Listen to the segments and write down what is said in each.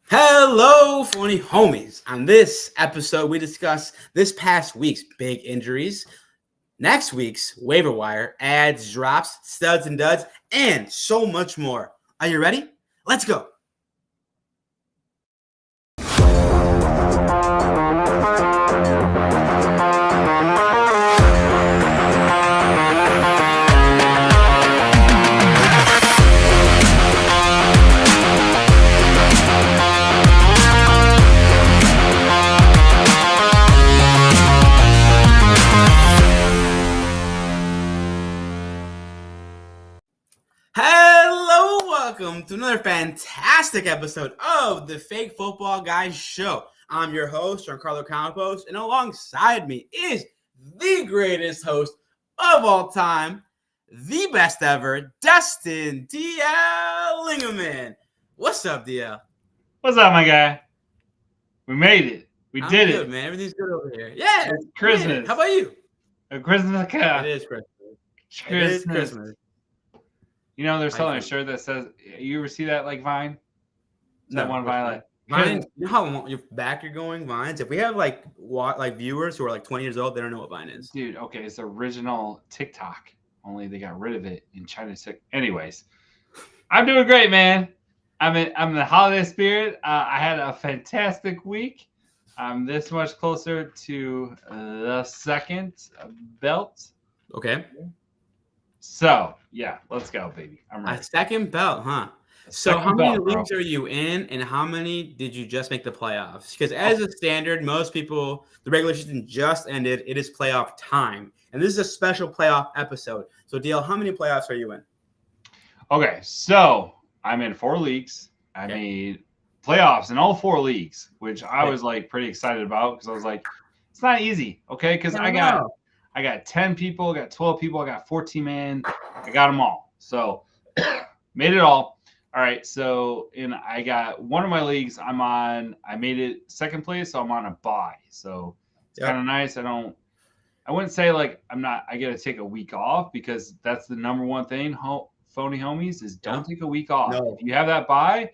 Hello, funny homies. On this episode, we discuss this past week's big injuries, next week's waiver wire, ads, drops, studs and duds, and so much more. Are you ready? Let's go. Hello, welcome to another fantastic episode of the Fake Football Guys Show. I'm your host, Giancarlo Campos, and alongside me is the greatest host of all time, the best ever, Dustin D.L. Lingerman. What's up, DL? What's up, my guy? We made it. I'm did good, it, man. Everything's good over here. Yeah, it's Christmas. How about you? A Christmas. It is Christmas. It is Christmas. You know, they're selling a shirt that says, you ever see that, like, Vine? That one Vine? Vine, you know how back you're going, Vines? If we have, like viewers who are, like, 20 years old, they don't know what Vine is. Dude, okay, it's the original TikTok. Only they got rid of it in China. Anyways, I'm doing great, man. I'm in the holiday spirit. I had a fantastic week. I'm this much closer to the second belt. Okay. So, yeah, let's go, baby. I'm ready. A second belt, huh? So how many leagues are you in, and how many did you just make the playoffs? Because as a standard, most people, the regular season just ended. It is playoff time. And this is a special playoff episode. So, DL, how many playoffs are you in? Okay, so I'm in 4 leagues. I made playoffs in all 4 leagues, which I was like pretty excited about because I was like, it's not easy, okay? Because I got 10 people, I got 12 people, I got 14 man, I got them all. So made it all. All right, so I got one of my leagues I made it second place, so I'm on a bye. So it's kind of nice. I wouldn't say like I got to take a week off because that's the number one thing, phony homies, is don't take a week off. No. If you have that bye,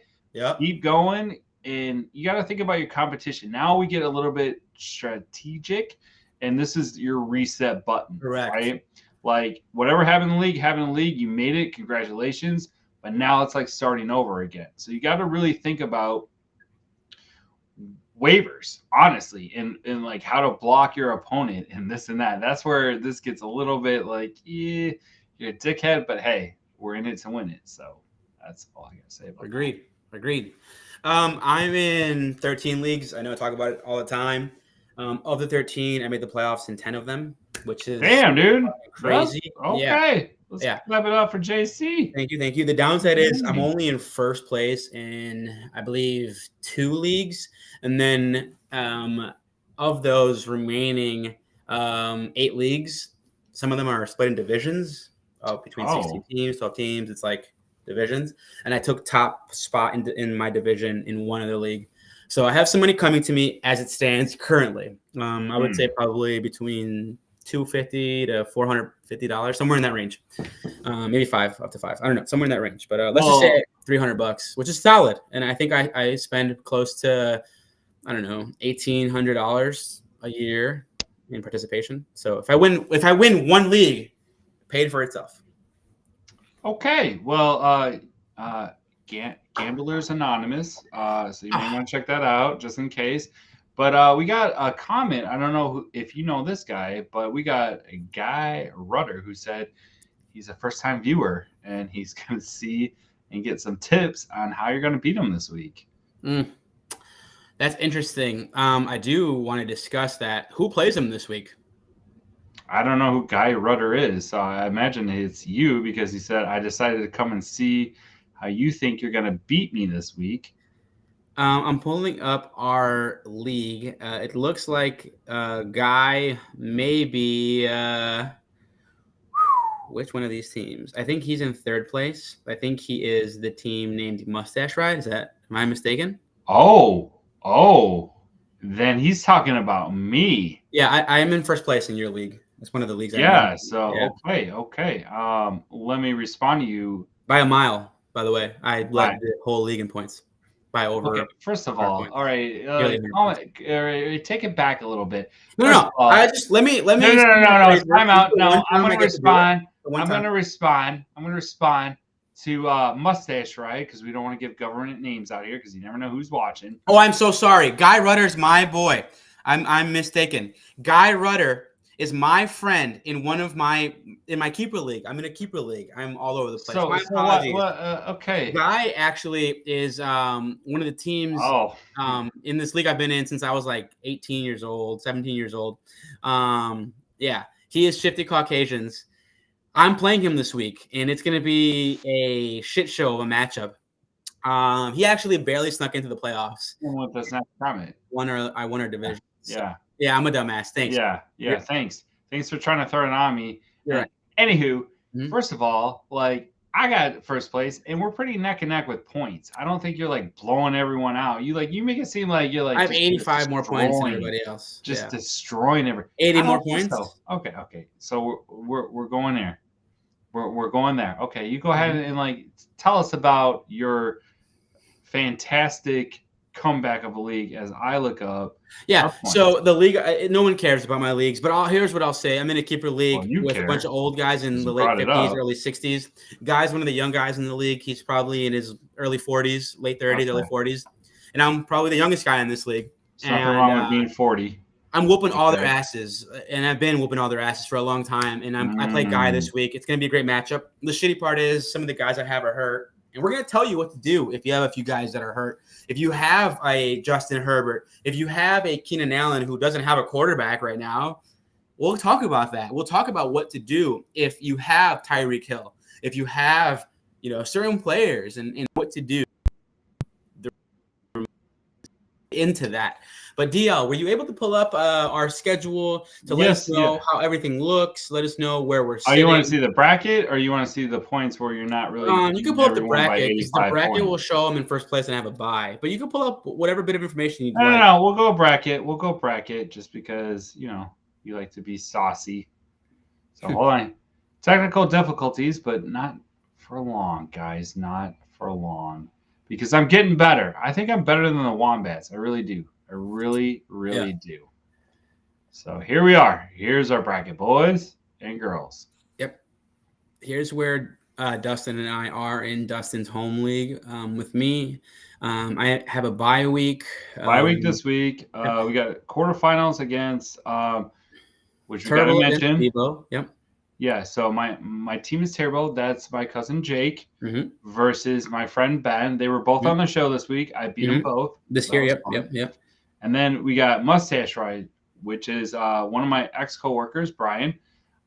keep going, and you got to think about your competition. Now we get a little bit strategic, and this is your reset button. Correct. Right? Like whatever happened in the league, you made it. Congratulations. But now it's like starting over again. So you got to really think about waivers, honestly, and like how to block your opponent and this and that. That's where this gets a little bit like, you're a dickhead, but hey, we're in it to win it. So that's all I got to say about that. Agreed. I'm in 13 leagues. I know I talk about it all the time. Of the 13, I made the playoffs in 10 of them, which is damn, dude, crazy. Okay. Yeah. Let's clap it up for JC. Thank you. The downside is I'm only in first place in, I believe, 2 leagues. And then of those remaining 8 leagues, some of them are split in divisions between 16 teams, 12 teams. It's like divisions. And I took top spot in my division in one other league. So I have some money coming to me as it stands currently. I would say probably between $250 to $450, somewhere in that range. Maybe up to 5. I don't know, somewhere in that range. But let's just say $300, which is solid. And I think I spend close to, I don't know, $1,800 a year in participation. So if I win one league, it paid for itself. Okay, well, Gamblers Anonymous. So you may want to check that out just in case. But we got a comment. I don't know if you know this guy, but we got a guy, Rudder, who said he's a first-time viewer, and he's going to see and get some tips on how you're going to beat him this week. That's interesting. I do want to discuss that. Who plays him this week? I don't know who Guy Rudder is, so I imagine it's you because he said, I decided to come and see how you think you're going to beat me this week. I'm pulling up our league. It looks like Guy may be which one of these teams? I think he's in third place. I think he is the team named Mustache Ride. Am I mistaken? Oh, then he's talking about me. Yeah, I am in first place in your league. It's one of the leagues. Yeah. Okay. Let me respond to you by a mile. By the way, I led the whole league in points. by over. Okay, first of all right, take it back a little bit. No. I just let me. No. Time out. No, I'm going to respond. I'm going to respond to Mustache, right? Because we don't want to give government names out here because you never know who's watching. Oh, I'm so sorry. Guy Rudder's my boy. I'm mistaken. Guy Rudder is my friend in my keeper league. I'm in a keeper league. I'm all over the place. So, my apologies. Okay. Guy actually is one of the teams in this league I've been in since I was like 18 years old, 17 years old. Yeah, he is Shifty Caucasians. I'm playing him this week, and it's going to be a shit show of a matchup. He actually barely snuck into the playoffs. With this next comment. I won our division. Yeah. Yeah, I'm a dumbass. Thanks. Yeah. Thanks for trying to throw it on me. Right. Anywho, first of all, like I got first place, and we're pretty neck and neck with points. I don't think you're like blowing everyone out. You make it seem like you're like I have 85 more points than everybody else. Just destroying everything. 80 more points. So. Okay. So we're going there. We're going there. Okay, you go ahead and like tell us about your fantastic comeback of a league as I look up. Yeah, so the league, no one cares about my leagues, but here's what I'll say. I'm in a keeper league with a bunch of old guys in the late 50s, early 60s. Guy's one of the young guys in the league. He's probably in his early 40s, late 30s, early 40s. And I'm probably the youngest guy in this league. There's nothing wrong with being 40. I'm whooping all their asses, and I've been whooping all their asses for a long time. And I play Guy this week. It's going to be a great matchup. The shitty part is some of the guys I have are hurt. And we're going to tell you what to do if you have a few guys that are hurt. If you have a Justin Herbert, if you have a Keenan Allen who doesn't have a quarterback right now, we'll talk about that. We'll talk about what to do if you have Tyreek Hill, if you have, certain players and what to do into that. But DL, were you able to pull up our schedule to let us know how everything looks? Let us know where we're sitting. Oh, you want to see the bracket, or you want to see the points where you're not really? You can pull up the bracket because the bracket will show them in first place and have a bye. But you can pull up whatever bit of information you like. No. We'll go bracket just because you like to be saucy. So hold on, technical difficulties, but not for long, guys. Not for long, because I'm getting better. I think I'm better than the Wombats. I really do. I really do. So here we are. Here's our bracket, boys and girls. Yep. Here's where Dustin and I are in Dustin's home league with me. I have a bye week. Bye week this week. We got quarterfinals against, which we got to mention. Yep. Yeah, so my team is terrible. That's my cousin Jake versus my friend Ben. They were both on the show this week. I beat them both. This year, yep. And then we got Mustache Ride, which is one of my ex-coworkers, Brian.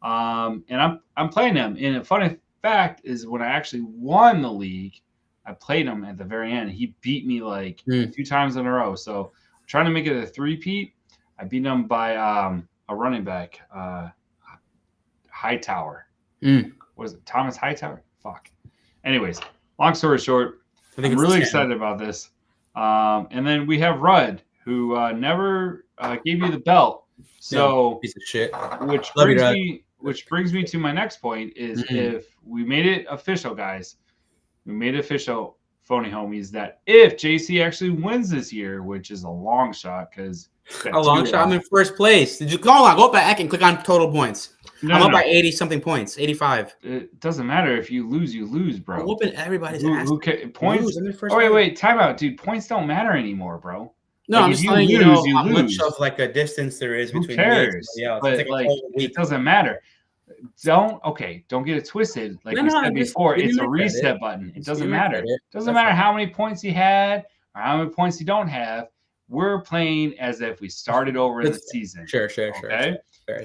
And I'm playing him. And a funny fact is when I actually won the league, I played him at the very end. He beat me like a few times in a row. So I'm trying to make it a three-peat. I beat him by a running back, Hightower. Was it Thomas Hightower? Fuck. Anyways, long story short, I'm really excited about this. And then we have Rudd, who never gave you the belt. So piece of shit. Which brings me to my next point is if we made it official, guys, we made it official, phony homies, that if JC actually wins this year, which is a long shot because I'm in first place. Did you go back and click on total points? I'm up by 80 something points, 85. It doesn't matter if you lose, bro. I'm whooping everybody's ass. Points. Wait, time out, dude. Points don't matter anymore, bro. No, I'm just telling you how much of like a distance there is between. Who cares? But like it doesn't matter. Don't get it twisted. Like we said before, it's a reset button. It doesn't matter. It doesn't matter how many points you had or how many points you don't have. We're playing as if we started over in the season. Sure. Okay.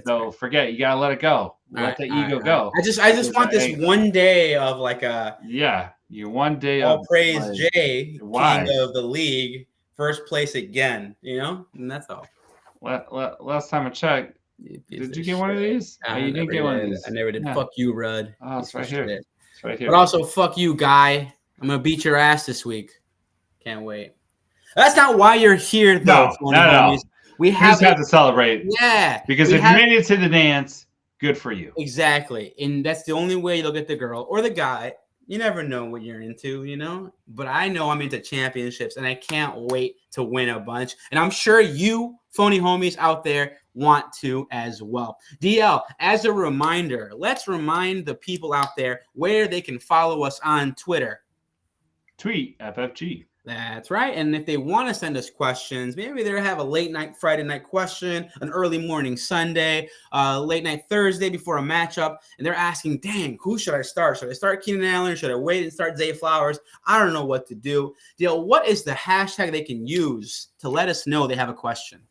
So forget. You gotta let it go. Let the ego go. I just want this one day of like a your one day all of praise Jay, king of the league, first place again. And that's all. Last time I checked, did you get one of these? You didn't get one of these. I never did. Fuck you, Rudd. Oh, it's right here. It's right here. But also, fuck you, Guy. I'm gonna beat your ass this week. Can't wait. That's not why you're here, though. No. We just have to celebrate. Yeah. Because if you made it to the dance, good for you. Exactly. And that's the only way you'll get the girl or the guy. You never know what you're into, But I know I'm into championships, and I can't wait to win a bunch. And I'm sure you phony homies out there want to as well. DL, as a reminder, let's remind the people out there where they can follow us on Twitter. Tweet FFG. That's right. And if they want to send us questions, maybe they have a late night Friday night question, an early morning Sunday, late night Thursday before a matchup, and they're asking, dang, who should I start? Should I start Keenan Allen? Should I wait and start Zay Flowers? I don't know what to do. Dale, what is the hashtag they can use to let us know they have a question?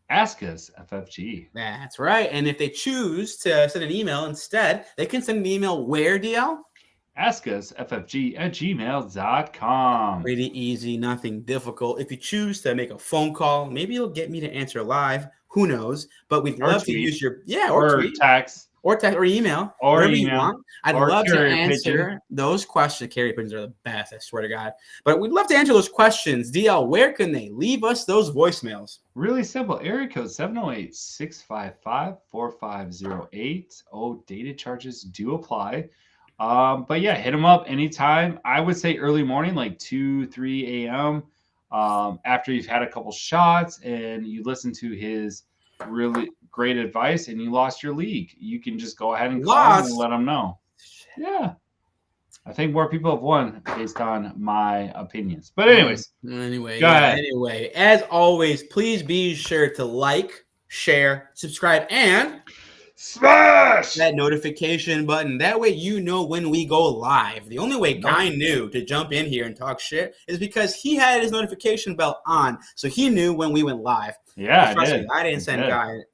Ask us FFG. That's right. And if they choose to send an email instead, they can send an email where, DL? AskUsFFG@gmail.com. Pretty easy, nothing difficult. If you choose to make a phone call, maybe you'll get me to answer live. Who knows? But we'd love to use your or tweet, text or email or email. I'd love to answer those questions. Carrier pigeons are the best, I swear to God. But we'd love to answer those questions. DL, where can they leave us those voicemails? Really simple. Area code 708-655-4508. Oh, data charges do apply. But yeah, hit him up anytime. I would say early morning, like 2-3 a.m. After you've had a couple shots and you listen to his really great advice and you lost your league, you can just go ahead and call him and let him know. Yeah. I think more people have won based on my opinions. But anyways. Go ahead. Anyway, as always, please be sure to like, share, subscribe, and smash that notification button. That way you know when we go live. The only way Guy knew to jump in here and talk shit is because he had his notification bell on, so he knew when we went live. Yeah, I didn't send Guy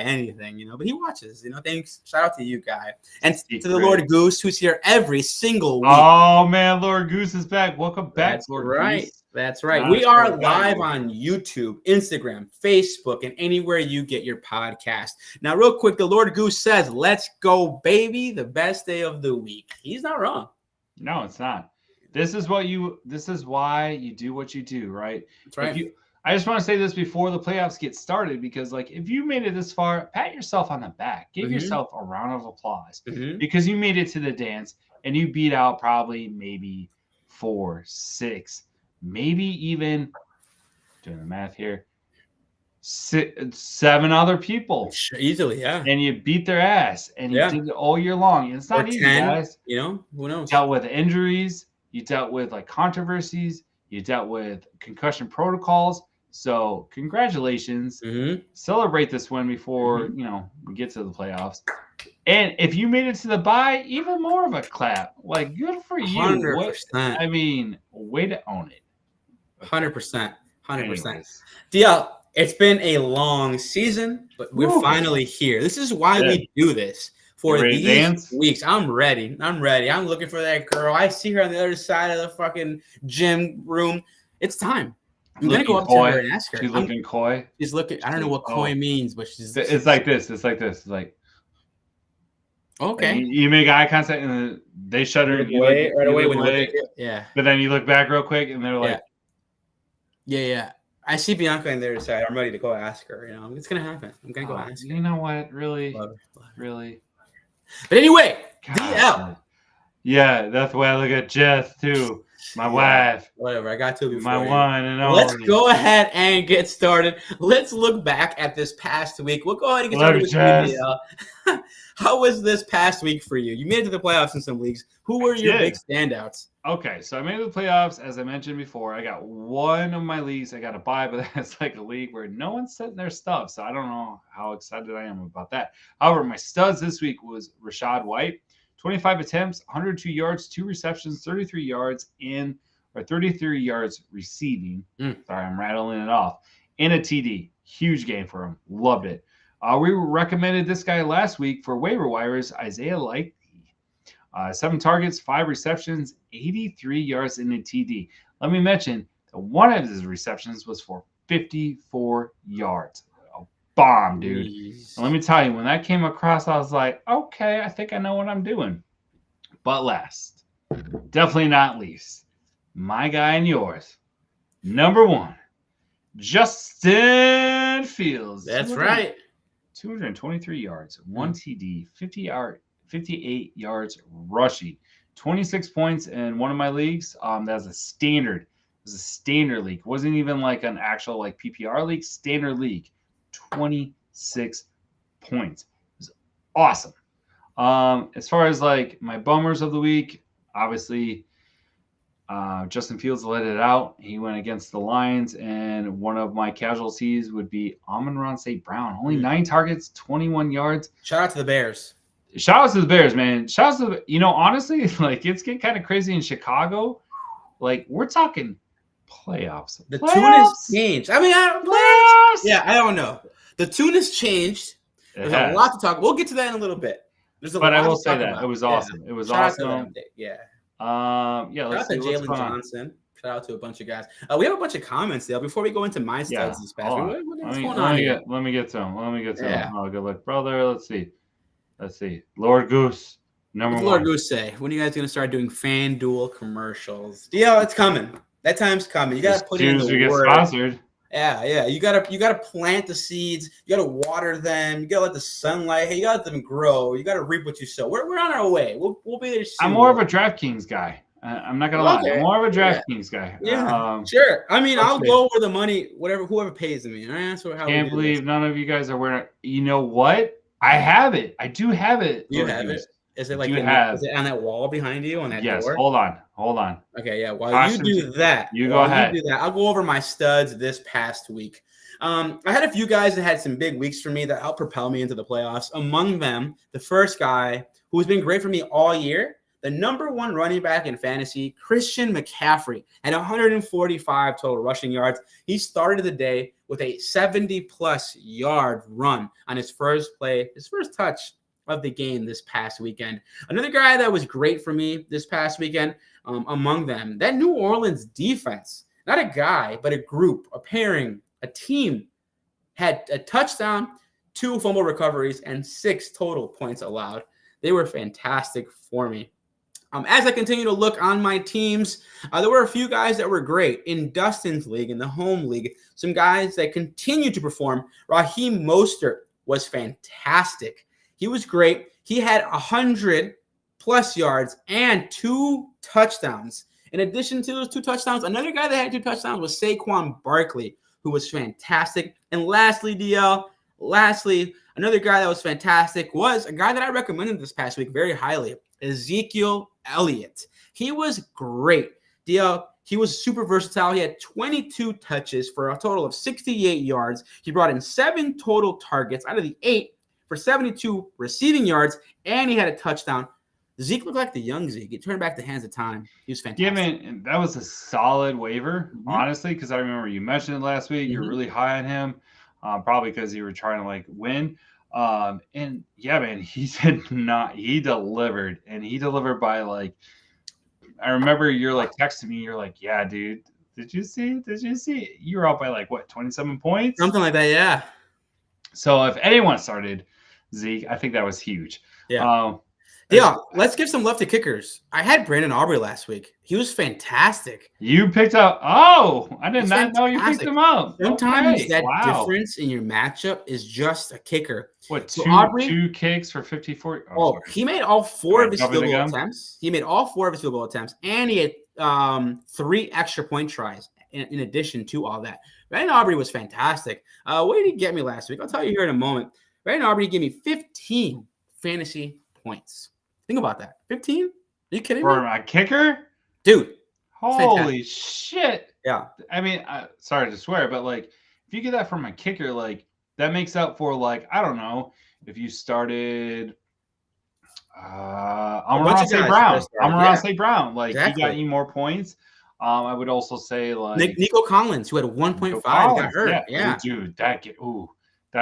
anything, but he watches. Thanks. Shout out to you, Guy, and to the Lord Goose, who's here every single week. Oh man, Lord Goose is back. Welcome back, Lord Goose. That's right. We are live on YouTube, Instagram, Facebook, and anywhere you get your podcast. Now, real quick, the Lord Goose says, "Let's go, baby! The best day of the week." He's not wrong. No, it's not. This is why you do what you do, right? That's right. I just want to say this before the playoffs get started, because if you made it this far, pat yourself on the back. Give yourself a round of applause because you made it to the dance and you beat out probably maybe 4, 6, maybe even, doing the math here, 7 other people. Easily, yeah. And you beat their ass and you did it all year long. And it's not easy, guys. Who knows? You dealt with injuries. You dealt with controversies. You dealt with concussion protocols. So congratulations. Celebrate this win before, we get to the playoffs. And if you made it to the bye, even more of a clap. Good for you. 100%. Way to own it. 100%. 100%. DL, it's been a long season, but we're finally here. This is why we do this. For these weeks. I'm ready. I'm looking for that girl. I see her on the other side of the fucking gym room. It's time. I'm going to go up to her and ask her. She's looking coy. She's looking. I don't know what coy means, but she's. It's like this. It's like. Okay. You make eye contact and they shudder. Right away. Yeah. But then you look back real quick and they're like. Yeah. I see Bianca on the other side. I'm ready to go ask her. It's going to happen. I'm going to go ask her. You know what? Really? Love her. Really? But anyway, God. DL. Yeah, that's the way I look at Jess too. My wife. Whatever. I got to before. My one and only. Let's go ahead and get started. Let's look back at this past week. We'll go ahead and get started with you, DL. How was this past week for you? You made it to the playoffs in some leagues. Who were your big standouts? Okay, so I made it to the playoffs, as I mentioned before. I got one of my leagues. I got a bye, but that's like a league where no one's setting their stuff, so I don't know how excited I am about that. However, my studs this week was Rachaad White, 25 attempts, 102 yards, 2 receptions, 33 yards 33 yards receiving. Sorry, I'm rattling it off. And a TD. Huge game for him. Loved it. We recommended this guy last week for waiver wires, Isaiah Likely. 7 targets, 5 receptions, 83 yards in a TD. Let me mention that one of his receptions was for 54 yards. A bomb, dude. And let me tell you, when that came across, I was like, okay, I think I know what I'm doing. But last, definitely not least, my guy and yours, number 1, Justin Fields. That's right. 223 yards, 1 TD, 58 yards rushing. 26 points in one of my leagues. That was a standard. It was a standard league. It wasn't even like an actual like PPR league. Standard league. 26 points. It was awesome. As far as like my bummers of the week, obviously Justin Fields let it out. He went against the Lions, and one of my casualties would be Amon-Ra St. Brown. Only 9 targets, 21 yards. Shout out to the Bears. Shout out to the Bears, man. Shout out to honestly, like it's getting kind of crazy in Chicago. Like we're talking playoffs. The tune has changed. I mean, playoffs. Yeah, I don't know. The tune has changed. There's a lot to talk. We'll get to that in a little bit. But I will say that it was awesome. Yeah. It was awesome. Yeah. Yeah. Shout out to Jalen Johnson. Shout out to a bunch of guys. We have a bunch of comments, Dale. Before we go into my studs this past week, what's going on here? Let me get to them. Oh, good luck, brother. Let's see. Lord Goose, number one. Lord Goose say? When are you guys going to start doing FanDuel commercials? DL, it's coming. That time's coming. You got to put in the work. As soon as we get sponsored. Yeah. You gotta plant the seeds. You gotta water them. You gotta let the sunlight. Hey, you gotta let them grow. You gotta reap what you sow. We're on our way. We'll be there soon. I'm more of a DraftKings guy. I'm not gonna lie. I'm more of a DraftKings guy. Yeah, sure. I mean, I'll go over the money, whoever pays me. That's how. Can't believe none of you guys are wearing. You know what? I have it. I do have it. You have it. Is it like is it on that wall behind you on that door? Yes. Hold on. Okay, yeah. While you do that, go ahead. I'll go over my studs this past week. I had a few guys that had some big weeks for me that helped propel me into the playoffs. Among them, the first guy who's been great for me all year, the number 1 running back in fantasy, Christian McCaffrey, had 145 total rushing yards. He started the day with a 70-plus yard run on his first play, his first touch of the game this past weekend. Another guy that was great for me this past weekend, among them, that New Orleans defense, not a guy, but a group, a pairing, a team, had a touchdown, 2 fumble recoveries, and 6 total points allowed. They were fantastic for me. As I continue to look on my teams, there were a few guys that were great. In Dustin's league, in the home league, some guys that continue to perform. Raheem Mostert was fantastic. He was great. He had 100-plus yards and 2 touchdowns. In addition to those 2 touchdowns, another guy that had 2 touchdowns was Saquon Barkley, who was fantastic. And lastly, DL, another guy that was fantastic was a guy that I recommended this past week very highly, Ezekiel Elliott. He was great. DL, he was super versatile. He had 22 touches for a total of 68 yards. He brought in 7 total targets out of the 8 for 72 receiving yards, and he had a touchdown. Zeke looked like the young Zeke. He turned back the hands of time. He was fantastic. Yeah, man, that was a solid waiver, honestly, because I remember you mentioned it last week. You're really high on him, probably because you were trying to, like, win. And, yeah, man, he delivered. And he delivered by, like, I remember you're, like, texting me. You're like, yeah, dude, did you see? You were out by, like, what, 27 points? Something like that, yeah. So if anyone started Zeke, I think that was huge. Yeah. Yeah, let's give some love to kickers. I had Brandon Aubrey last week. He was fantastic. You picked up. Oh, I did not know you picked him up. Sometimes that difference in your matchup is just a kicker. What, two kicks for 54? Oh, he made all 4 of his field goal attempts. And he had 3 extra point tries in addition to all that. Brandon Aubrey was fantastic. What did he get me last week? I'll tell you here in a moment. Brandon Aubrey gave me 15 fantasy points. Think about that. 15? Are you kidding me? For a kicker? Dude. Holy shit. Yeah. I mean, sorry to swear, but, like, if you get that from a kicker, like, that makes up for, like, I don't know, if you started Amon-Ra St. Brown. Like, he got you more points. I would also say, like, Nico Collins, who had 1.5, got hurt. Yeah. Ooh, dude, that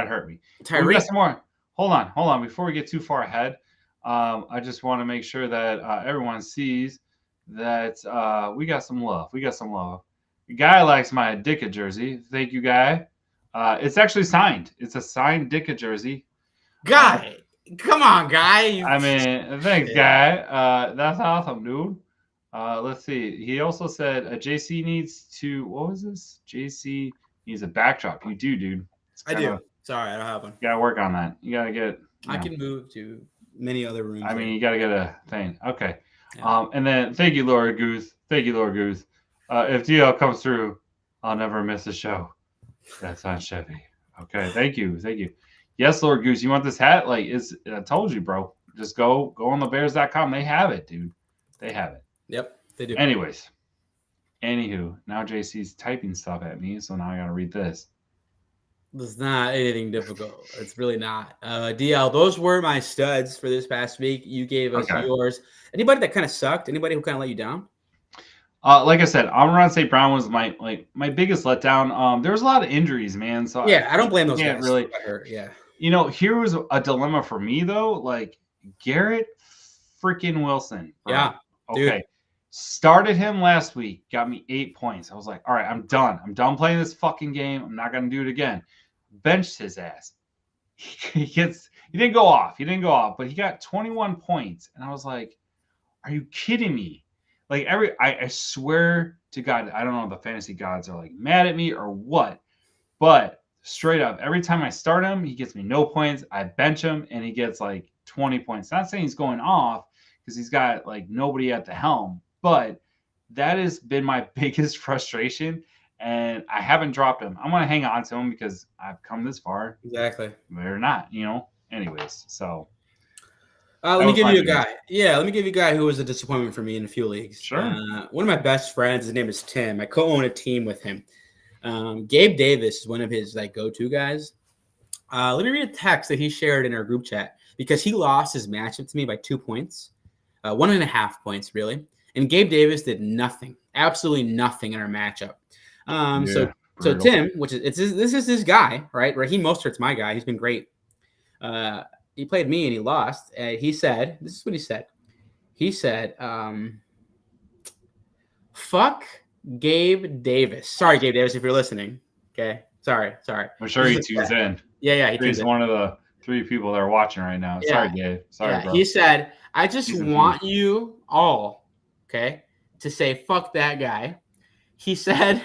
hurt me. We got some more. Hold on. Before we get too far ahead, I just want to make sure that everyone sees that we got some love. The guy likes my Dicka jersey. Thank you, guy. It's actually signed. It's a signed Dicka jersey. Guy, come on, guy. I mean, thanks, guy. That's awesome, dude. Let's see. He also said JC needs to. What was this? JC needs a backdrop. You do, dude. I do. Sorry, I don't have one. You gotta work on that. You gotta get. I can move to many other rooms. I mean, you gotta get a thing. Okay. Yeah. And then thank you, Laura Goose. Thank you, Laura Goose. If DL comes through, I'll never miss a show. That's on Chevy. Okay, thank you. Yes, Lord Goose, you want this hat? Like, I told you, bro. Just go on thebears.com. They have it, dude. They have it. Yep, they do. Anyways, anywho, now JC's typing stuff at me, so now I gotta read this. It's not anything difficult. It's really not. DL, those were my studs for this past week. You gave us yours. Anybody that kind of sucked? Anybody who kind of let you down? Like I said, Amon St. Brown was my biggest letdown. There was a lot of injuries, man. So yeah, I don't blame those guys. Really, yeah. Here was a dilemma for me though. Like Garrett freaking Wilson. Bro. Yeah. Okay. Dude. Started him last week. Got me 8 points. I was like, all right, I'm done. I'm done playing this fucking game. I'm not gonna do it again. Benched his ass. He didn't go off, but he got 21 points. And I was like, are you kidding me? Like I swear to God, I don't know if the fantasy gods are like mad at me or what, but straight up, every time I start him, he gets me no points. I bench him and he gets like 20 points. Not saying he's going off because he's got like nobody at the helm, but that has been my biggest frustration. And I haven't dropped him. I'm going to hang on to him because I've come this far. Exactly. They're not, anyways. So let me give you a guy. Yeah, let me give you a guy who was a disappointment for me in a few leagues. Sure. One of my best friends, his name is Tim. I co-own a team with him. Gabe Davis is one of his like go-to guys. Let me read a text that he shared in our group chat because he lost his matchup to me by 2 points, 1.5 points really. And Gabe Davis did nothing, absolutely nothing in our matchup. So Tim, this is his guy, right? Raheem Mostert's my guy. He's been great. He played me and he lost. He said, this is what he said. He said, fuck Gabe Davis. Sorry, Gabe Davis, if you're listening. Okay. Sorry. I'm sure he tunes in. Yeah. He's one of the 3 people that are watching right now. Yeah. Sorry, Gabe. Sorry, bro. He said, I just want you all, okay, to say fuck that guy. He said,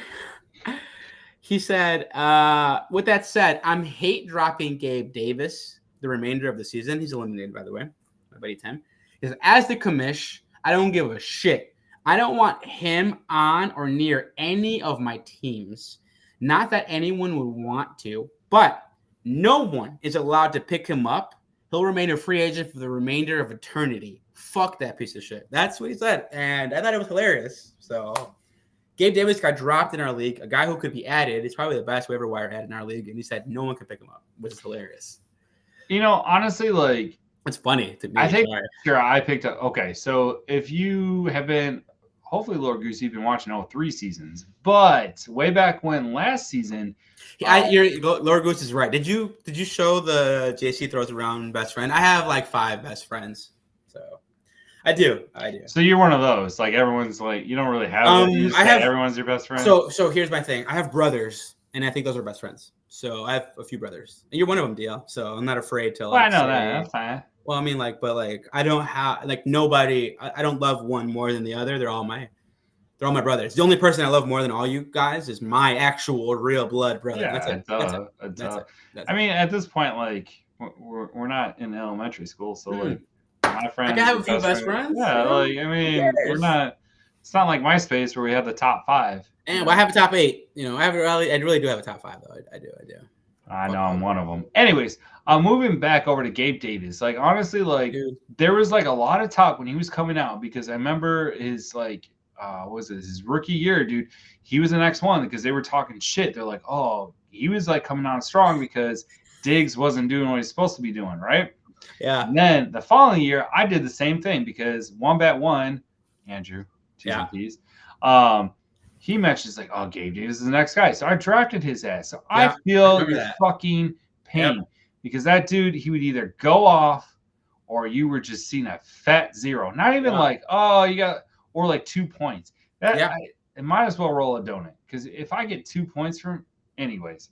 with that said, I'm hate dropping Gabe Davis the remainder of the season. He's eliminated, by the way, my buddy Tim. Because as the commish, I don't give a shit. I don't want him on or near any of my teams. Not that anyone would want to, but no one is allowed to pick him up. He'll remain a free agent for the remainder of eternity. Fuck that piece of shit. That's what he said. And I thought it was hilarious. So Gabe Davis got dropped in our league. A guy who could be added. He's probably the best waiver wire add in our league. And he said no one can pick him up, which is hilarious. Honestly, like it's funny to me. I think sure I picked up. Okay, so if you have been, hopefully, Lord Goose, you've been watching all 3 seasons, but way back when last season, Lord Goose is right. Did you show the JC throws around best friend? I have like 5 best friends, so I do. So you're one of those. Like everyone's like you don't really have. Everyone's your best friend. So here's my thing. I have brothers, and I think those are best friends. So I have a few brothers, and you're one of them, DL. So I'm not afraid to. Like, well, I know that. That's fine. Well, I mean, I don't have nobody. I don't love one more than the other. They're all my brothers. The only person I love more than all you guys is my actual real blood brother. Yeah, that's it. I mean, at this point, like we're not in elementary school, so like my friends. I can have a few best friends. Yeah, like I mean, we're not. It's not like MySpace where we have the top 5. And I have a top 8. I really do have a top 5 though. I do. I know I'm one of them. Anyways, moving back over to Gabe Davis. Like honestly, like there was like a lot of talk when he was coming out because I remember his like his rookie year, dude. He was the next one because they were talking shit. They're like, oh, he was like coming on strong because Diggs wasn't doing what he's supposed to be doing, right? Yeah. And then the following year, I did the same thing because Wombat1, Andrew, T's. He mentions like, oh, Gabe Davis is the next guy. So I drafted his ass. So I feel the fucking pain because that dude, he would either go off or you were just seeing a fat 0. Not even like, oh, you got, or like 2 points. It might as well roll a donut because if I get 2 points from, anyways,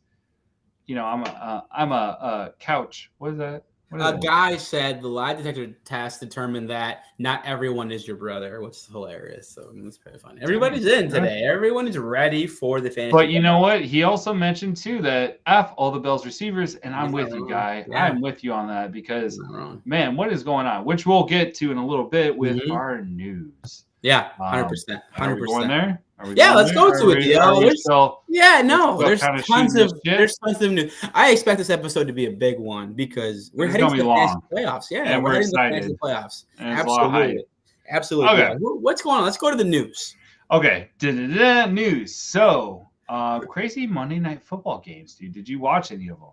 I'm a couch. What is that? A guy said the lie detector test determined that not everyone is your brother, which is hilarious. So it's pretty funny. Everybody's in today. Everyone is ready for the fantasy. But you know what? He also mentioned too that F all the Bills receivers, and I'm with you, guy. Yeah. I'm with you on that because man, what is going on? Which we'll get to in a little bit with our news. Yeah, 100%. 100%. Are we going there? Let's go to it, yo. There's tons of news. I expect this episode to be a big one because we're heading to the fantasy playoffs. Yeah, and we're heading to the fantasy playoffs. Absolutely. Absolutely. Okay. Yeah. What's going on? Let's go to the news. Okay. News. So, crazy Monday Night Football games, dude. Did you watch any of them?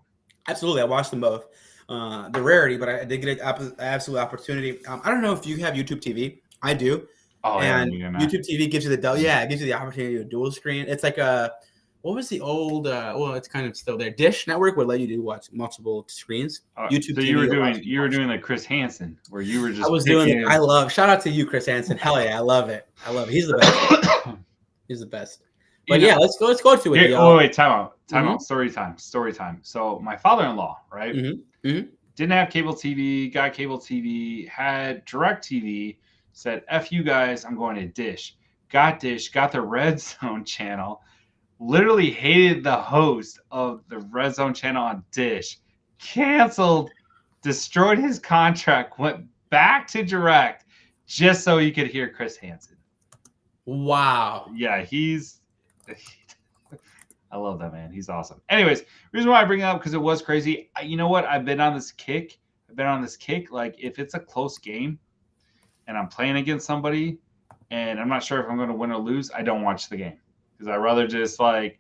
Absolutely. I watched them both. The rarity, but I did get an absolute opportunity. I don't know if you have YouTube TV. I do. Oh, and YouTube TV gives you it gives you the opportunity to dual screen. It's like what was the old? Well, it's kind of still there. Dish Network would let you watch multiple screens. YouTube. So you were doing like Chris Hansen, where you were just. I was doing. Shout out to you, Chris Hansen. Hell yeah, I love it. He's the best. He's the best. But let's go to it. Wait, time out. Story time. So my father-in-law, right, didn't have cable TV. Got cable TV. Had Direct TV. Said, F you guys, I'm going to Dish. Got Dish, got the Red Zone channel. Literally hated the host of the Red Zone channel on Dish. Canceled, destroyed his contract, went back to Direct just so he could hear Chris Hansen. Wow. Yeah, I love that, man. He's awesome. Anyways, reason why I bring it up because it was crazy. You know what? I've been on this kick. Like, if it's a close game, and I'm playing against somebody, and I'm not sure if I'm going to win or lose, I don't watch the game because I rather just I'm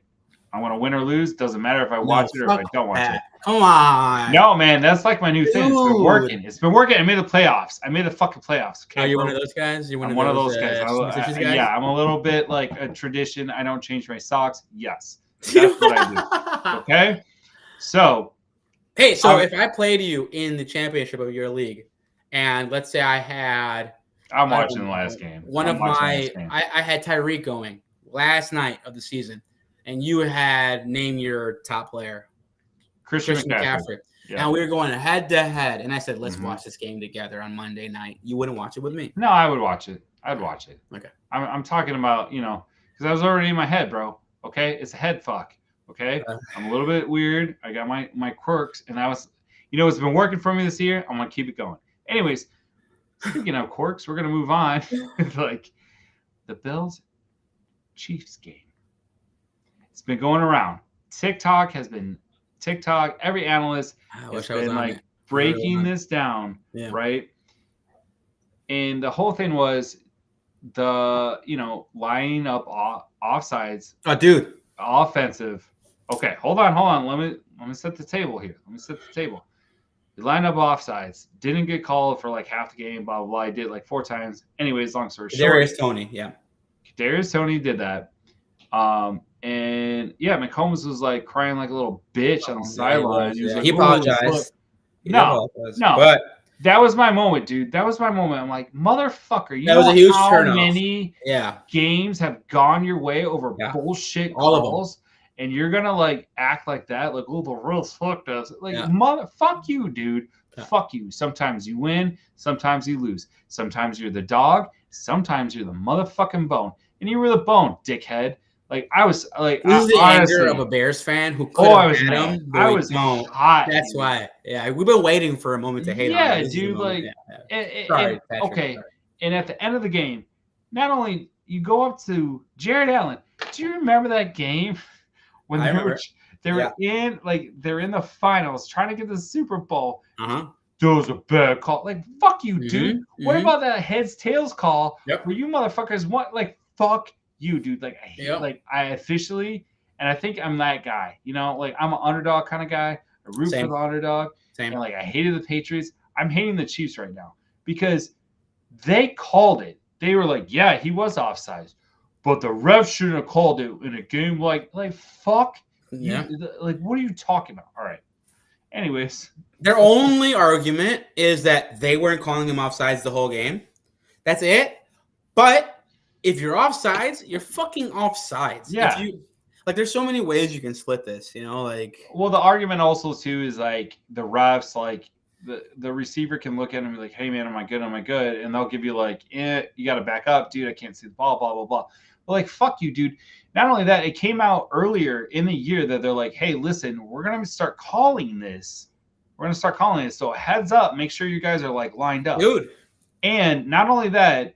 going to win or lose. Doesn't matter if I watch it or if I don't watch it. Come on. No, man, that's like my new thing. It's been working. I made the playoffs. The fucking playoffs. Okay, you one of those guys? I'm one of those guys. Yeah, I'm a little bit like a tradition. I don't change my socks. Yes, that's what I do. Okay, so. Hey, so if I played you in the championship of your league, and let's say I had. I'm watching the last game. I had Tyreek going last night of the season, and you had name your top player, Christian McCaffrey. Yeah. And we were going head to head, and I said, let's watch this game together on Monday night. You wouldn't watch it with me? No, I would watch it. I'd watch it. Okay. I'm talking about, because I was already in my head, bro. Okay? It's a head fuck. Okay? I'm a little bit weird. I got my quirks, and it's been working for me this year. I'm going to keep it going. Anyways, speaking of quirks, we're going to move on. Like the Bills-Chiefs game. It's been going around. TikTok, every analyst has been breaking this down, right? And the whole thing was the, lining up offsides. Oh, dude. Offensive. Okay, hold on. Let me set the table here. He lined up offsides, didn't get called for like half the game, blah, blah, blah. He did like 4 times. Anyways, long story short. Kadarius Toney did that. And yeah, McCombs was like crying like a little bitch on the sideline. He apologized. No. But that was my moment, dude. That was my moment. I'm like, motherfucker, you know a huge how turnoff. many games have gone your way over bullshit calls? All of them. And you're gonna act like that, like, oh, the refs fucked us. Fuck you, dude. Yeah. Fuck you. Sometimes you win, sometimes you lose. Sometimes you're the dog, sometimes you're the motherfucking bone. And you were the bone, dickhead. I was like, this is the anger of a Bears fan who could have had him. I was hot. That's why. Yeah, we've been waiting for a moment to hate him. Yeah, dude. Sorry, Patrick. Okay. Sorry. And at the end of the game, not only you go up to Jared Allen. Do you remember that game? When they're in the finals trying to get the Super Bowl. That was a bad call. Fuck you, dude. What about that heads tails call where you motherfuckers want fuck you, dude. I officially, and I think I'm that guy. I'm an underdog kind of guy. I root for the underdog. Same. And I hated the Patriots. I'm hating the Chiefs right now because they called it. They were like, yeah, he was offside. But the refs shouldn't have called it in a game fuck. Yeah. What are you talking about? All right. Anyways. Their only argument is that they weren't calling him offsides the whole game. That's it. But if you're offsides, you're fucking offsides. Yeah. There's so many ways you can split this, Well, the argument also, too, is, the refs, the receiver can look at him and be like, hey man, am I good? Am I good? And they'll give you like, you got to back up, dude. I can't see the ball, blah, blah, blah. But like, fuck you, dude. Not only that, it came out earlier in the year that they're like, hey, listen, we're going to start calling this. We're going to start calling it. So heads up, make sure you guys are like lined up. Dude. And not only that,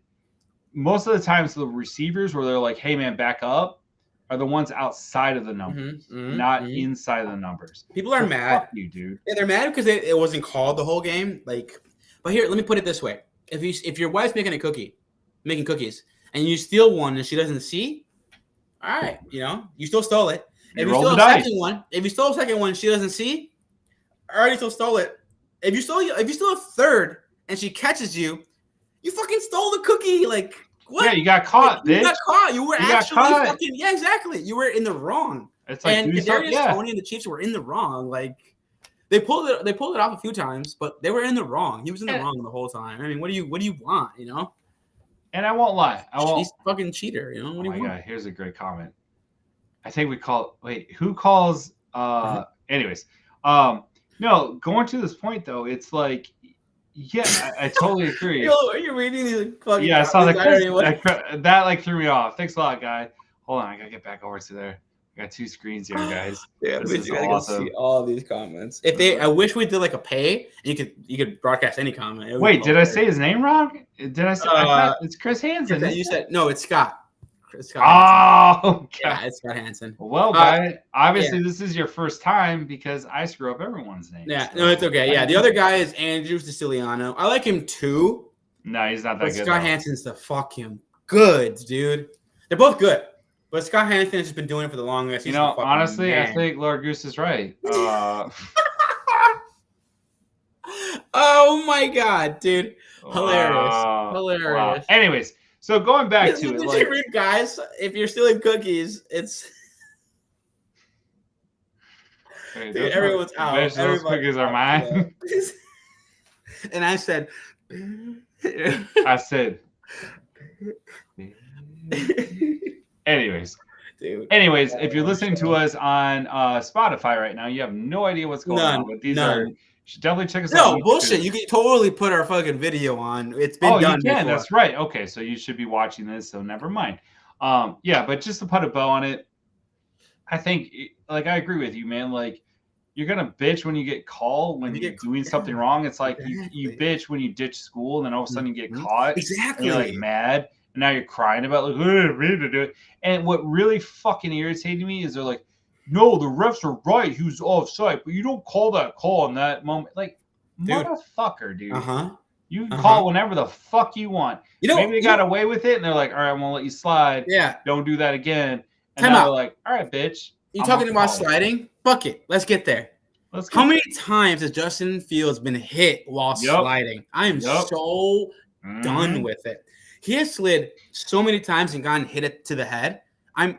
most of the times the receivers where they're like, hey man, back up, are the ones outside of the numbers, not inside of the numbers. People are mad. Fuck you, dude. Yeah, they're mad because it wasn't called the whole game. Like, but here, let me put it this way: if your wife's making cookies, and you steal one and she doesn't see, all right, you still stole it. If you stole a second one, and she doesn't see, I already still stole it. If you stole a third and she catches you, you fucking stole the cookie. Like. What? Yeah, you got caught, bitch. You got caught. You were actually fucking. Yeah, exactly. You were in the wrong. It's like, and Tony and the Chiefs were in the wrong. Like they pulled it off a few times, but they were in the wrong. He was in the wrong the whole time. I mean, what do you want? And I won't lie. He's fucking cheater. What do you want? Here's a great comment. I think we call. Wait, who calls? Anyways, no. Going to this point though, it's like. Yeah, I totally agree. Are you reading these fucking? Yeah, I saw that like threw me off. Thanks a lot, guy. Hold on, I gotta get back over to there. I got two screens here, guys. Yeah, this is awesome. See all these comments. I wish we did like a pay. And you could broadcast any comment. Wait, did I say his name wrong? Did I say it's Chris Hansen? You said no, it's Scott. Okay. Yeah, it's Scott Hansen. Well, guy, obviously this is your first time because I screw up everyone's name. Yeah, no, it's okay. Yeah, the other guy is Andrew Siciliano. I like him too. No, he's not that good. Scott Hansen's the fucking goods, dude. They're both good, but Scott Hansen has just been doing it for the longest. Honestly, I think Lord Goose is right. Oh my god, dude! Hilarious. Wow. Anyways. So going back to it, you read, guys, if you're stealing cookies, it's dude, everyone's out. Those cookies are mine. And I said, anyways, dude. If you're listening to us on Spotify right now, you have no idea what's going on. But these are. You should definitely check us out. No, bullshit. You can totally put our fucking video on. It's been done you can. Before. That's right. Okay, so you should be watching this, so never mind. Yeah, but just to put a bow on it, I think, like, I agree with you, man. Like, you're going to bitch when you get called, when you're doing something wrong. It's like you bitch when you ditch school, and then all of a sudden you get caught. Exactly. And you're, like, mad, and now you're crying about, like, I need to do it. And what really fucking irritated me is they're like, no, the refs are right. He was offside, but you don't call that call in that moment. Like, motherfucker, dude. You can call whenever the fuck you want. Maybe they got away with it, and they're like, all right, I'm going to let you slide. Yeah. Don't do that again. And now they're like, all right, bitch. You talking about sliding? Fuck it. Let's get there. How many times has Justin Fields been hit while sliding? I am so done with it. He has slid so many times and gotten hit it to the head. I'm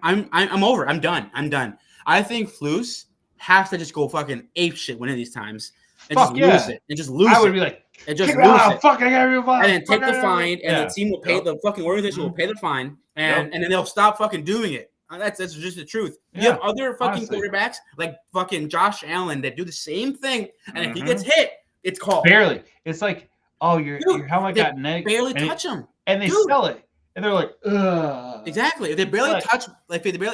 over. I'm done. I think Flus has to just go fucking ape shit one of these times and lose it. And just lose it. I would be like, and just lose it. Fucking and then take the fine, and the team will pay the fucking organization will pay the fine, and then they'll stop fucking doing it. That's just the truth. You have other fucking quarterbacks like fucking Josh Allen that do the same thing, and if he gets hit, it's called. Barely. It's like, oh, your helmet got negged. Barely touch him. And they sell it. And they're like, ugh. Exactly. If they barely touch,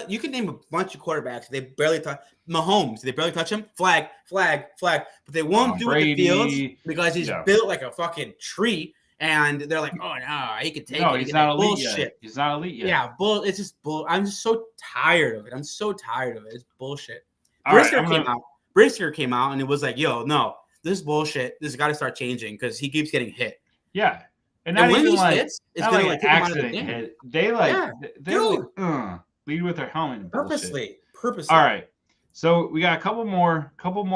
you can name a bunch of quarterbacks. If they barely touch Mahomes. If they barely touch him, flag. But they won't do it to Fields because he's built like a fucking tree. And they're like, oh no, he can take it. No, he's not elite yet. He's not elite yet. Yeah, it's just bull. I'm just so tired of it. It's bullshit. Brisker came out and it was like, yo, no, this is bullshit. This has got to start changing because he keeps getting hit. Yeah. And not even like hits, it's gonna like an accident hit. They lead with their helmet purposely. All right, so we got a couple more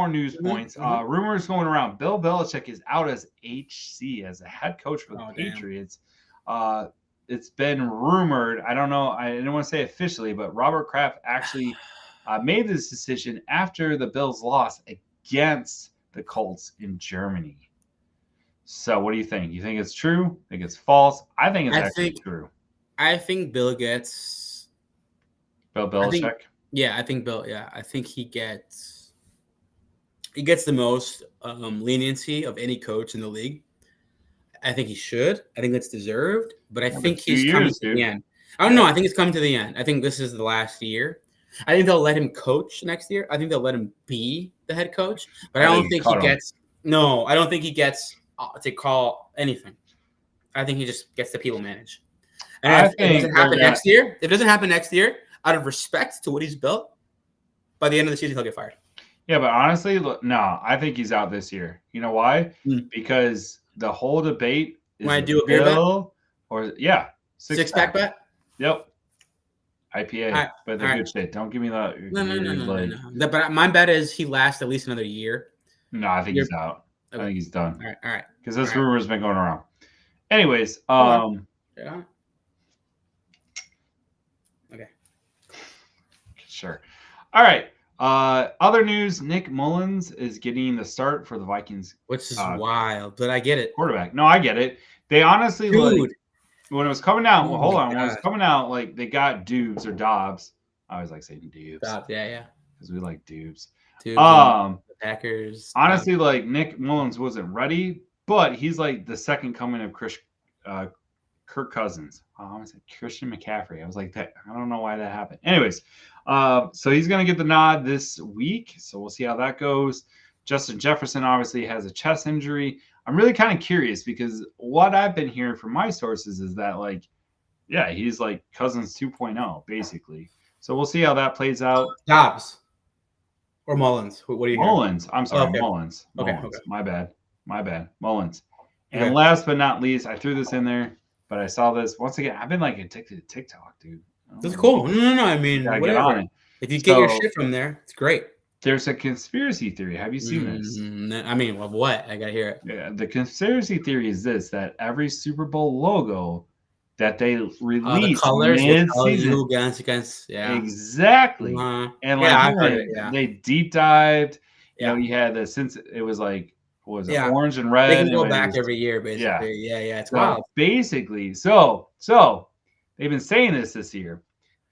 news points. Rumors going around: Bill Belichick is out as HC as a head coach for the Patriots. It's been rumored. I don't know. I didn't want to say officially, but Robert Kraft actually made this decision after the Bills' loss against the Colts in Germany. So what do you think? You think it's true? Think it's false? I think it's actually true. I think Bill gets Bill Belichick. I think Bill. Yeah, I think he gets the most leniency of any coach in the league. I think he should. I think that's deserved. But I think he's coming to the end. I don't know. I think it's coming to the end. I think this is the last year. I think they'll let him coach next year. I think they'll let him be the head coach. But I don't think he gets – no, I don't think he gets to call anything. I think he just gets to people manage. And if it doesn't happen next year, out of respect to what he's built, by the end of the season, he'll get fired. Yeah, but honestly, no, I think he's out this year. You know why? Because the whole debate is when I do a beer bet? Or six-pack bet? Yep. IPA, but the good shit. Don't give me that. No. But my bet is he lasts at least another year. No, I think he's out. Okay. I think he's done. All right. Because this rumor has been going around. Anyways, okay. Sure. All right. Other news: Nick Mullins is getting the start for the Vikings, which is wild. But I get it. Quarterback. No, I get it. They honestly when it was coming out. Well, hold on. When it was coming out, they got Dubes or Dobbs. I always like saying Dubes. Dobbs, yeah. Because we like Dubes. The Packers. Honestly, Nick Mullins wasn't ready, but he's the second coming of Kirk Cousins. I said Christian McCaffrey. I was like that. I don't know why that happened. Anyways, so he's going to get the nod this week. So we'll see how that goes. Justin Jefferson obviously has a chest injury. I'm really kind of curious because what I've been hearing from my sources is that he's like Cousins 2.0 basically. So we'll see how that plays out. Dobbs or Mullins. What do you hear? Mullins. I'm sorry, okay. Mullins. Okay. My bad. Mullins. And last but not least, I threw this in there, but I saw this once again. I've been addicted to TikTok, dude. That's cool. No. I mean, whatever. Get on it. If you get your shit from there, it's great. There's a conspiracy theory. Have you seen this? I mean, of what? I gotta hear it. Yeah, the conspiracy theory is this: that every Super Bowl logo that they release mid-season against exactly, and they deep dived. You know, you had since it was orange and red. They can go back every year, basically. Yeah. It's wild. Basically, so they've been saying this year,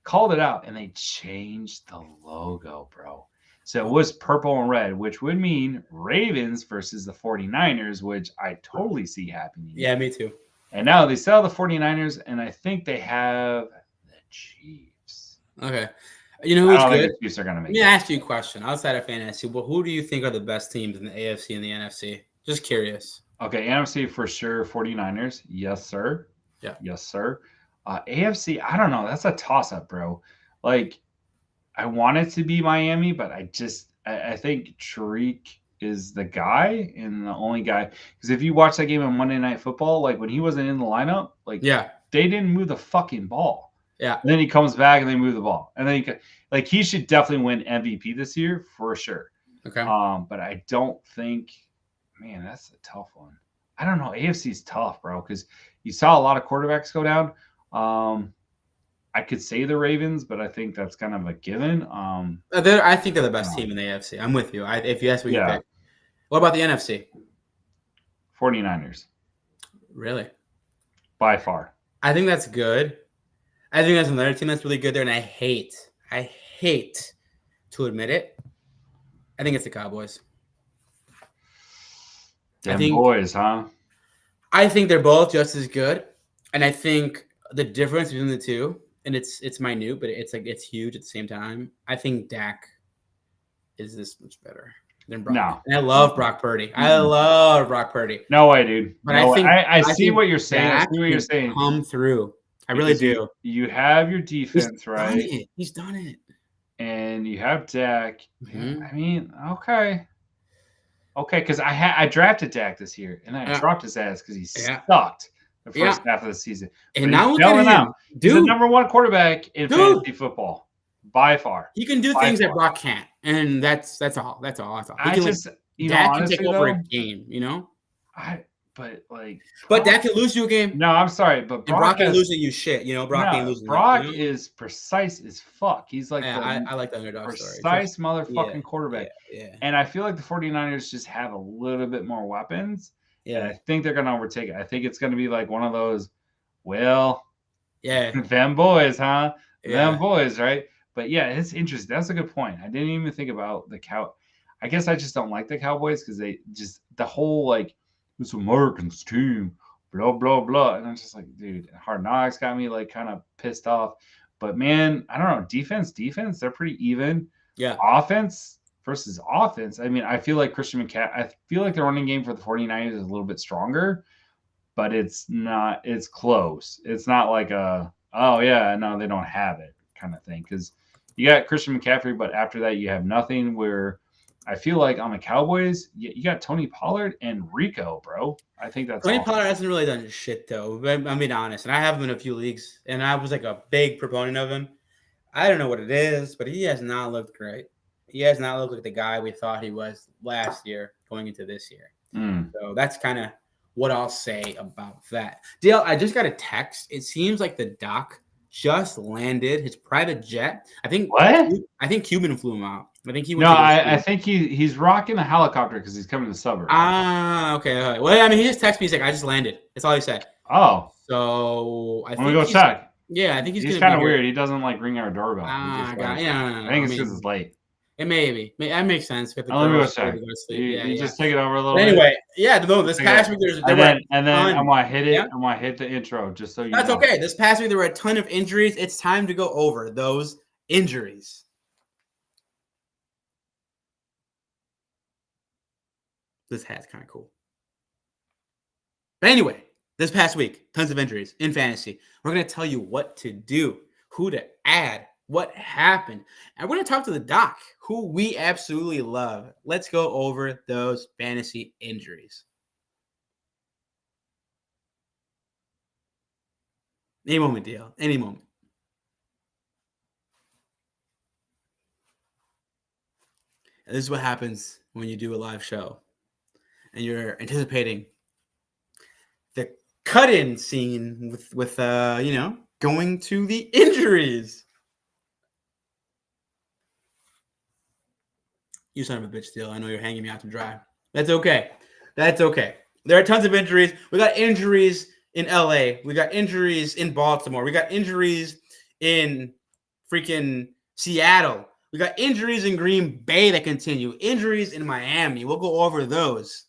called it out, and they changed the logo, bro. So it was purple and red, which would mean Ravens versus the 49ers, which I totally see happening. Yeah, me too. And now they sell the 49ers, and I think they have the Chiefs. Okay. You know who's good? The Chiefs are going to make Let me ask you a question. Outside of fantasy, who do you think are the best teams in the AFC and the NFC? Just curious. Okay, NFC for sure, 49ers. Yes, sir. Yeah. Yes, sir. AFC, I don't know. That's a toss-up, bro. I want it to be Miami, but I think Tariq is the guy and the only guy. Because if you watch that game on Monday Night Football, when he wasn't in the lineup, they didn't move the fucking ball. Yeah. And then he comes back and they move the ball. And then he should definitely win MVP this year for sure. Okay. But I don't think, man, that's a tough one. I don't know. AFC's tough, bro, because you saw a lot of quarterbacks go down. I could say the Ravens, but I think that's kind of a given. I think they're the best team in the AFC. I'm with you. If you ask me, you pick. What about the NFC? 49ers. Really? By far. I think that's good. I think that's another team that's really good there, and I hate to admit it. I think it's the Cowboys. Boys, huh? I think they're both just as good, and I think the difference between the two, and it's minute, but it's huge at the same time. I think Dak is this much better than Brock. No. And I love Brock Purdy. I love Brock Purdy. No way, dude. But I think I see what you're saying. Dak I see what you're saying. Come through. I really do. You have your defense, right? He's done it. And you have Dak. Mm-hmm. I mean, okay, because I drafted Dak this year, and I dropped his ass because he sucked the first half of the season. And now look at him. He's the number one quarterback in fantasy football by far. He can do things that Brock can't, and that's all. That's all. Dak can take over a game, But Dak can lose you a game. No, I'm sorry, but Brock ain't losing you shit. Brock ain't losing. Brock is precise as fuck. He's I like the underdog precise story. motherfucking quarterback. Yeah. And I feel like the 49ers just have a little bit more weapons. Yeah. And I think they're going to overtake it. I think it's going to be one of those, them boys, huh? Yeah. Them boys, right? But yeah, it's interesting. That's a good point. I didn't even think about the cow. I guess I just don't like the Cowboys because they just the whole like this Americans team, blah blah blah, and I'm just like, dude, Hard Knocks got me like kind of pissed off. But man, I don't know, defense, they're pretty even. Yeah. Offense versus offense. I mean, I feel like I feel like the running game for the 49ers is a little bit stronger, but it's not. It's close. It's not like oh yeah, no, they don't have it kind of thing because you got Christian McCaffrey, but after that you have nothing. Where I feel like on the Cowboys, you got Tony Pollard and Rico, bro. I think that's Tony awesome. Pollard hasn't really done shit though. I'm being honest, and I have him in a few leagues, and I was like a big proponent of him. I don't know what it is, but he has not looked great. He has not looked like the guy we thought he was last year going into this year. So that's kind of what I'll say about that. Dale, I just got a text. It seems like the doc just landed his private jet. I think What? I think Cuban flew him out. I think he went. No, I think he's rocking a helicopter because he's coming to the suburbs. Okay. All right. Well, I mean, he just texted me. He's like, I just landed. That's all he said. Oh, so I think we go check. Yeah, I think he's kind of weird. He doesn't like ring our doorbell. I think it's because it's late. It may be. That makes sense. Let me go check. You just take it over a little bit. Anyway, this past week and then I'm gonna hit it. I'm gonna hit the intro just so you know. That's okay. This past week there were a ton of injuries. It's time to go over those injuries. This hat's kind of cool. But anyway, this past week, tons of injuries in fantasy. We're going to tell you what to do, who to add, what happened. And we're going to talk to the doc, who we absolutely love. Let's go over those fantasy injuries. Any moment, DL. Any moment. And this is what happens when you do a live show and you're anticipating the cut-in scene with going to the injuries. You son of a bitch, Steele. I know you're hanging me out to dry. That's okay. There are tons of injuries. We got injuries in LA. We got injuries in Baltimore. We got injuries in freaking Seattle. We got injuries in Green Bay that continue. Injuries in Miami. We'll go over those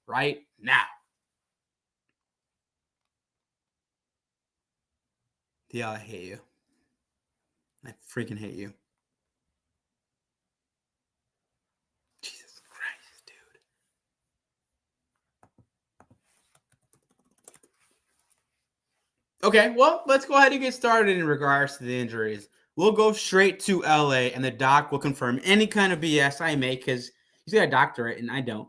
right now. Yeah, I hate you. I freaking hate you. Jesus Christ, dude. Okay, well, let's go ahead and get started in regards to the injuries. We'll go straight to LA, and the doc will confirm any kind of BS I make because he's got a doctorate and I don't.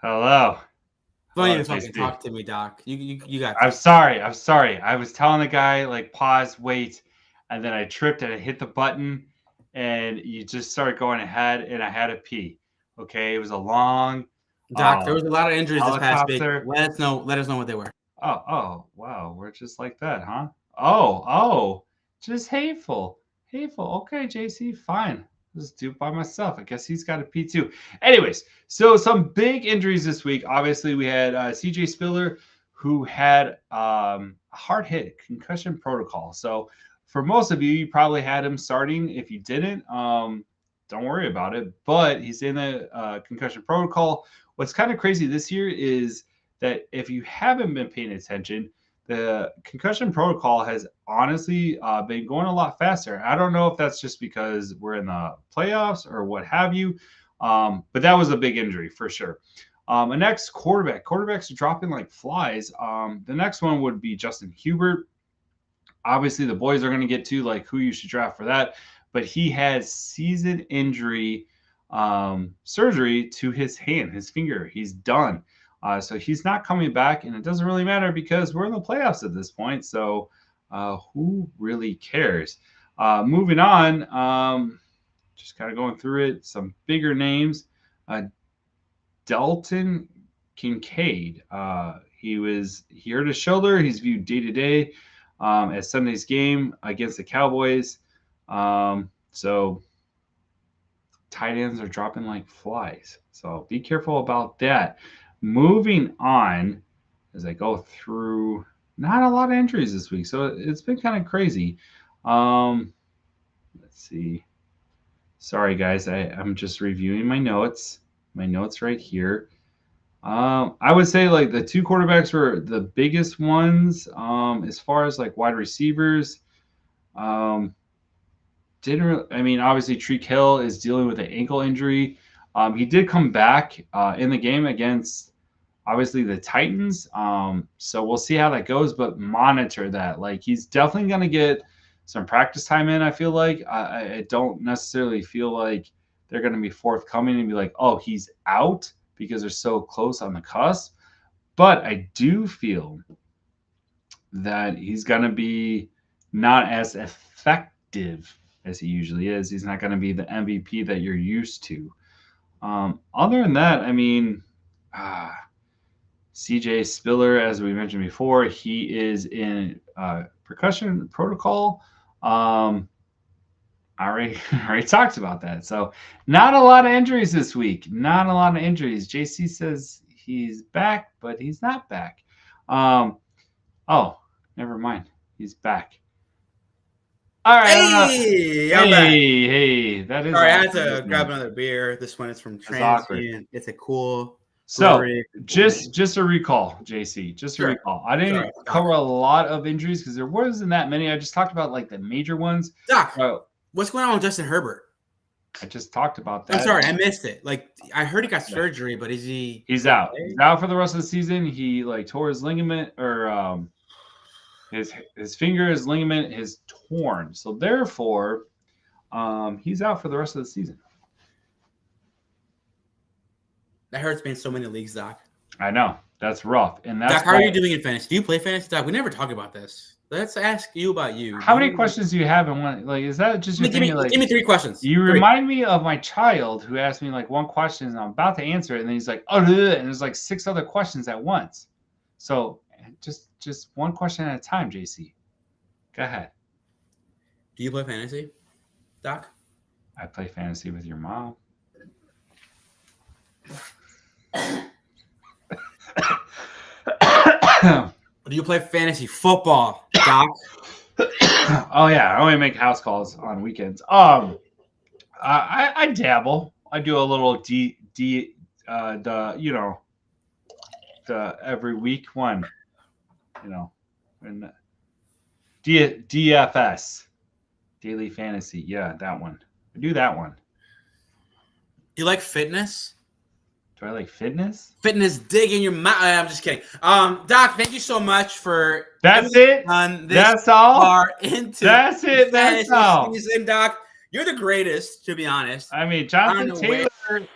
Hello. Don't even fucking talk to me, Doc. You got. I'm sorry. I was telling the guy like pause, wait, and then I tripped and I hit the button, and you just started going ahead, and I had to pee. Okay, it was a long. Doc, there was a lot of injuries this past week. Let us know what they were. Oh, wow, we're just like that, huh? Oh, just hateful. Okay, JC, fine. Just do it by myself. I guess he's got a pee too. Anyways, so some big injuries this week. Obviously, we had CJ Spiller, who had a hard hit, concussion protocol. So for most of you, you probably had him starting. If you didn't, don't worry about it. But he's in a concussion protocol. What's kind of crazy this year is that if you haven't been paying attention, the concussion protocol has honestly been going a lot faster. I don't know if that's just because we're in the playoffs or what have you, but that was a big injury for sure. And next, quarterbacks are dropping like flies. The next one would be Justin Herbert. Obviously, the boys are going to get to like who you should draft for that, but he has season injury surgery to his hand, his finger. He's done. So he's not coming back, and it doesn't really matter because we're in the playoffs at this point. So who really cares? Moving on, just kind of going through it. Some bigger names. Dalton Kincaid. He hurt his shoulder. He's viewed day to day at Sunday's game against the Cowboys. So tight ends are dropping like flies. So be careful about that. Moving on, as I go through, not a lot of injuries this week, so it's been kind of crazy. Let's see. Sorry, guys, I'm just reviewing my notes. My notes right here. I would say like the two quarterbacks were the biggest ones. As far as like wide receivers, obviously Treek Hill is dealing with an ankle injury. He did come back in the game against obviously the Titans. So we'll see how that goes, but monitor that. Like he's definitely going to get some practice time in. I feel like I don't necessarily feel like they're going to be forthcoming and be like, oh, he's out because they're so close on the cusp. But I do feel that he's going to be not as effective as he usually is. He's not going to be the MVP that you're used to. Other than that, CJ Spiller, as we mentioned before, he is in percussion protocol. I already talked about that. So not a lot of injuries this week. Not a lot of injuries. JC says he's back, but he's not back. Oh, never mind. He's back. All right. Hey, I'm back. Hey, that is. Sorry, I had to grab another beer. This one is from Transient. It's a cool. So just a recall, JC. Just a recall. I didn't cover a lot of injuries because there wasn't that many. I just talked about like the major ones. Doc, what's going on with Justin Herbert? I just talked about that. I'm sorry, I missed it. Like I heard he got surgery, but is he? He's out. He's out for the rest of the season. He like tore his ligament or his finger, his ligament is torn. So therefore, he's out for the rest of the season. That hurts me in so many leagues, Doc. I know. That's rough. And that's Doc, how are you doing in fantasy? Do you play fantasy, Doc? We never talk about this. Let's ask you about you. How many questions do you have in one? Like, is that just your thing? Give me 3 questions. You remind me of my child who asked me like one question and I'm about to answer it, and then he's like, oh, and there's like 6 other questions at once. So just one question at a time, JC. Go ahead. Do you play fantasy, Doc? I play fantasy with your mom. Do you play fantasy football, Doc? Oh yeah, I only make house calls on weekends. I dabble. I do a little the every week one, and DFS, daily fantasy. Yeah, that one. I do that one. Do you like fitness? Do I like fitness? Fitness dig in your mouth. I'm just kidding. Doc, thank you so much for that's it. That's all. That's it. That's all. Season, Doc, you're the greatest, to be honest. I mean, Jonathan Taylor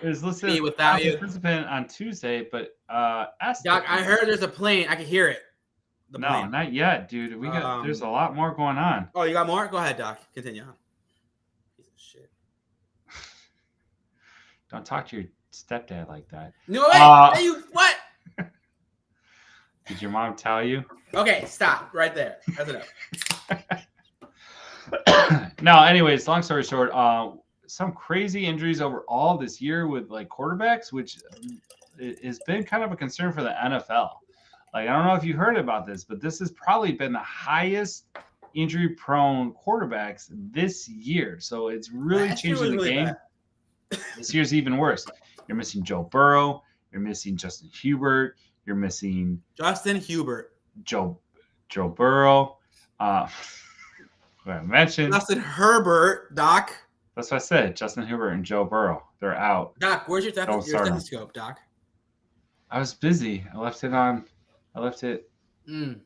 is listed without as a participant on Tuesday, but Doc, I heard there's a plane. I can hear it. No, not yet, dude. We got there's a lot more going on. Oh, you got more? Go ahead, Doc. Continue. Piece of shit. Don't talk to your stepdad like that. No way. You what? Did your mom tell you? Okay, stop right there. That's enough. No, anyways, long story short, some crazy injuries overall this year with like quarterbacks, which has been kind of a concern for the NFL. Like, I don't know if you heard about this, but this has probably been the highest injury-prone quarterbacks this year. So it's really changing the game. This year's even worse. You're missing Joe Burrow. You're missing Justin Herbert. You're missing Justin Herbert. Joe Burrow. I mentioned Justin Herbert, Doc. That's what I said. Justin Herbert and Joe Burrow. They're out. Doc, where's your stethoscope, Doc? I was busy. I left it in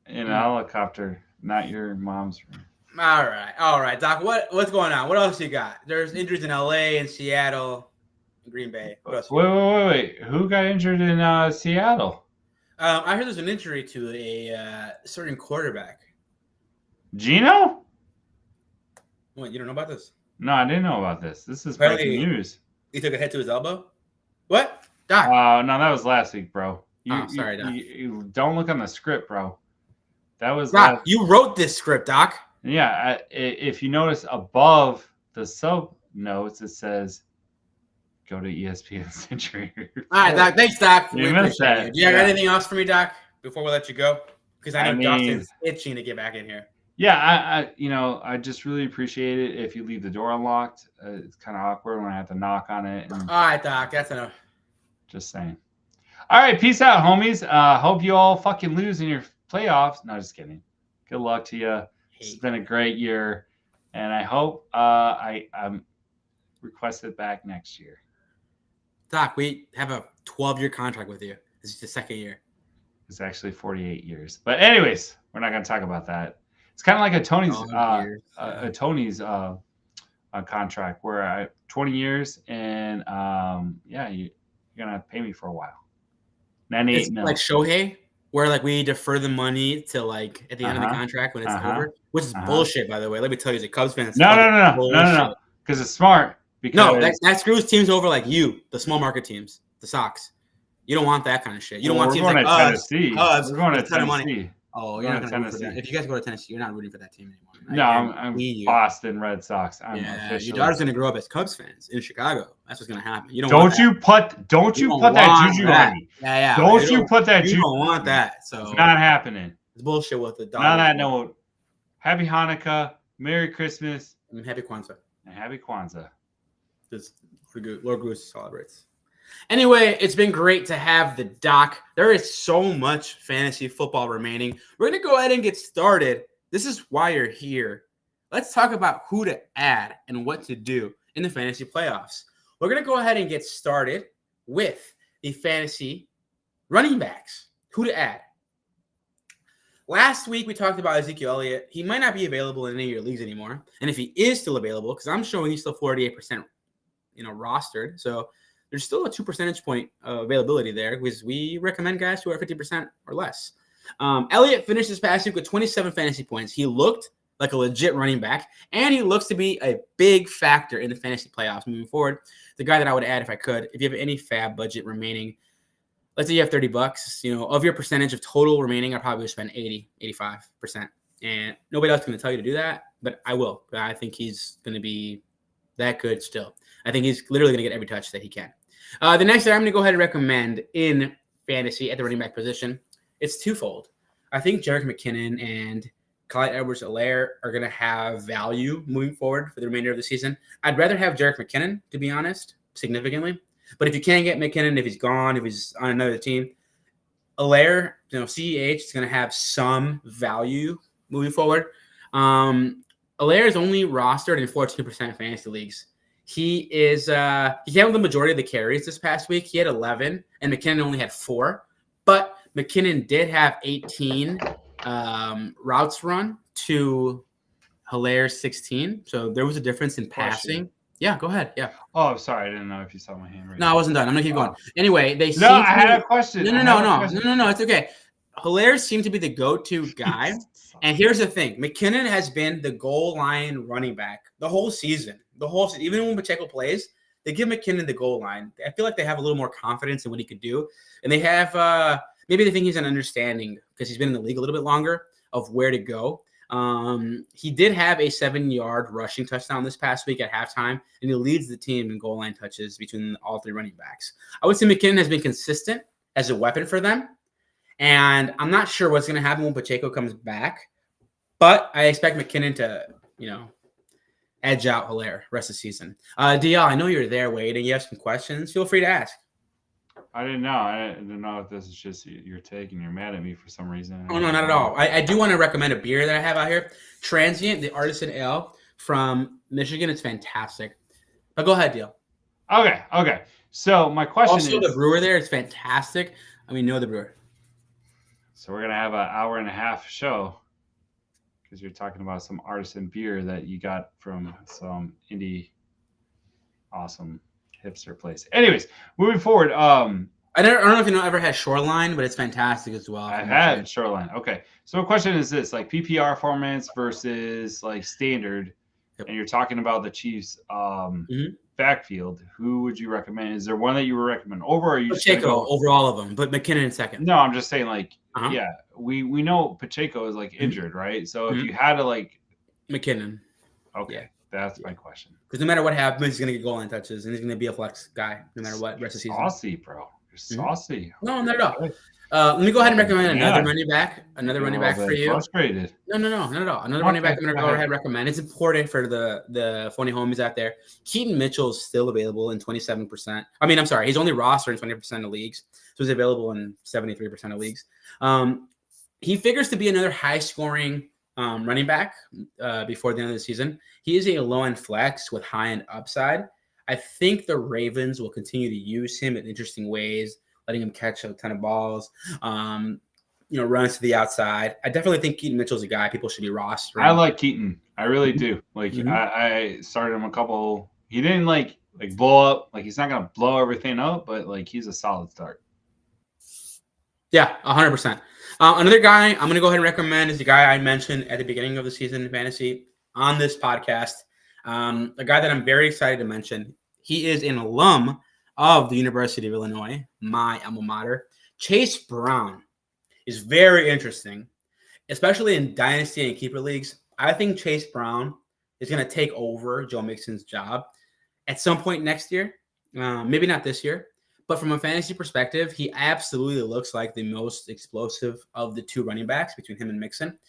a helicopter, not your mom's room. All right, Doc. What's going on? What else you got? There's injuries in LA and Seattle, and Green Bay. What else? Wait. Who got injured in Seattle? I heard there's an injury to a certain quarterback. Gino? What? You don't know about this? No, I didn't know about this. This is breaking news. He took a hit to his elbow. What, Doc? No, that was last week, bro. Sorry, Doc. You don't look on the script, bro. That was Doc. You wrote this script, Doc. Yeah, if you notice above the notes. It says, "Go to ESPN Century." All right, Doc. Thanks, Doc. You We missed appreciate that. you. Do you have anything else for me, Doc, before we let you go? Because I know Dustin's itching to get back in here. Yeah, I just really appreciate it if you leave the door unlocked. It's kind of awkward when I have to knock on it. And all right, Doc. That's enough. Just saying. All right, peace out, homies. Hope you all fucking lose in your playoffs. No, just kidding. Good luck to you. It's been a great year, and I hope I'm requested back next year. Doc, we have a 12-year contract with you. This is the second year. It's actually 48 years. But anyways, we're not going to talk about that. It's kind of like a Tony's contract where I 20 years and you're gonna pay me for a while. 98 million. Like Shohei, where like we defer the money to like at the end of the contract when it's over, which is bullshit, by the way. Let me tell you, as a Cubs fan, no, because it's smart. Because that screws teams over like you, the small market teams, the Sox. You don't want that kind of shit. You don't want teams like us. We're going to Tennessee. Oh, you're not going to root for that. If you guys go to Tennessee, you're not rooting for that team anymore. No, I'm Boston Red Sox. Your daughter's going to grow up as Cubs fans in Chicago. That's what's going to happen. You don't you put that juju on me. Yeah. Don't you put that juju. You don't want that. So it's not happening. It's bullshit with the dog. On that note, Happy Hanukkah, Merry Christmas, and Happy Kwanzaa. This Lord Goose celebrates. Anyway, it's been great to have the Doc. There is so much fantasy football remaining. We're going to go ahead and get started. This is why you're here. Let's talk about who to add and what to do in the fantasy playoffs. We're going to go ahead and get started with the fantasy running backs. Who to add. Last week, we talked about Ezekiel Elliott. He might not be available in any of your leagues anymore. And if he is still available, because I'm showing he's still 48% rostered. So there's still a 2 percentage point availability there because we recommend guys who are 50% or less. Elliott finished this past week with 27 fantasy points. He looked like a legit running back, and he looks to be a big factor in the fantasy playoffs moving forward. The guy that I would add if I could, if you have any fab budget remaining, let's say you have $30, of your percentage of total remaining, I probably would spend 85%. And nobody else is going to tell you to do that, but I will. I think he's going to be that good still. I think he's literally going to get every touch that he can. The next guy I'm going to go ahead and recommend in fantasy at the running back position, it's twofold. I think Jerick McKinnon and Clyde Edwards-Helaire are going to have value moving forward for the remainder of the season. I'd rather have Jerick McKinnon, to be honest, significantly. But if you can't get McKinnon, if he's gone, if he's on another team, Helaire, CEH is going to have some value moving forward. Helaire is only rostered in 14% fantasy leagues. He handled the majority of the carries this past week. He had 11, and McKinnon only had 4. But McKinnon did have 18 routes run to Hilaire's 16. So there was a difference in passing. Yeah, go ahead. Yeah. Oh, sorry. I didn't know if you saw my hand right No, I wasn't done. I'm going to keep going. Anyway, I had a question. No. It's okay. Hilaire seemed to be the go-to guy. And here's the thing. McKinnon has been the goal line running back the whole season. Even when Pacheco plays, they give McKinnon the goal line. I feel like they have a little more confidence in what he could do. And they have maybe they think he's an understanding because he's been in the league a little bit longer of where to go. He did have a 7-yard rushing touchdown this past week at halftime, and he leads the team in goal line touches between all 3 running backs. I would say McKinnon has been consistent as a weapon for them. And I'm not sure what's going to happen when Pacheco comes back, but I expect McKinnon to, edge out Hilaire rest of the season. DL, I know you're there waiting. You have some questions. Feel free to ask. I didn't know. I didn't know if this is just your take and you're mad at me for some reason. Oh, no, not at all. I do want to recommend a beer that I have out here. Transient, the Artisan Ale from Michigan. It's fantastic. But go ahead, DL. Okay. So my question is... Also, the brewer there is fantastic. We know the brewer. So we're going to have an hour and a half show because you're talking about some artisan beer that you got from some indie awesome hipster place. Anyways, moving forward. I don't know if you ever had Shoreline, but it's fantastic as well. I had Shoreline. Okay. So my question is this, like PPR formats versus like standard, and you're talking about the Chiefs backfield. Who would you recommend? Is there one that you would recommend over? Or are you Pacheco over all of them, but McKinnon in second. No, I'm just saying we know Pacheco is like injured, right? So if you had to like McKinnon. Okay. That's my question. Because no matter what happens, he's going to get goal line touches, and he's going to be a flex guy no matter what rest of the season. Saucy, bro. You're saucy. No, not at all. Let me go ahead and recommend another running back. Another running back for you. Frustrated. No, not at all. Another running back I'm going to go ahead and recommend. It's important for the phony homies out there. Keaton Mitchell is still available in 27%. I mean, I'm sorry. He's only rostered in 20% of leagues. So he's available in 73% of leagues. He figures to be another high-scoring running back before the end of the season. He is a low-end flex with high-end upside. I think the Ravens will continue to use him in interesting ways, letting him catch a ton of balls, runs to the outside. I definitely think Keaton Mitchell's a guy people should be rostering. I like Keaton. I really do. Like I started him a couple. He didn't like blow up. Like he's not gonna blow everything up, but like he's a solid start. Yeah, 100%. Another guy I'm going to go ahead and recommend is the guy I mentioned at the beginning of the season in fantasy on this podcast. A guy that I'm very excited to mention. He is an alum of the University of Illinois, my alma mater. Chase Brown is very interesting, especially in dynasty and keeper leagues. I think Chase Brown is going to take over Joe Mixon's job at some point next year. Maybe not this year. But from a fantasy perspective, he absolutely looks like the most explosive of the two running backs between him and Mixon.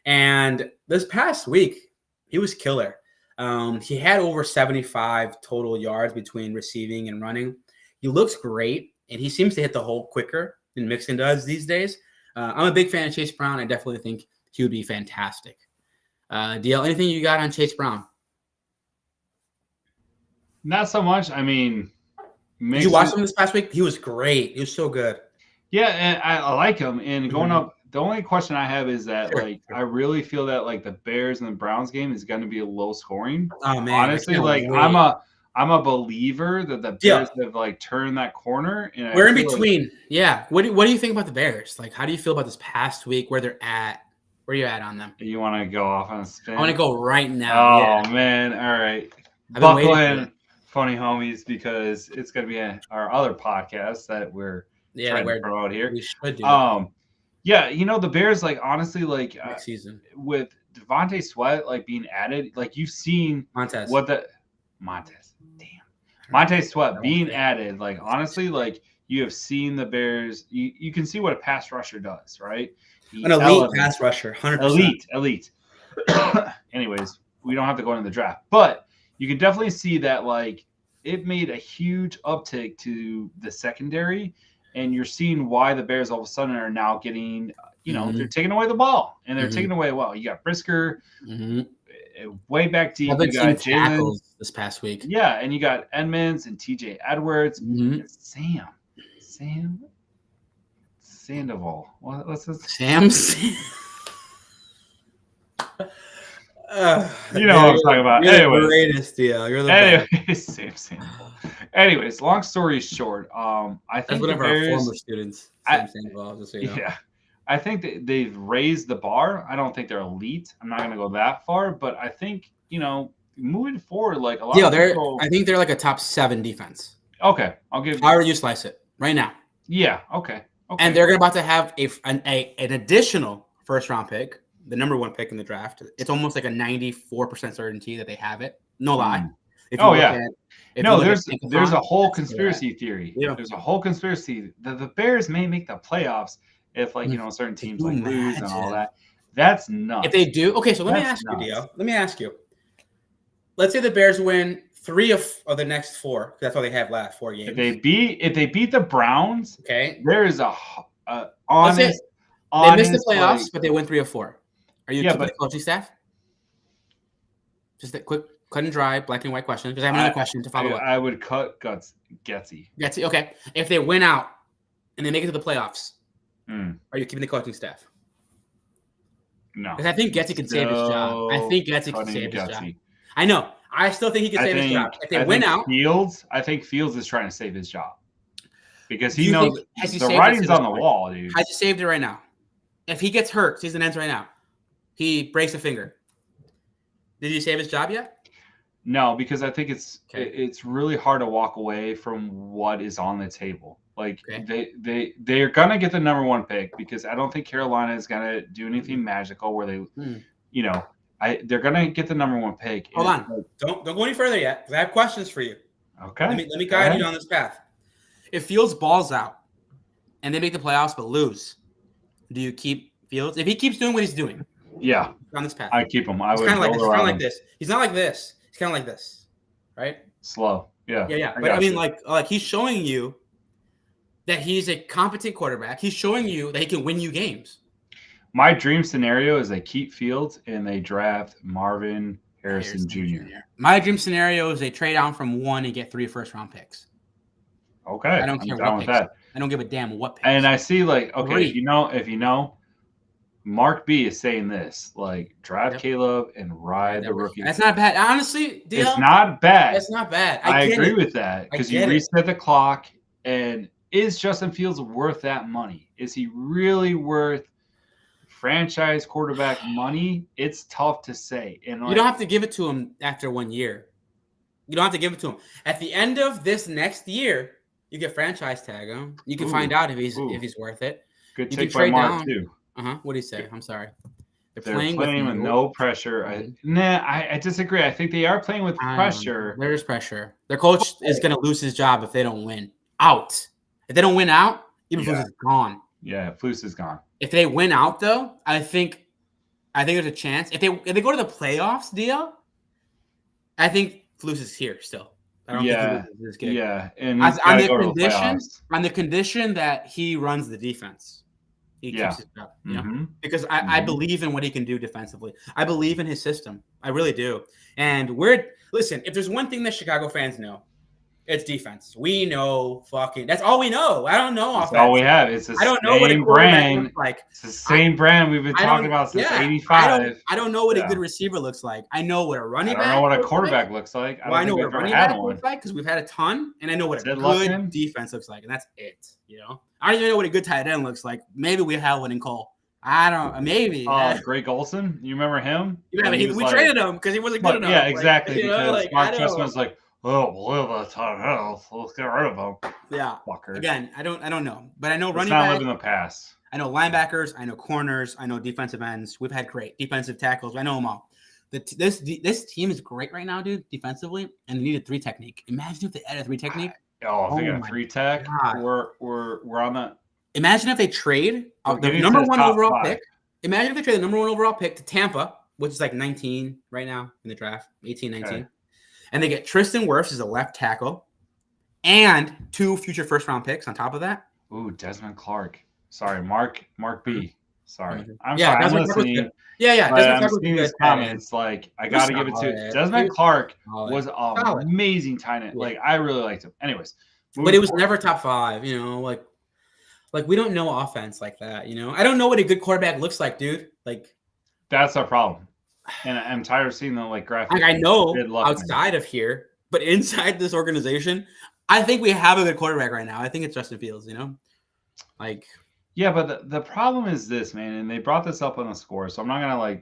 And this past week, he was killer. He had over 75 total yards between receiving and running. He looks great, and he seems to hit the hole quicker than Mixon does these days. I'm a big fan of Chase Brown. I definitely think he would be fantastic. DL, anything you got on Chase Brown? Not so much. I mean, Did you watch him this past week? He was great. He was so good. Yeah, and I like him. And going up, the only question I have is that I really feel that like the Bears and the Browns game is going to be a low scoring. Oh man, honestly, like I'm a believer that the Bears have like turned that corner. And we're in between. What do you think about the Bears? Like, how do you feel about this past week? Where they're at? Where are you at on them? You want to go off on a spin? I want to go right now. Oh man, all right. Buckle in, funny homies, because it's going to be our other podcast that we're trying to promote here. We should do. The Bears, like honestly, like next season with Devontae Sweat like being added, like you've seen Montez Sweat being added. Like honestly, like you have seen the Bears. You can see what a pass rusher does, right? An elite pass rusher, 100%. Elite. Anyways, we don't have to go into the draft, but you can definitely see that like it made a huge uptick to the secondary, and you're seeing why the Bears all of a sudden are now getting, they're taking away the ball, and they're taking away. Well, you got Brisker, way back deep. You got Jalen this past week. Yeah, and you got Edmonds and TJ Edwards, and Sandoval. What's this? Sam. You know what I'm talking about. You're the greatest deal. You're the best. Sam Sandoval. Anyways, long story short, I think that's one of our former students. Sam Sandoval, just so you know. Yeah, I think they've raised the bar. I don't think they're elite. I'm not going to go that far, but I think moving forward, like a lot of people. I think they're like a top 7 defense. Okay, I'll give. However you slice it, right now. Yeah. Okay. And they're about to have an additional first round pick, the number 1 pick in the draft. It's almost like a 94% certainty that they have it. No lie. There's a whole conspiracy theory. Yeah. There's a whole conspiracy that the Bears may make the playoffs if certain teams like lose and all that. That's nuts. If they do, okay. So let me ask you, Dio. Let me ask you. Let's say the Bears win 3 of the next 4, because that's all they have left, 4 games. If they beat the Browns, okay, there is a honest. They missed the playoffs, but they win 3 of 4. Are you keeping the coaching staff? Just a quick, cut and dry, black and white question. Because I have another question to follow up. I would cut Getsy. Okay. If they win out and they make it to the playoffs, are you keeping the coaching staff? No. Because I think Getsy can save his job. I think Getsy can save his job. I know. I still think he can save his job. If they win out. I think Fields is trying to save his job. Because he knows the writing's on the wall, dude. Has he saved it right now? If he gets hurt, season ends right now. He breaks a finger. Did he save his job yet? No, because I think it's really hard to walk away from what is on the table. Like they're gonna get the number 1 pick, because I don't think Carolina is gonna do anything magical where they, they're gonna get the number 1 pick. Hold on. Don't go any further yet, because I have questions for you. Okay. Let me guide you down this path. If Fields balls out and they make the playoffs but lose, do you keep Fields? If he keeps doing what he's doing, yeah, on this path, I keep him. I would kind of like this. He's not like this. He's kind of like this, right? Slow. Yeah. Yeah. But I mean, like he's showing you that he's a competent quarterback. He's showing you that he can win you games. My dream scenario is they keep Fields and they draft Marvin Harrison Jr. My dream scenario is they trade down from 1 and get 3 first-round picks. Okay, I don't care what picks. That. I don't give a damn what picks. And I see, like, okay, if you know, Marc B is saying this, like, draft Caleb and ride the rookie. That's not bad, honestly. It's not bad. That's not bad. I agree with that because you reset the clock. And is Justin Fields worth that money? Is he really worth franchise quarterback money? It's tough to say. And you don't have to give it to him after 1 year. You don't have to give it to him. At the end of this next year, you get franchise tag him. You can find out if he's worth it. Good take by Mark too. What do you say? I'm sorry. They're playing with no pressure. I disagree. I think they are playing with pressure. There is pressure. Their coach is going to lose his job if they don't win out. If they don't win out, Flus is gone. Yeah, Flus is gone. If they win out, though, I think there's a chance. If they go to the playoffs, deal, I think Flus is here still. I don't think Flus is good. Yeah, and on the condition that he runs the defense. He keeps his job, because I believe in what he can do defensively. I believe in his system. I really do. And listen, if there's one thing that Chicago fans know, it's defense. We know that's all we know. I don't know. That's all we have. It's the same brand. Looks like. It's the same brand we've been talking about since '85. I don't know what a good receiver looks like. I know what a running back. I don't know what a quarterback looks like. I know what a running back looks like because we've had a ton, and I know what a good defense looks like, and that's it. I don't even know what a good tight end looks like. Maybe we have one in Cole. I don't. Maybe. Greg Olson. You remember him? Yeah, we traded him because he wasn't good enough. Yeah, exactly. Because Mark Trestman's like, let's get rid of him. Yeah. Fucker. Again, I don't know, but I know running back. Not live in the past. I know linebackers. I know corners. I know defensive ends. We've had great defensive tackles. I know them all. This team is great right now, dude, defensively, and they need a 3 technique. Imagine if they add a 3 technique. If they got a 3 tech, we're on that. Imagine if they trade the number 1 overall pick. Imagine if they trade the number 1 overall pick to Tampa, which is like 19 right now in the draft, 18, 19. Okay. And they get Tristan Wirfs as a left tackle and 2 future first-round picks on top of that. Ooh, Desmond Clark. Sorry, Marc B. Sorry. I'm sorry. I'm listening. Yeah. I'm seeing his comments. Like, I got to give it to Desmond Clark was an amazing tight end. Like, I really liked him. Anyways. But it was never top 5, Like, we don't know offense like that, I don't know what a good quarterback looks like, dude. Like, that's our problem. And I'm tired of seeing the graphic. Like, I know outside of here, but inside this organization, I think we have a good quarterback right now. I think it's Justin Fields, Like, yeah, but the problem is this, man, and they brought this up on the score, so I'm not gonna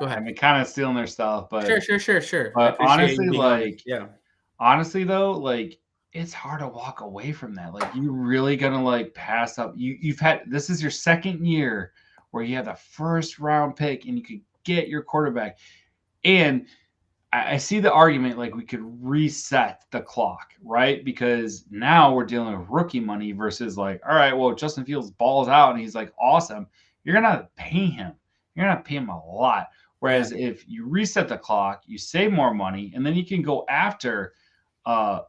go ahead. I mean, kind of stealing their stuff, but sure. But honestly, though, it's hard to walk away from that. Like, you really gonna pass up? You've had this is your second year where you have the first round pick and you could get your quarterback, and I see the argument we could reset the clock, right? Because now we're dealing with rookie money versus all right, well, Justin Fields balls out and he's awesome. You're gonna pay him. You're gonna pay him a lot. Whereas if you reset the clock, you save more money, and then you can go after a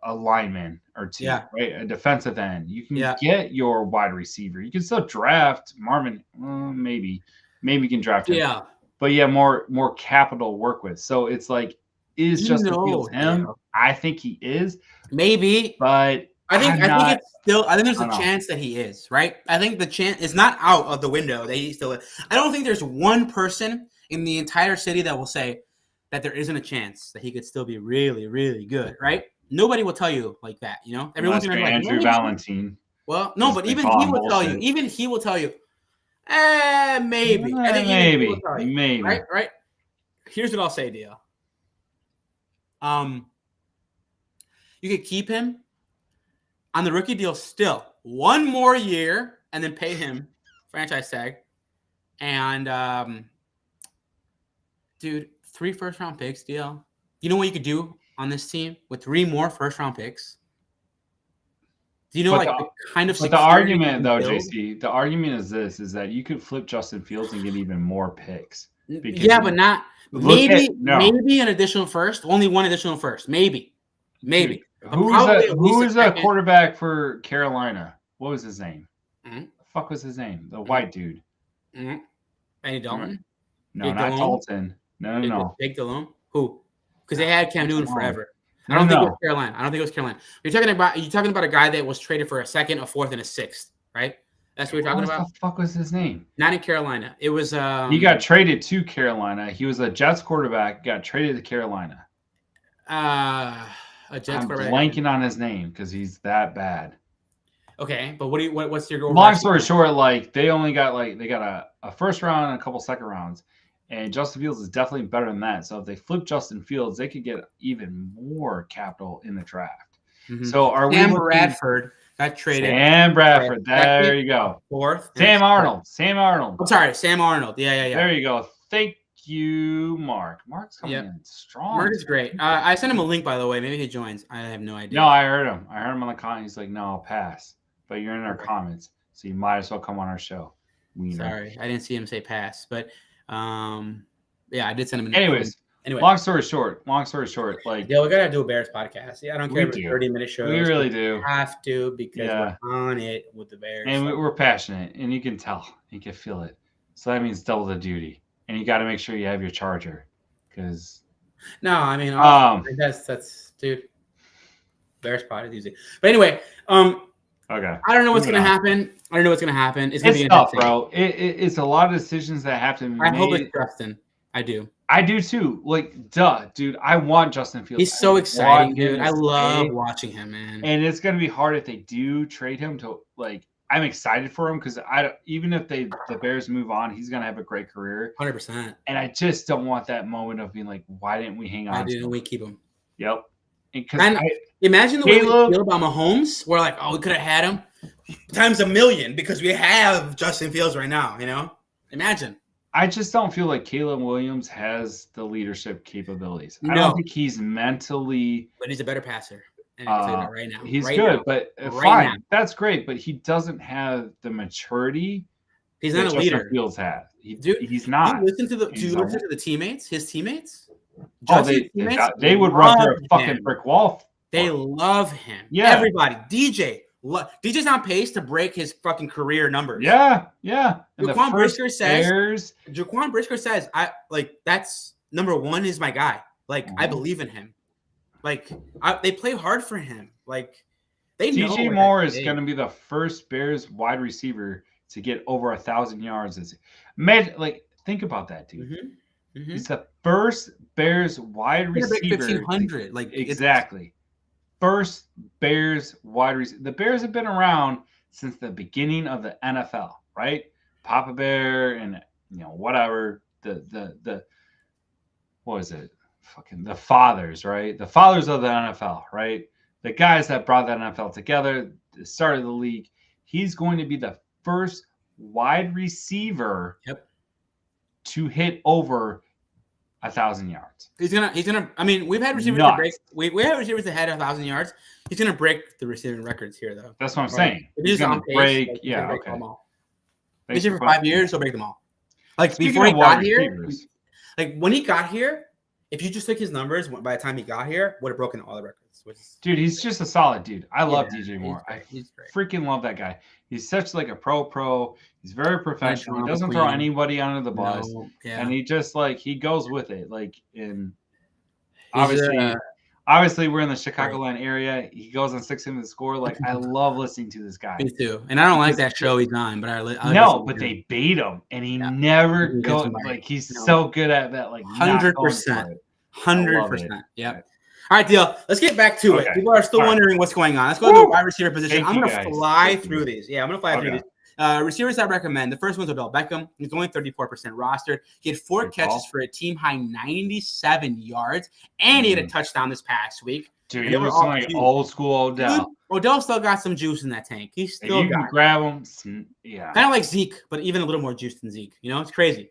lineman or 2, right? A defensive end. You can get your wide receiver. You can still draft Marvin. Maybe you can draft him. Yeah. But more capital to work with. So it's is Justin Fields him? Yeah. I think he is. Maybe. But I think it's still. I think there's a chance that he is, right? I think the chance is not out of the window that he still is. I don't think there's one person in the entire city that will say that there isn't a chance that he could still be really, really good, right? Nobody will tell you like that, Everyone's gonna be Andrew Valentine. Well, no, but even he will tell you. Even he will tell you. Maybe. I think maybe. Right. Here's what I'll say, Dio. You could keep him on the rookie deal still 1 more year and then pay him franchise tag. And Dude, 3 first-round picks, DL. You know what you could do on this team with 3 more first-round picks? Do you know the kind of the argument though, JC, the argument is that you could flip Justin Fields and get even more picks. Yeah, but not maybe an additional first, only 1 additional first, maybe. Dude, who is a quarterback for Carolina? What was his name? Mm-hmm. The fuck was his name? The white dude. Mm-hmm. Andy Dalton? No, not Dalton. No. Jake Delhomme? Who? Because they had Cam Newton forever. I don't think it was Carolina. You're talking about a guy that was traded for a 2nd, a 4th, and a 6th, right? That's what you're talking about? What the fuck was his name? Not in Carolina. It was he got traded to Carolina. He was a Jets quarterback, got traded to Carolina. A Jets quarterback. I'm blanking on his name because he's that bad. Okay, but what's your long story short, they only got a first round and a couple second rounds. And Justin Fields is definitely better than that. So if they flip Justin Fields, they could get even more capital in the draft. Mm-hmm. So Sam Bradford got traded. Sam Bradford. There you go. 4th. Sam Arnold. I'm sorry, Sam Arnold. Yeah. There you go. Thank you, Mark. Mark's coming in strong. Mark is great. I sent him a link, by the way. Maybe he joins. I have no idea. No, I heard him. On the comment. He's like, no, I'll pass. But you're in our comments, so you might as well come on our show. Sorry, I didn't see him say pass, but yeah, I did send him an Anyways, long story short, we gotta do a Bears podcast. Yeah, I don't care if it's 30-minute shows. We really do. Have to because we're on it with the Bears. And we're passionate, and you can tell. You can feel it. So that means double the duty. And you got to make sure you have your charger. Because no, I mean that's dude. Bears pod is easy. But anyway, okay. I don't know what's going to happen. It's going to be tough, bro. It's a lot of decisions that have to be made. I hope it's Justin. I do. I do too. Dude. I want Justin Fields. He's so exciting, dude. I love watching him, man. And it's going to be hard if they do trade him to I'm excited for him because even if the Bears move on, he's going to have a great career. 100%. And I just don't want that moment of being like, why didn't we hang on? Why didn't we keep him? Yep. Imagine the way we feel about Mahomes. We're like, we could have had him times 1,000,000 because we have Justin Fields right now, Imagine. I just don't feel like Caleb Williams has the leadership capabilities. I don't think he's mentally. But he's a better passer. And I can say that right now. He's good, but fine. Now. That's great, but he doesn't have the maturity. He's not a leader. Justin Fields has. He's not. Do you listen to the teammates? His teammates? They would run through a fucking brick wall. They love him. Yeah. Everybody. DJ's on pace to break his fucking career numbers. Yeah. Jaquan Brisker says, that's number 1 is my guy. I believe in him. They play hard for him. They know. DJ Moore is going to be the first Bears wide receiver to get over 1,000 yards. Think about that, dude. Mm-hmm. He's the first Bears wide receiver. 1,500. Exactly. First Bears wide receiver. The Bears have been around since the beginning of the NFL, right? Papa Bear and whatever the what is it? Fucking the fathers, right? The fathers of the NFL, right? The guys that brought the NFL together, started the league. He's going to be the first wide receiver to hit over 1,000 yards. He's gonna. I mean, we've had receivers to break. We have receivers that had 1,000 yards. He's gonna break the receiving records here, though. That's what I'm saying. He's gonna break. Break them all. He's here for 5 years. He'll break them all. Before he got here, when he got here, if you just took his numbers, by the time he got here, would have broken all the records. Dude, he's just a solid dude. I love DJ Moore. He's great. Freaking love that guy. He's such a pro. He's very professional. He doesn't throw anybody under the bus. And he just he goes with it. And obviously we're in the Chicagoland area. He goes on 6 innings to score. I love listening to this guy. Me too. And I don't like that show he's on, but but they bait him and he never goes he's so good at that 100%. 100%. Yeah. All right, deal. Let's get back to it. People are still wondering what's going on. Let's go to the wide receiver position. I'm going to fly through these. Yeah, I'm going to fly through these. Receivers I recommend. The first one's Odell Beckham. He's only 34% rostered. He had 4 catches for a team-high 97 yards, and he had a touchdown this past week. Dude, he was old school Odell. Dude, Odell still got some juice in that tank. He's still you can grab him. Yeah. Kind of like Zeke, but even a little more juice than Zeke. It's crazy.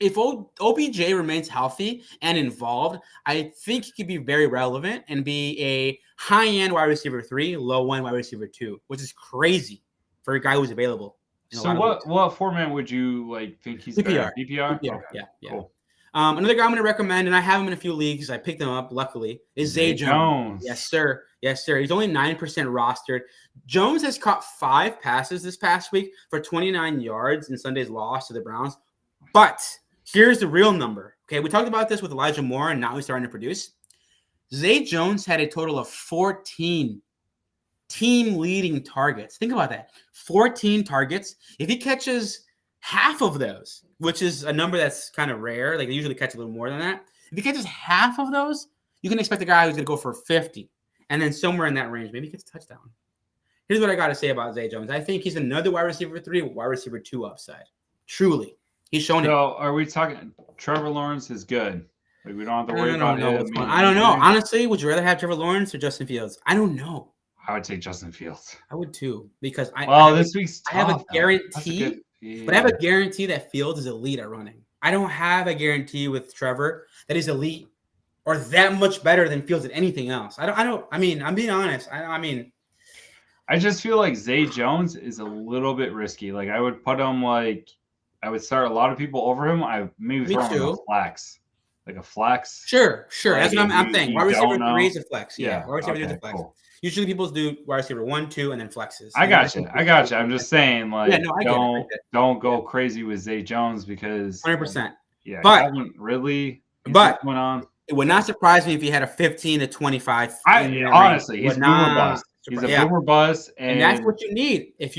if OBJ remains healthy and involved, I think he could be very relevant and be a high-end wide receiver 3, low-end wide receiver 2, which is crazy for a guy who's available. So what format would you like think he's better? PPR? PPR. Okay. Yeah. Cool. Another guy I'm going to recommend, and I have him in a few leagues. I picked him up, luckily, is Zay Jones. Yes, sir. He's only 9% rostered. Jones has caught 5 passes this past week for 29 yards in Sunday's loss to the Browns. But here's the real number. Okay, we talked about this with Elijah Moore, and now he's starting to produce. Zay Jones had a total of 14 team-leading targets. Think about that. 14 targets. If he catches half of those, which is a number that's kind of rare, like they usually catch a little more than that. If he catches half of those, you can expect a guy who's going to go for 50. And then somewhere in that range, maybe he gets a touchdown. Here's what I got to say about Zay Jones. I think he's another wide receiver 3, wide receiver 2 upside. Truly. He's shown it. So are we talking Trevor Lawrence is good? Like we don't have to worry about him. I don't know. Honestly, would you rather have Trevor Lawrence or Justin Fields? I don't know. I would take Justin Fields. I would too, because this week's tough, I have a guarantee. But I have a guarantee that Fields is elite at running. I don't have a guarantee with Trevor that he's elite or that much better than Fields at anything else. I mean, I'm being honest. I just feel like Zay Jones is a little bit risky. Like I would put him I would start a lot of people over him. I maybe throw him a flex. Like a flex. Sure. That's what I'm saying. Wide receiver 3 is a flex. Yeah. Wide receiver 3 is a flex. Cool. Usually people do wide receiver 1, 2, and then flexes. I got you. I'm just saying, don't go crazy with Zay Jones because 100%. Yeah, but really. But went on. It would not surprise me if he had a 15 to 25. Honestly, he's boomer bust. He's a boomer bust, and that's what you need. If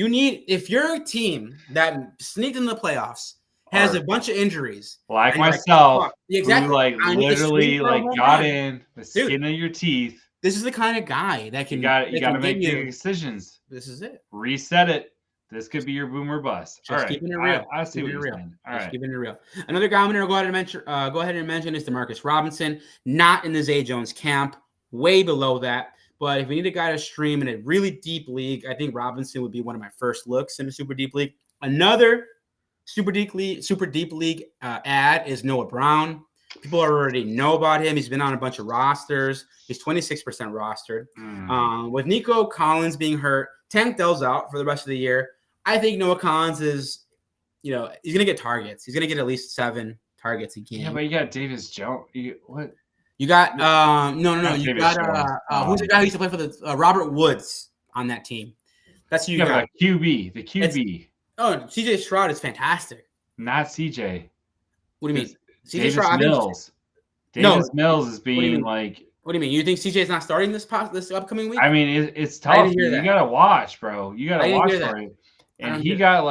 you're a team that sneaked in the playoffs, has a bunch of injuries, like myself, exactly, who literally got in the skin of your teeth. This is the kind of guy that can. You got to make big decisions. This is it. Reset it. This could be your boomer bust. Just keeping it real. I see what you're saying. All right. Keeping it real. Another guy I'm going to go ahead and mention is Demarcus Robinson. Not in the Zay Jones camp. Way below that. But if we need a guy to stream in a really deep league, I think Robinson would be one of my first looks in a super deep league. Another super deep league ad is Noah Brown. People already know about him. He's been on a bunch of rosters. He's 26% rostered. With Nico Collins being hurt, Tank Dell's out for the rest of the year. I think Noah Collins is, he's going to get targets. He's going to get at least 7 targets a game. Yeah, but you got Davis Jones. What? You got no. You got who's the guy who used to play for the Robert Woods on that team? That's who you got. The QB. CJ Stroud is fantastic. Not CJ. What do you mean? Davis Mills. Davis Mills is being like. What do you mean? You think CJ's not starting this upcoming week? I mean, it's tough. You gotta watch, bro. You gotta watch for it. And he got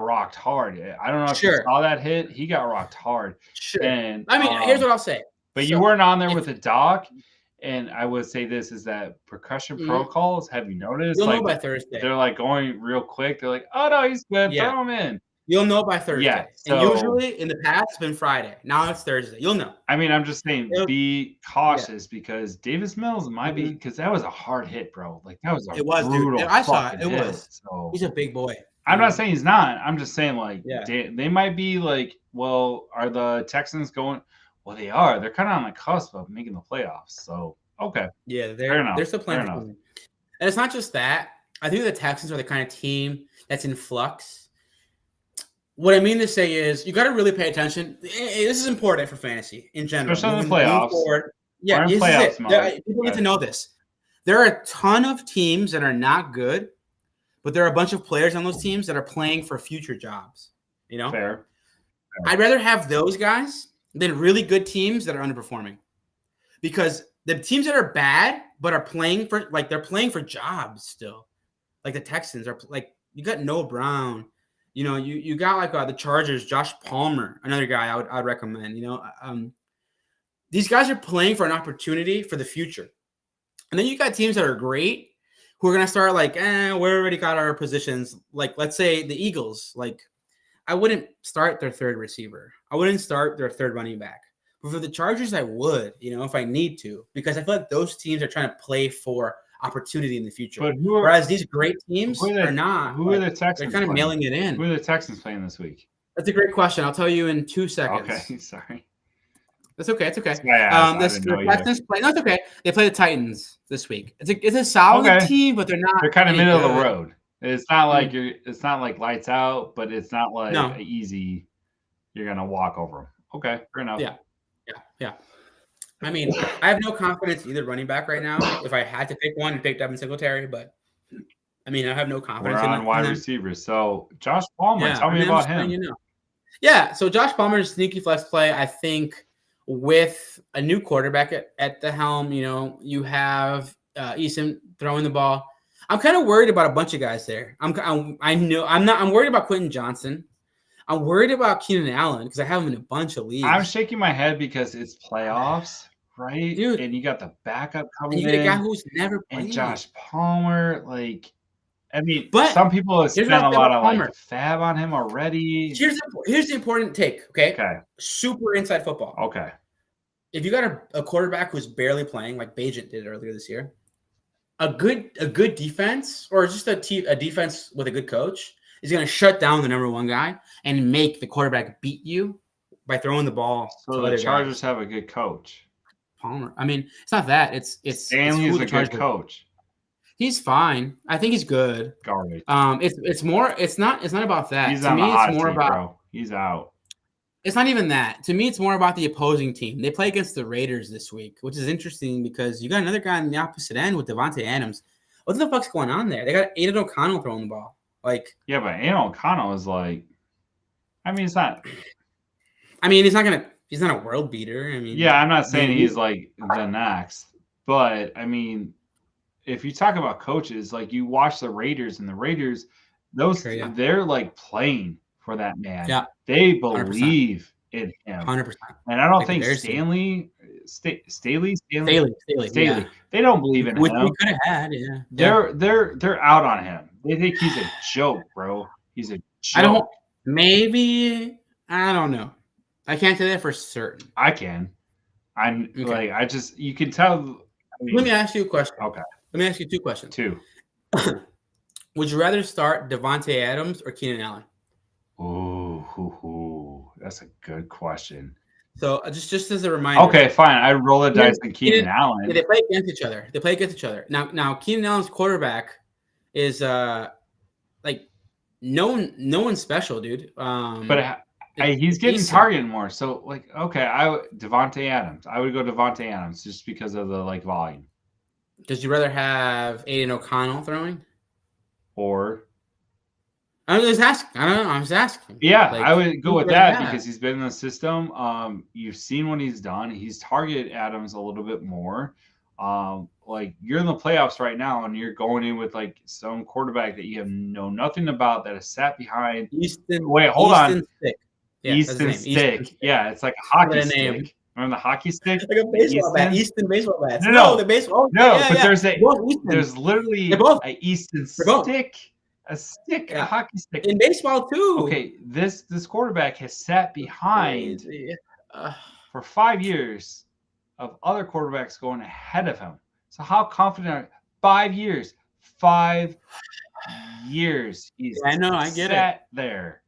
rocked hard. I don't know if you saw that hit. He got rocked hard. Sure. And I mean, here's what I'll say. But you weren't on there with a doc. And I would say this is that percussion protocols. Have you noticed? You'll know by Thursday. They're going real quick. They're like, oh no, he's good. Throw him in. You'll know by Thursday. Yeah. And usually in the past it's been Friday. Now it's Thursday. You'll know. I mean, I'm just saying, be cautious because Davis Mills might be because that was a hard hit, bro. Like that was brutal. Dude. I saw it. It was. So he's a big boy. I'm not saying he's not. I'm just saying they might be like, well, are the Texans going? Well, they are. They're kind of on the cusp of making the playoffs. So okay. Yeah, they're still playing. And it's not just that. I think the Texans are the kind of team that's in flux. What I mean to say is you got to really pay attention. This is important for fantasy in general. Especially in the playoffs. People need to know this. There are a ton of teams that are not good, but there are a bunch of players on those teams that are playing for future jobs. Fair. I'd rather have those guys than really good teams that are underperforming. Because the teams that are bad but are playing for they're playing for jobs still. Like the Texans are you got Noah Brown. You got the Chargers, Josh Palmer, another guy I'd recommend. These guys are playing for an opportunity for the future. And then you got teams that are great who are going to start we already got our positions. Let's say the Eagles. I wouldn't start their third receiver. I wouldn't start their third running back. But for the Chargers, I would, if I need to, because I feel like those teams are trying to play for opportunity in the future. Whereas these great teams are not. Who are the Texans? They're kind of mailing it in. Who are the Texans playing this week? That's a great question. I'll tell you in 2 seconds. Okay, sorry. That's okay. It's okay. The Texans play. No, it's okay. They play the Titans this week. It's a solid team, but they're not. They're kind of middle good. of the road. It's not like it's not like lights out, but it's not like easy. You're gonna walk over them. Okay, fair enough. Yeah. I mean, I have no confidence either running back right now. If I had to pick one, I'd pick Devin Singletary, but I mean, I have no confidence. We're on wide receivers. So Josh Palmer, tell me about him. Yeah, so Josh Palmer's sneaky flex play. I think with a new quarterback at the helm, you have Eason throwing the ball. I'm kind of worried about a bunch of guys there. I'm worried about Quentin Johnson. I'm worried about Keenan Allen because I have him in a bunch of leagues. I'm shaking my head because it's playoffs, right? Dude, and you got the backup coming in. You get a guy who's never played. And Josh Palmer, but some people have spent a lot of fab on him already. Here's the important take, okay? Super inside football. Okay. If you got a quarterback who's barely playing, like Bajent did earlier this year, a good defense or just a defense with a good coach is going to shut down the number one guy and make the quarterback beat you by throwing the ball. So the Chargers have a good coach. Palmer. I mean, it's not that. It's Stanley's a good coach. He's fine. I think he's good. Garbage. It's more. It's not about that. He's on the hot seat, bro. He's out. It's not even that. To me, it's more about the opposing team. They play against the Raiders this week, which is interesting because you got another guy on the opposite end with Devontae Adams. What the fuck's going on there? They got Aiden O'Connell throwing the ball. Yeah, but Aiden O'Connell is it's not. I mean, he's not a world beater. I mean, yeah, I'm not saying he's like the next, but I mean, if you talk about coaches, you watch the Raiders and the Raiders, they're playing for that man. Yeah, they believe 100%. In him. 100%. And I don't think Staley. Yeah. They don't believe in Which him. we could have had. Yeah. They're out on him. They think he's a joke, bro. He's a joke. I don't know. I can't say that for certain. I can. You can tell. Let me ask you a question. Okay. Let me ask you two questions. Two. Would you rather start Devontae Adams or Keenan Allen? Ooh, that's a good question. So just as a reminder. Okay, fine. I roll the dice on Keenan Allen. They play against each other. Now Keenan Allen's quarterback is no one special, dude. But he's getting targeted more. So Devontae Adams. I would go Devontae Adams just because of the volume. Does you rather have Aiden O'Connell throwing? Or I'm just asking. I don't know. I'm just asking. Yeah, I would go with that because he's been in the system. You've seen what he's done. He's targeted Adams a little bit more. You're in the playoffs right now, and you're going in with some quarterback that you have nothing about that is sat behind. Easton. Wait, hold on. Stick. Yeah, Easton Stick. Yeah, it's like a hockey stick. Remember the hockey stick? Like a baseball bat. Easton baseball bat. No, the baseball. There's literally a Easton stick. A stick, a hockey stick. In baseball too. Okay, this quarterback has sat behind for 5 years of other quarterbacks going ahead of him. So how confident are 5 years? 5 years. I know, I get it. There.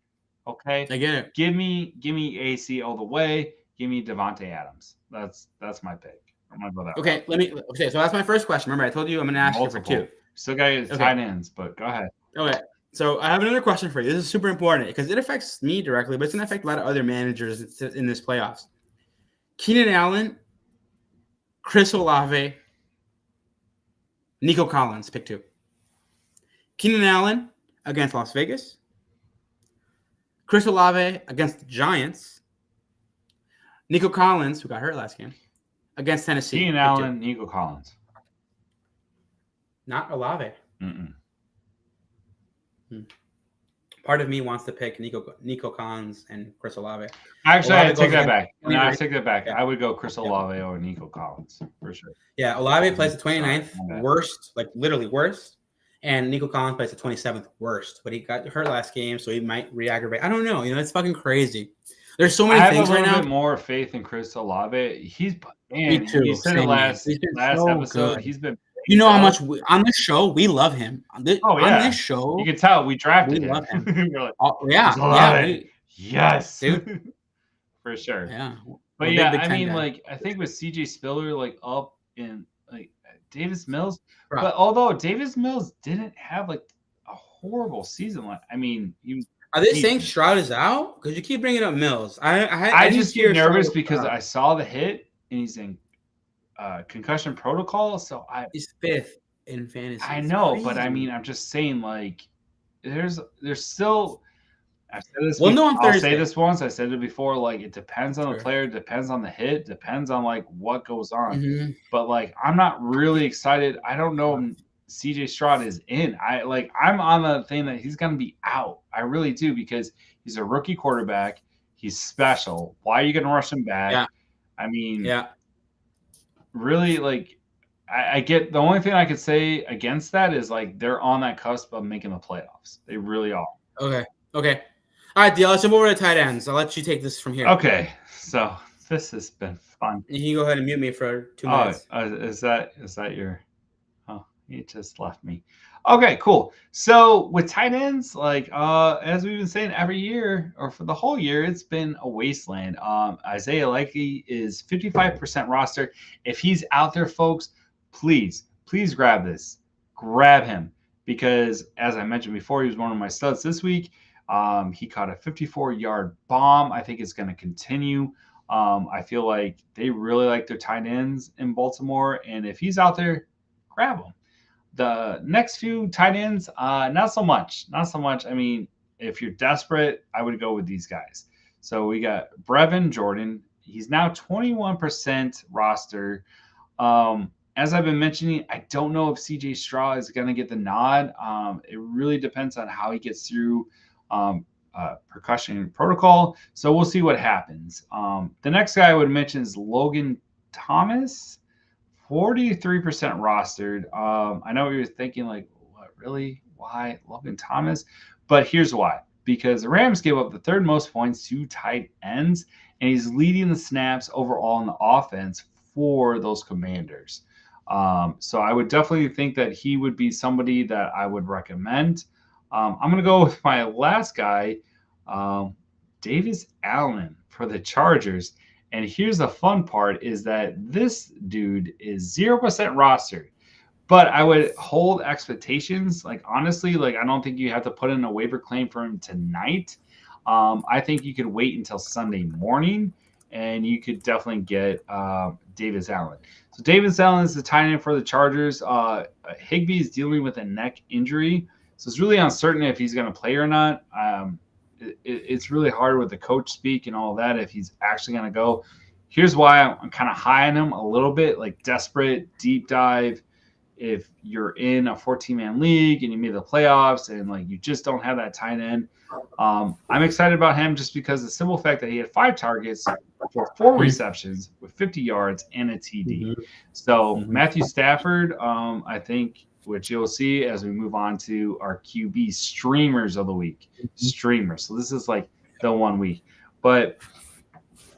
Okay. I get it. Give me AC all the way. Give me Devontae Adams. That's my pick. I'm gonna go that way. Okay, so that's my first question. Remember, I told you I'm gonna ask you for two. Still got tight ends, but go ahead. Okay, so I have another question for you. This is super important because it affects me directly, but it's going to affect a lot of other managers in this playoffs. Keenan Allen, Chris Olave, Nico Collins, pick two. Keenan Allen against Las Vegas. Chris Olave against the Giants. Nico Collins, who got hurt last game, against Tennessee. Keenan Allen, Nico Collins. Not Olave. Mm-mm. Part of me wants to pick Nico Collins and Chris Olave. Actually, I take that back. I take that back. I would go Chris Olave or Nico Collins for sure. Yeah, Olave plays the 29th worst, literally worst, and Nico Collins plays the 27th worst. But he got hurt last game, so he might re-aggravate. I don't know. It's fucking crazy. There's so many things right now. I have a little bit more faith in Chris Olave. Me too. He said it last episode. Good. He's been. You know how much on this show we love him. On this show, you can tell we drafted him. We love him. You're like, Yes, dude. for sure. Yeah, But I'm a yeah, Big I Ten mean, guy, like I think with CJ Spiller like up in like Davis Mills, bro. but although Davis Mills didn't have like a horrible season, I mean, he was Are they saying decent. Stroud is out? Because you keep bringing up Mills. I I didn't just get hear Stroud nervous was because out. I saw the hit and he's in concussion protocol. So He's fifth in fantasy. I It's know, but I crazy. mean, I'm just saying like there's still I've said this We'll know on I'll say Thursday. this once. I said it before. Like it depends on the Sure. player, depends on the hit, depends on like what goes on. Mm-hmm. But like I'm not really excited. I don't know if CJ Stroud is in. I'm on the thing that he's gonna be out. I really do because he's a rookie quarterback. He's special. Why are you gonna rush him back? Yeah. I mean, Yeah. really like I get the only thing I could say against that is like they're on that cusp of making the playoffs. They really are. Okay. Okay. All right, Deal. Let's jump over to tight ends. I'll let you take this from here. Okay, so this has been fun. You can go ahead and mute me for 2 Oh, minutes. is that your? Oh, you just left me. Okay, cool. So with tight ends, like as we've been saying every year or for the whole year, it's been a wasteland. Isaiah Likely is 55% roster. If he's out there, folks, please grab this, grab him because as I mentioned before, he was one of my studs this week. He caught a 54-yard bomb. I think it's going to continue. I feel like they really like their tight ends in Baltimore, and if he's out there, grab him. The next few tight ends, not so much. Not so much. I mean, if you're desperate, I would go with these guys. So we got Brevin Jordan. He's now 21% roster. As I've been mentioning, I don't know if CJ Stroud is going to get the nod. It really depends on how he gets through percussion protocol. So we'll see what happens. The next guy I would mention is Logan Thomas, 43% rostered. I know you're thinking like, what really? Why Logan Thomas? But here's why. Because the Rams gave up the third most points to tight ends, and he's leading the snaps overall in the offense for those Commanders. So I would definitely think that he would be somebody that I would recommend. I'm going to go with my last guy, Davis Allen for the Chargers. And here's the fun part is that this dude is 0% rostered. But I would hold expectations. Like, honestly, like I don't think you have to put in a waiver claim for him tonight. I think you could wait until Sunday morning and you could definitely get Davis Allen. So Davis Allen is the tight end for the Chargers. Higbee is dealing with a neck injury. So it's really uncertain if he's going to play or not. It's really hard with the coach speak and all that if he's actually going to go. Here's why I'm kind of high on him a little bit, like desperate, deep dive. If you're in a 14-man league and you made the playoffs and like you just don't have that tight end, I'm excited about him just because the simple fact that he had 5 targets for 4 receptions with 50 yards and a TD. Mm-hmm. So Matthew Stafford, I think, which you'll see as we move on to our QB streamers of the week. Streamers. So this is like the 1 week. But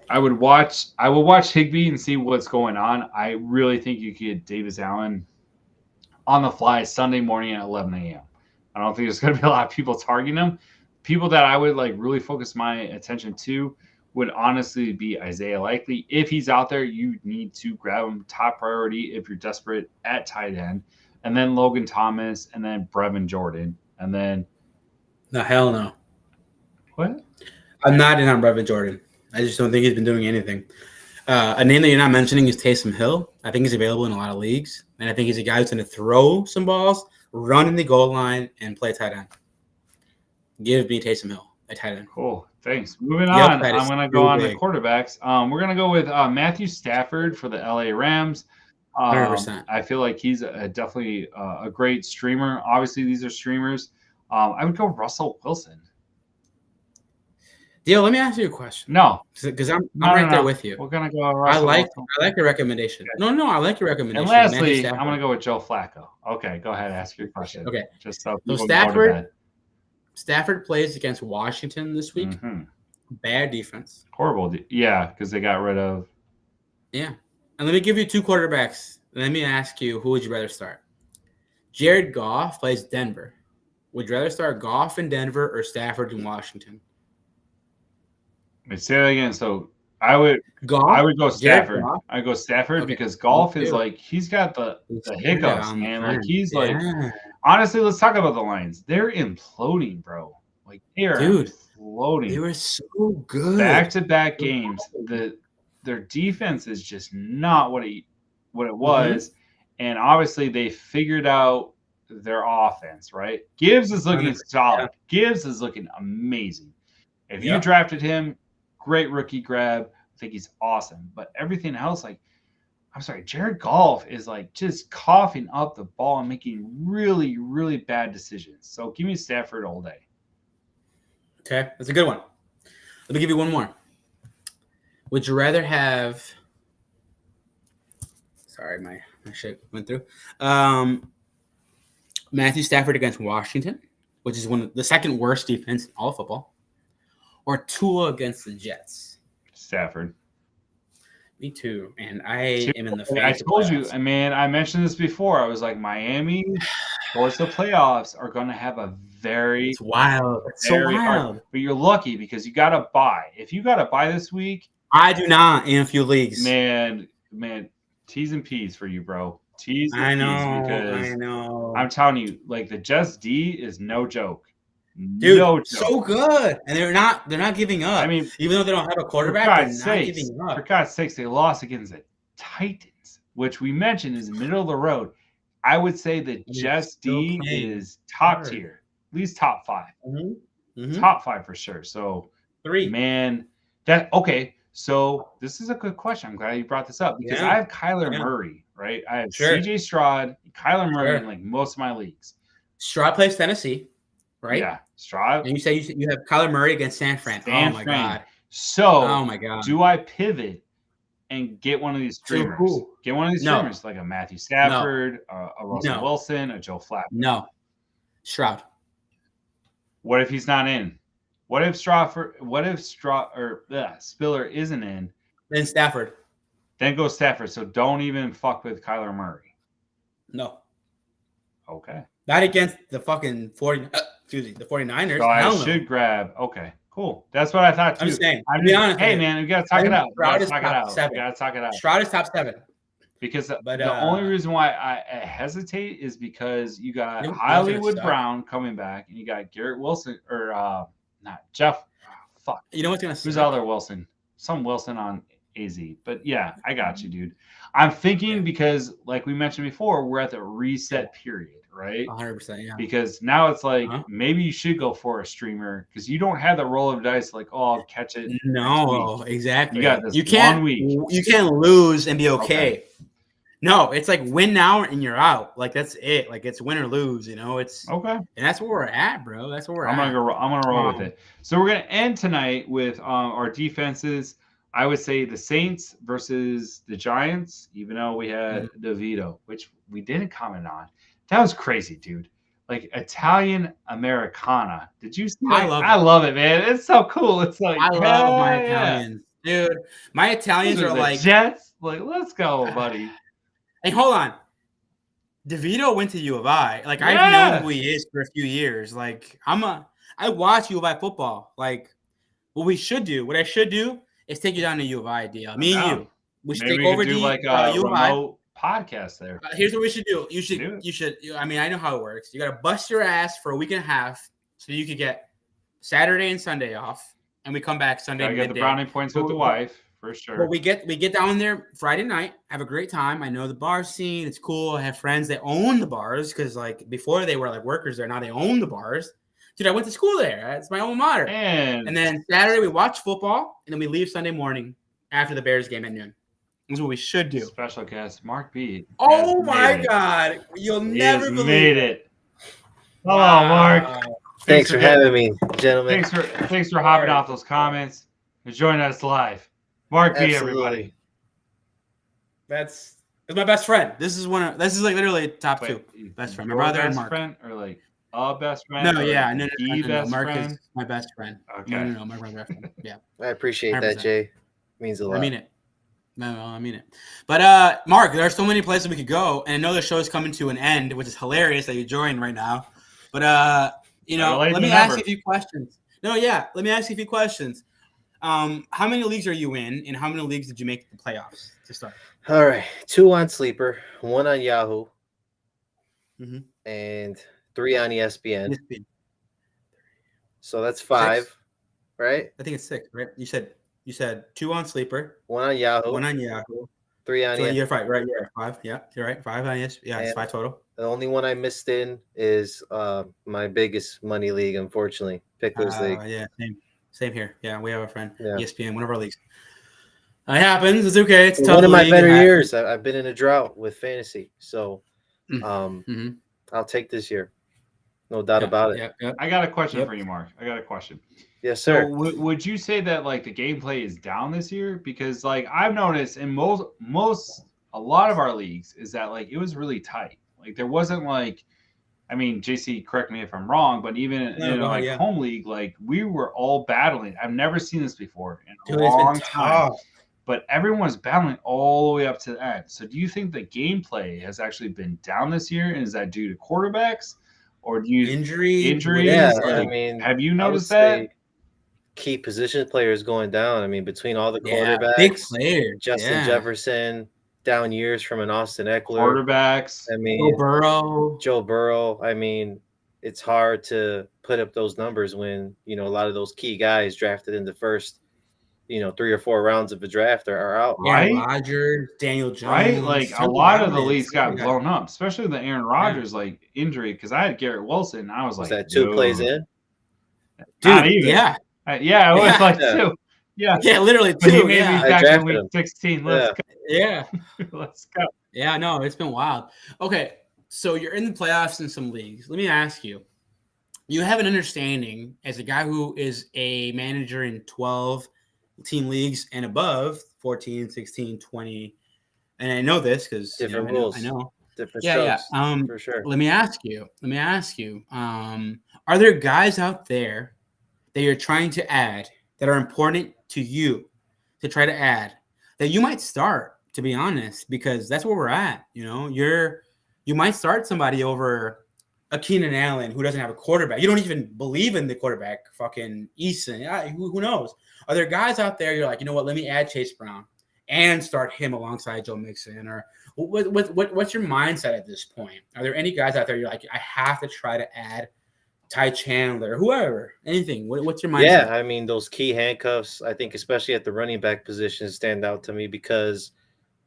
I would watch Higbee and see what's going on. I really think you could get Davis Allen on the fly Sunday morning at 11 a.m. I don't think there's going to be a lot of people targeting him. People that I would like really focus my attention to would honestly be Isaiah Likely. If he's out there, you need to grab him top priority if you're desperate at tight end. And then Logan Thomas, and then Brevin Jordan, and then No, hell no. What? I'm not in on Brevin Jordan. I just don't think he's been doing anything. A name that you're not mentioning is Taysom Hill. I think he's available in a lot of leagues, and I think he's a guy who's going to throw some balls, run in the goal line, and play tight end. Give me Taysom Hill, a tight end. Cool. Thanks. Moving on, I'm going to go on to quarterbacks. We're going to go with Matthew Stafford for the LA Rams. 100%. I feel like he's definitely a great streamer. Obviously, these are streamers. I would go Russell Wilson. Dio, let me ask you a question. No, because I'm right there with you. We're gonna go. Russell I Wilson. like your recommendation. Okay. No, I like your recommendation. And lastly, I'm gonna go with Joe Flacco. Okay, go ahead. Ask your question. Okay, just so Stafford plays against Washington this week. Mm-hmm. Bad defense. Horrible. Yeah, because they got rid of. Yeah, and let me give you 2 quarterbacks. Let me ask you, who would you rather start? Jared Goff plays Denver. Would you rather start Goff in Denver or Stafford in Washington? Say that again. So I would go Stafford. I go Stafford because Golf is like he's got the hiccups, man. Like he's like honestly, let's talk about the Lions. They're imploding, bro. Like they are imploding. They were so good. Back-to-back games. Their defense is just not what it was. And obviously they figured out their offense, right? Gibbs is looking solid. Gibbs is looking amazing. If you drafted him, great rookie grab. I think he's awesome. But everything else, like, I'm sorry, Jared Goff is like just coughing up the ball and making really, really bad decisions. So give me Stafford all day. Okay, that's a good one. Let me give you one more. Would you rather have? Sorry, my shit went through. Matthew Stafford against Washington, which is the second worst defense in all of football, or Tua against the Jets. Stafford. Me too, and I am in the. I told you, man. I mentioned this before. I was like, Miami towards the playoffs are going to have a very. It's wild. It's so wild. Hard, but you're lucky because you got to buy. If you got to buy this week, I do not in a few leagues. Man, T's and P's for you, bro. T's and P's because I know. I'm telling you, like the Jets D is no joke. Dude, so good, and they're not giving up. I mean, even though they don't have a quarterback, they're not giving up. For God's sakes, they lost against the Titans, which we mentioned is middle of the road. I would say the Jets D is top tier, at least top 5, top 5 for sure. So 3, man, okay. So this is a good question. I'm glad you brought this up because I have Kyler Murray, right? I have CJ Stroud, Kyler Murray in like most of my leagues. Stroud plays Tennessee. Right? Yeah, Stroud. And you say you have Kyler Murray against San Fran. Oh my god. So, oh my god. Do I pivot and get one of these streamers? Get one of these streamers like a Matthew Stafford, a Russell Wilson, a Joe Flacco. No. Stroud. What if he's not in? What if Spiller isn't in? Then Stafford. Then go Stafford. So don't even fuck with Kyler Murray. No. Okay. Not against the fucking 49ers. So I should grab. Okay, cool. That's what I thought too. I'm just saying. I'll be honest. Hey, man, we got to talk it out. Stroud is top 7. Stroud is top 7. Because the only reason why I hesitate is because you got Hollywood Brown coming back, and you got Garrett Wilson or not Jeff. Fuck. You know what's gonna? Who's other Wilson? Some Wilson on AZ. But yeah, I got you, dude. I'm thinking because, like we mentioned before, we're at the reset period. Right? 100%, yeah. Because now it's like maybe you should go for a streamer because you don't have the roll of dice like, oh, I'll catch it. No, exactly. You got this one week. You can't lose and be okay. No, it's like win now and you're out. Like that's it. Like it's win or lose. You know, it's okay. And that's where we're at, bro. That's where we're at. I'm gonna roll with it. So we're gonna end tonight with our defenses. I would say the Saints versus the Giants, even though we had DeVito, which we didn't comment on. That was crazy, dude. Like Italian Americana. Did you see? I love it, man. It's so cool. It's like I love my Italians, dude. My Italians are like Jets. Like, let's go, buddy. Hey, hold on. DeVito went to U of I. Like I've known who he is for a few years. Like I watch U of I football. Like what I should do is take you down to U of I, deal. Me and you. We should take over to like a U of I podcast there. Here's what we should do. You should. I mean, I know how it works. You got to bust your ass for a week and a half so you could get Saturday and Sunday off, and we come back Sunday. I get the brownie points with the wife for sure. But we get down there Friday night, have a great time. I know the bar scene. It's cool. I have friends that own the bars because like before they were like workers there. Now they own the bars. Dude, I went to school there. It's my alma mater. And then Saturday we watch football, and then we leave Sunday morning after the Bears game at noon. That's what we should do. Special guest, Marc B. Oh my God. You'll never believe made it. Hello, Marc. Thanks for having me, gentlemen. Thanks for hopping off those comments and joining us live. Marc B, everybody. That's my best friend. This is like literally top 2 best friend. My brother and Marc. Friend or like a best friend? No. Marc is my best friend. Okay. No, Marc my best friend. Yeah. I appreciate 100%. That, Jay. It means a lot. I mean it. No, I mean it. But Marc, there are so many places we could go, and I know the show is coming to an end, which is hilarious that you're joining right now. But let me ask you a few questions. Let me ask you a few questions. How many leagues are you in, and how many leagues did you make the playoffs to start? All right, 2 on Sleeper, 1 on Yahoo, and 3 on ESPN. So that's 5, 6? right? I think it's 6, right? You said 2 on Sleeper, 1 on Yahoo, 1 on Yahoo, 3 on ESPN. You're right, right? Yeah, 5. Yeah, you're right. 5 on ESPN. Yeah, it's 5 total. The only one I missed in is my biggest money league, unfortunately, Pickers League. Yeah, same here. Yeah, we have a friend, Yeah. ESPN, one of our leagues. It happens. It's okay. It's tough. One of my better years. I've been in a drought with fantasy, so I'll take this year, no doubt about it. Yeah. I got a question for you, Mark. I got a question. Yes, sir. So would you say that like the gameplay is down this year? Because like I've noticed in a lot of our leagues is that like it was really tight. Like there wasn't like, I mean, JC, correct me if I'm wrong, but even in home league, like we were all battling. I've never seen this before in a long time. But everyone was battling all the way up to the end. So do you think the gameplay has actually been down this year? And is that due to quarterbacks? Or do you injuries? Yeah, like, I mean, have you noticed that? Key position players going down. I mean, between all the quarterbacks, big players, Justin Jefferson, down years from an Austin Eckler. Quarterbacks. I mean, Joe Burrow. I mean, it's hard to put up those numbers when, a lot of those key guys drafted in the first, 3 or 4 rounds of a draft are out. Aaron Rodgers, Daniel Jones. Right? Like a lot of the leagues got blown up, especially the Aaron Rodgers like injury. Because I had Garrett Wilson. I was like, that 2 plays in? Dude, yeah. Yeah, it was like 2. Yeah, literally 2. But he made me back in week 16. Let's go. Yeah. Let's go. Yeah, no, it's been wild. Okay, so you're in the playoffs in some leagues. Let me ask you. You have an understanding as a guy who is a manager in 12-team leagues and above, 14, 16, 20. And I know this because different rules. I know. Different strokes, for sure. Let me ask you. Are there guys out there that you're trying to add that are important to you to try to add that you might start, to be honest, because that's where we're at. You might start somebody over a Keenan Allen who doesn't have a quarterback. You don't even believe in the quarterback, fucking Eason. Who knows? Are there guys out there you're like, you know what, let me add Chase Brown and start him alongside Joe Mixon? Or what's your mindset at this point? Are there any guys out there you're like, I have to try to add Ty Chandler, whoever, anything? What's your mindset? Yeah, I mean, those key handcuffs, I think, especially at the running back position, stand out to me because,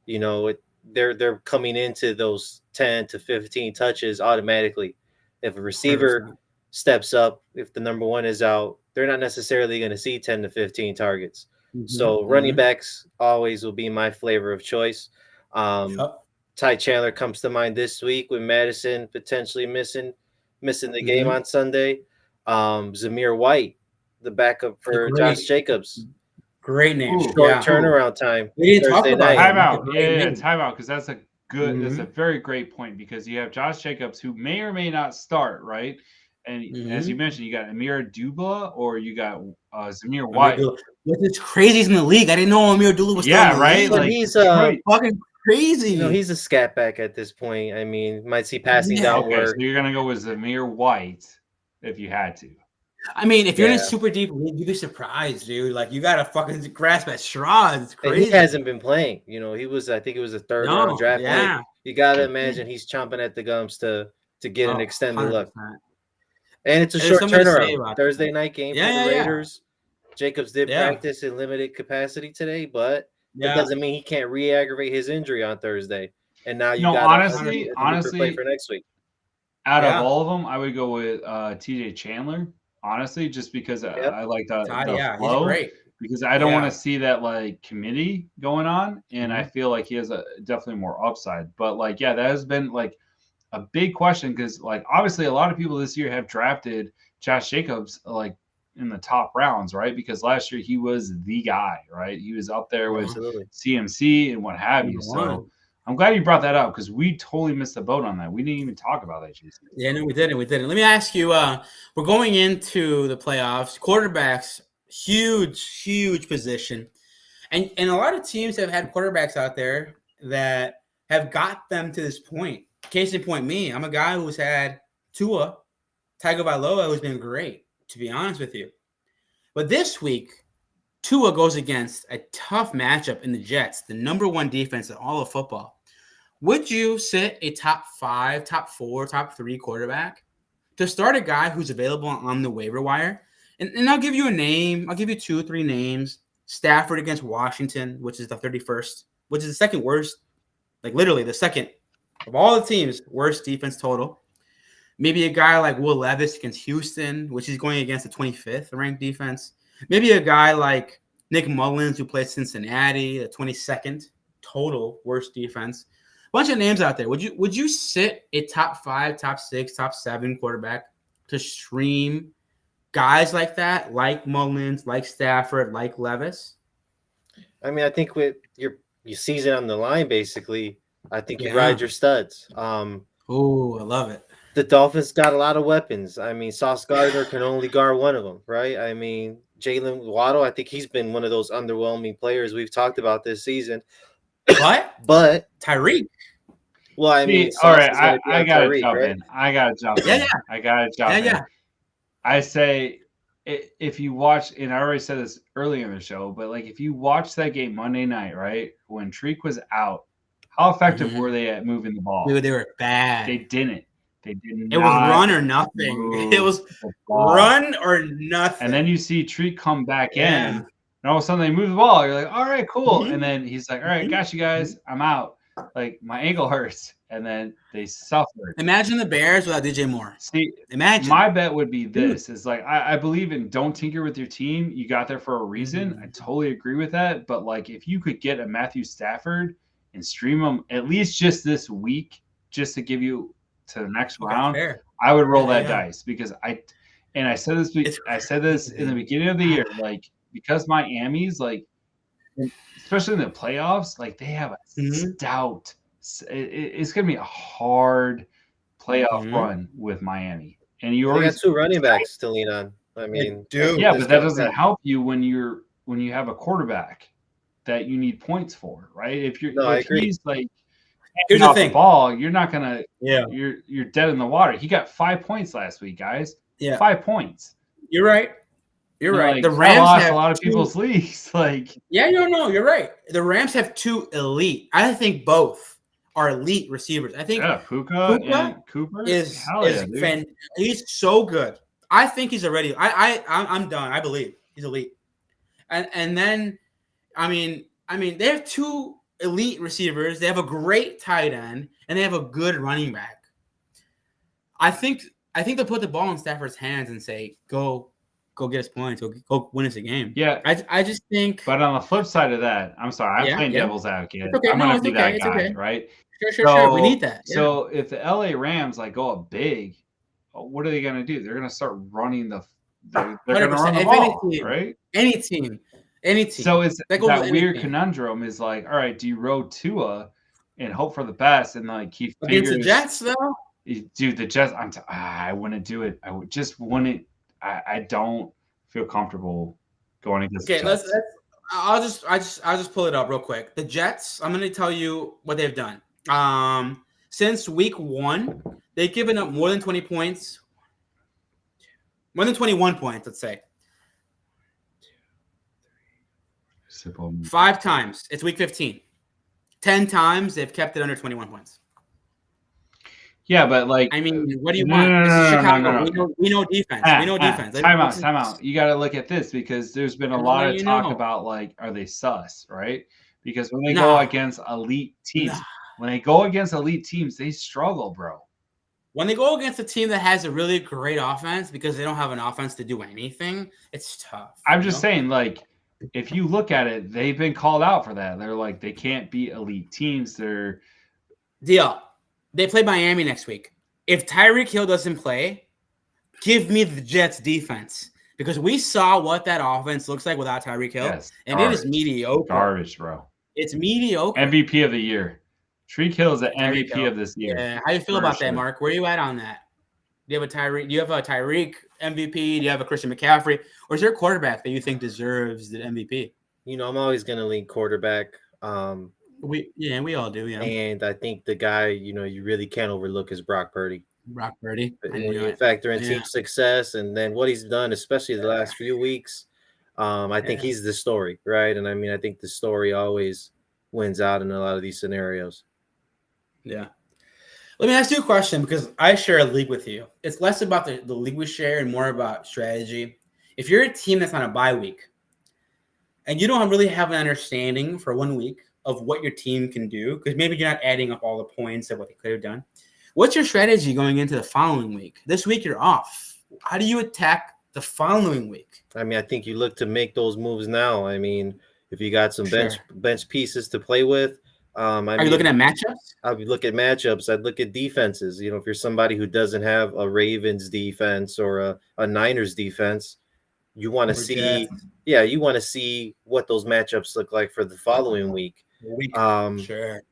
they're coming into those 10 to 15 touches automatically. If a receiver 100%. Steps up, if the number 1 is out, they're not necessarily going to see 10 to 15 targets. So running backs always will be my flavor of choice. Ty Chandler comes to mind this week with Madison potentially missing the game on Sunday. Zamir White, the backup for Josh Jacobs. Great name. Short turnaround time. We didn't talk about timeout. Yeah, timeout, because that's a good. That's a very great point because you have Josh Jacobs who may or may not start, right? And as you mentioned, you got Amir Dubla or you got Zamir White. Which is crazy in the league. I didn't know Amir Dubla was still in the league. Like, he's fucking crazy. He's a scat back at this point. I mean, might see passing down work. So you're gonna go with Zamir White if you had to. I mean, if you're in a super deep league, you'd be surprised, dude. Like, you got to fucking grasp at straws. It's crazy. And he hasn't been playing. I think it was a third round draft. Yeah. You got to imagine he's chomping at the gums to get an extended 100%. Look. And it's a short turnaround. Thursday night game for the Raiders. Jacobs did practice in limited capacity today, but it doesn't mean he can't re-aggravate his injury on Thursday. And now you got honestly play for next week. Out of all of them, I would go with TJ Chandler. Honestly, just because I like the flow. He's great. Because I don't want to see that like committee going on, and I feel like he has definitely more upside. But like, that has been like a big question because like obviously a lot of people this year have drafted Josh Jacobs like in the top rounds, right? Because last year he was the guy, right? He was up there with CMC and what have you. So I'm glad you brought that up because we totally missed the boat on that. We didn't even talk about that, Jason. Yeah, no, we didn't. Let me ask you, we're going into the playoffs. Quarterbacks, huge position. And a lot of teams have had quarterbacks out there that have got them to this point. Case in point, me. I'm a guy who's had Tua, Tagovailoa, who's been great, to be honest with you. But this week, Tua goes against a tough matchup in the Jets, the number one defense in all of football. Would you sit a top 5, top 4, top 3 quarterback to start a guy who's available on the waiver wire? And I'll give you a name. I'll give you 2 or 3 names. Stafford against Washington, which is the 31st, which is the second worst, like literally the second of all the teams, worst defense total. Maybe a guy like Will Levis against Houston, which is going against the 25th ranked defense. Maybe a guy like Nick Mullins, who plays Cincinnati, the 22nd total worst defense. Bunch of names out there. Would you sit a top 5, top 6, top 7 quarterback to stream guys like that, like Mullins, like Stafford, like Levis? I mean, I think with your season on the line, basically, I think you ride your studs. Oh, I love it. The Dolphins got a lot of weapons. I mean, Sauce Gardner can only guard one of them, right? I mean, Jalen Waddle, I think he's been one of those underwhelming players we've talked about this season. But Tyreek. Well, I mean, all right, I gotta jump in. I gotta jump in. I say, if you watch, and I already said this earlier in the show, but like if you watch that game Monday night, right, when Tyreek was out, how effective were they at moving the ball? Dude, they were bad. They didn't. They didn't. It was run or nothing. It was run or nothing. And then you see Tyreek come back in, and all of a sudden they move the ball. You're like, all right, cool. And then he's like, all right, got you guys. I'm out. Like, my ankle hurts. And then they suffered. Imagine the Bears without DJ Moore. See, imagine. My bet would be this. Is like, I believe in don't tinker with your team. You got there for a reason. I totally agree with that. But, like, if you could get a Matthew Stafford and stream him at least just this week just to give you to the next round, I would roll that dice because I said this in the beginning of the year, like, because Miami's like, especially in the playoffs, like they have a stout. It's going to be a hard playoff run with Miami, and you already got 2 running backs to lean on. I mean, but that doesn't help you when you have a quarterback that you need points for, right? If he's like, here's the thing, ball, you're not gonna, you're dead in the water. He got 5 points last week, guys. 5 points. You're right. You're right. Like, the Rams lost have a lot of people's leagues. Like, you're right. The Rams have 2 elite. I think both are elite receivers. I think Puka and Cooper is he's so good. I think he's already. I'm done. I believe he's elite. And then, I mean, they have 2 elite receivers. They have a great tight end, and they have a good running back. I think they'll put the ball in Stafford's hands and say, "Go get us points. Go win us a game." Yeah, I just think. But on the flip side of that, I'm sorry, I'm playing devil's advocate. Okay. I'm gonna be that guy, right? Sure. We need that. Yeah. So if the LA Rams like go up big, what are they gonna do? They're gonna start running they're gonna run the ball, right? Any team. So it's that weird conundrum is like, all right, do you roll Tua and hope for the best and like keep against the Jets though? Dude, the Jets. I wouldn't do it. I would just wouldn't. I don't feel comfortable going against the Jets. I'll just pull it up real quick. The Jets. I'm going to tell you what they've done. Since week 1, they've given up more than 20 points, more than 21 points. Let's say 5 times. It's week 15. 10 times they've kept it under 21 points. Yeah, but like, I mean, what do you want? This is Chicago. No. We know defense. We know defense. Time out. You got to look at this because there's been a lot of talk about like, are they sus, right? Because when they go against elite teams, they struggle, bro. When they go against a team that has a really great offense because they don't have an offense to do anything, it's tough. I'm just saying, like, if you look at it, they've been called out for that. They're like, they can't beat elite teams. They play Miami next week. If Tyreek Hill doesn't play, give me the Jets defense because we saw what that offense looks like without Tyreek Hill, and it is mediocre. Garbage, bro. It's mediocre. MVP of the year. Tyreek Hill is the MVP of this year. Yeah. How do you feel about that, Mark? Where are you at on that? Do you have a Tyreek MVP? Do you have a Christian McCaffrey? Or is there a quarterback that you think deserves the MVP? You know, I'm always going to lean quarterback. We all do, yeah. And I think the guy, you really can't overlook is Brock Purdy. When you factor in team success and then what he's done, especially the last few weeks, I think he's the story, right? And I mean, I think the story always wins out in a lot of these scenarios. Yeah. Let me ask you a question because I share a league with you. It's less about the league we share and more about strategy. If you're a team that's on a bye week and you don't really have an understanding for 1 week of what your team can do, because maybe you're not adding up all the points of what they could have done, what's your strategy going into the following week? This week you're off. How do you attack the following week? I mean, I think you look to make those moves now. I mean, if you got some bench pieces to play with, Are you looking at matchups? I would look at matchups. I'd look at defenses. You know, if you're somebody who doesn't have a Ravens defense or a Niners defense, you want to see, you want to see what those matchups look like for the following week. Sure.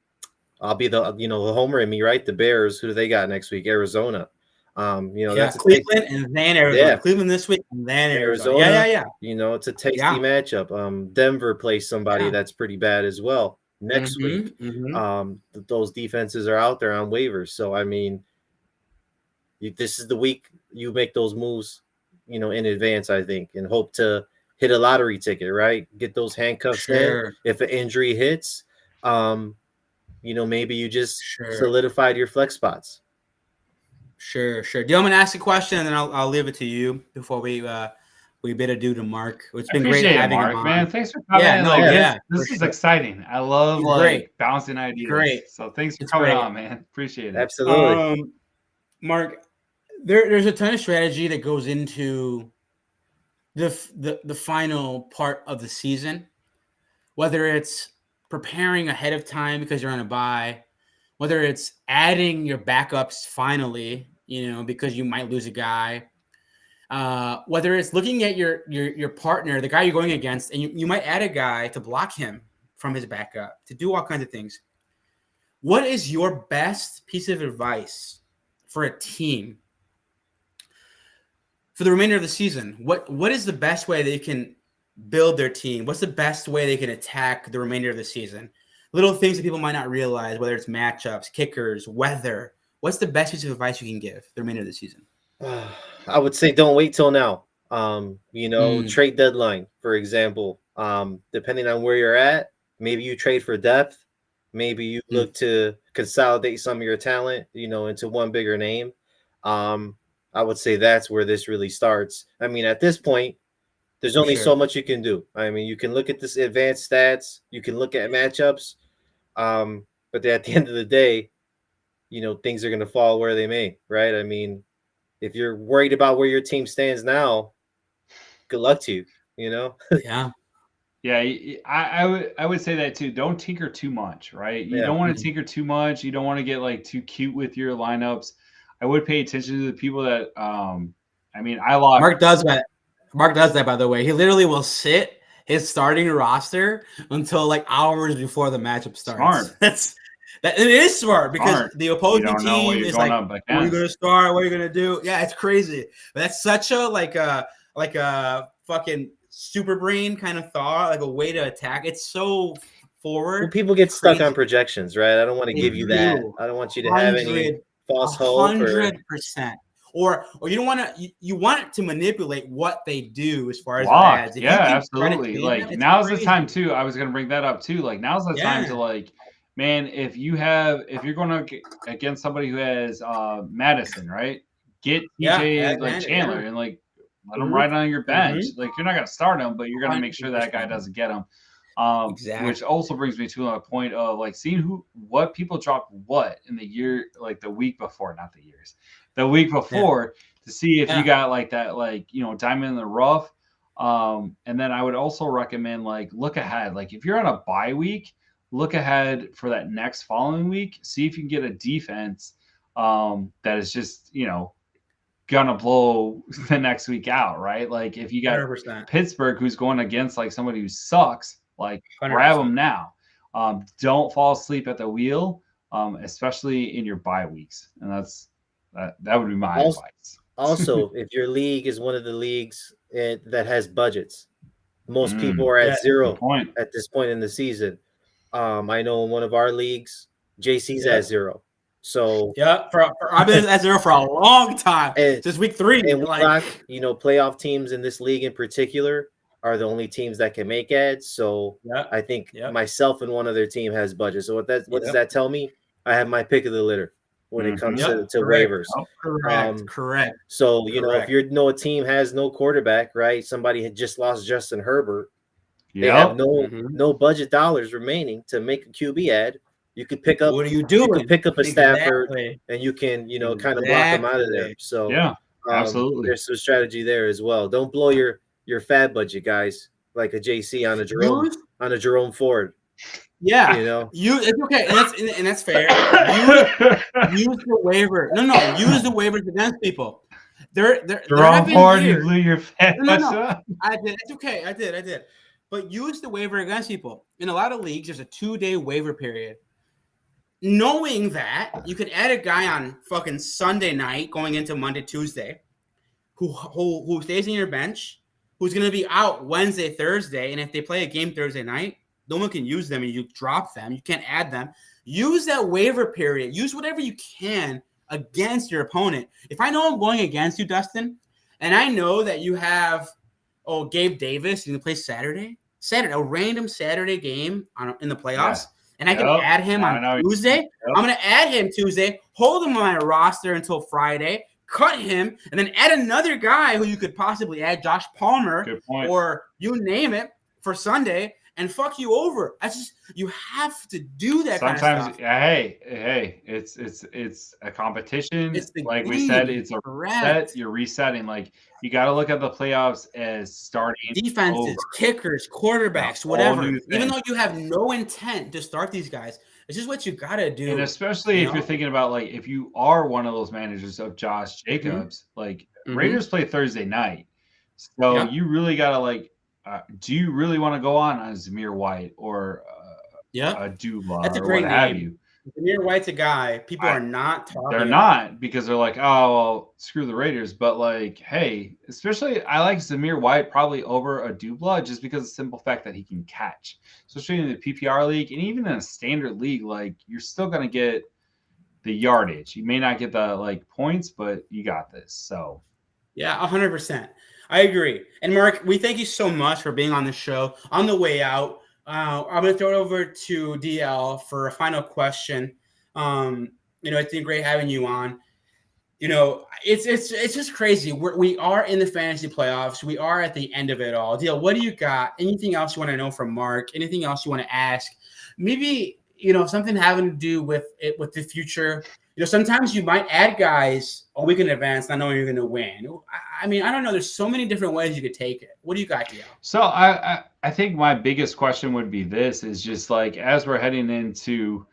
I'll be the homer in me, right? The Bears. Who do they got next week? Arizona. That's Cleveland and then Arizona. Yeah. Cleveland this week and then Arizona. Yeah. You know, it's a tasty matchup. Denver plays somebody that's pretty bad as well next week. Those defenses are out there on waivers. So, I mean, this is the week you make those moves, in advance, I think, and hope to hit a lottery ticket, right? Get those handcuffs in. If an injury hits, maybe you just solidified your flex spots. Sure. Dylan, I'm gonna ask a question, and then I'll leave it to you before we bid adieu to Mark. It's been great having Mark, him on. man. Thanks for coming. This is exciting. I love bouncing ideas. Great. So thanks for coming on, man. Appreciate it. Absolutely. Mark, there's a ton of strategy that goes into the final part of the season, whether it's preparing ahead of time because you're on a bye, whether it's adding your backups finally, because you might lose a guy, whether it's looking at your partner, the guy you're going against, and you might add a guy to block him from his backup, to do all kinds of things. What is your best piece of advice for a team for the remainder of the season? What is the best way they can build their team? What's the best way they can attack the remainder of the season? Little things that people might not realize, whether it's matchups, kickers, weather. What's the best piece of advice you can give the remainder of the season? I would say don't wait till now. Trade deadline, for example. Depending on where you're at, maybe you trade for depth. Maybe you look to consolidate some of your talent, into one bigger name. I would say that's where this really starts. I mean, at this point, there's only so much you can do. I mean, you can look at this advanced stats, you can look at matchups, but at the end of the day, things are going to fall where they may, right? I mean, if you're worried about where your team stands now, good luck to you, Yeah, I would say that too. Don't tinker too much, right? You don't want to tinker too much. You don't want to get too cute with your lineups. I would pay attention to the people that I lost. Mark does that. Mark does that, by the way. He literally will sit his starting roster until hours before the matchup starts. Smart. It is smart because the opposing team is like, what are you going to start? What are you going to do? Yeah, it's crazy. But that's such a fucking super brain kind of thought, a way to attack. It's so forward. Well, people get stuck on projections, right? I don't want to give you that. I don't want you to have any false hope. 100%. Or you don't want to. You want it to manipulate what they do as far as ads. Yeah, absolutely. Now's the time too. I was going to bring that up too. Now's the time to man. If you're going to against somebody who has Madison, right? Get TJ Chandler and let him ride on your bench. You're not going to start him, but you're going to make sure that guy doesn't get him. Exactly. Which also brings me to a point of seeing what people dropped what in the year, the week before, not the years. The week before to see if you got that, diamond in the rough. And then I would also recommend look ahead. If you're on a bye week, look ahead for that next following week. See if you can get a defense that is just, gonna blow the next week out, right? If you got 100%. Pittsburgh who's going against somebody who sucks, 100%. Grab them now. Don't fall asleep at the wheel, especially in your bye weeks. And that would be my advice. Also, if your league is one of the leagues that has budgets, most people are at zero at this point in the season. I know in one of our leagues, JC's at zero. So I've been at zero for a long time since week 3. And playoff teams in this league in particular, are the only teams that can make ads. So I think myself and one other team has budget. So what does that tell me? I have my pick of the litter when it comes to waivers. Correct. So, if you know a team has no quarterback, right? Somebody had just lost Justin Herbert. They have no budget dollars remaining to make a QB ad. You could pick up. What are you doing? You could pick up a Stafford, and you can, kind of block them out of there. So yeah, absolutely. There's some strategy there as well. Don't blow your fab budget, guys, like a JC on a Jerome Ford. Yeah, it's okay, and that's fair. Use the waiver. No, use the waivers against people. Jerome Ford, you blew your fab budget. I did. It's okay. I did. But use the waiver against people. In a lot of leagues, there's a 2-day waiver period. Knowing that you could add a guy on fucking Sunday night going into Monday, Tuesday, who stays in your bench, who's going to be out Wednesday, Thursday, and if they play a game Thursday night, no one can use them and you drop them. You can't add them. Use that waiver period. Use whatever you can against your opponent. If I know I'm going against you, Dustin, and I know that you have, Gabe Davis, you can play Saturday, a random Saturday game in the playoffs, and I can add him on Tuesday. I'm going to add him Tuesday, hold him on my roster until Friday, cut him, and then add another guy who you could possibly add, Josh Palmer, or you name it, for Sunday, and fuck you over. That's just, you have to do that. Sometimes, kind of stuff. Hey, it's a competition. Like we said, it's a reset. You're resetting. Like, you got to look at the playoffs as starting defenses, kickers, quarterbacks, whatever. Even though you have no intent to start these guys, it's just what you got to do. And especially if you're thinking about, like, if you are one of those managers of Josh Jacobs, like Raiders play Thursday night, so you really got to, like, do you really want to go on Zamir White or a Dubla? That's a great name. Zamir White's a guy people are not talking They're not, because they're like, oh, well, screw the Raiders. But, like, hey, especially I like Zamir White probably over a Dubla just because of the simple fact that he can catch. Especially in the PPR league and even in a standard league, like, you're still going to get the yardage. You may not get the, like, points, but you got this. So, yeah, 100%. I agree. And Mark, we thank you so much for being on the show. On the way out, I'm going to throw it over to DL for a final question. It's been great having you on. It's just crazy. We are in the fantasy playoffs. We are at the end of it all. DL, what do you got? Anything else you want to know from Mark? Anything else you want to ask? Maybe, something having to do with the future. Sometimes you might add guys a week in advance, not knowing you're going to win. I mean, I don't know. There's so many different ways you could take it. What do you got, DL? So I think my biggest question would be this: is just like, as we're heading into,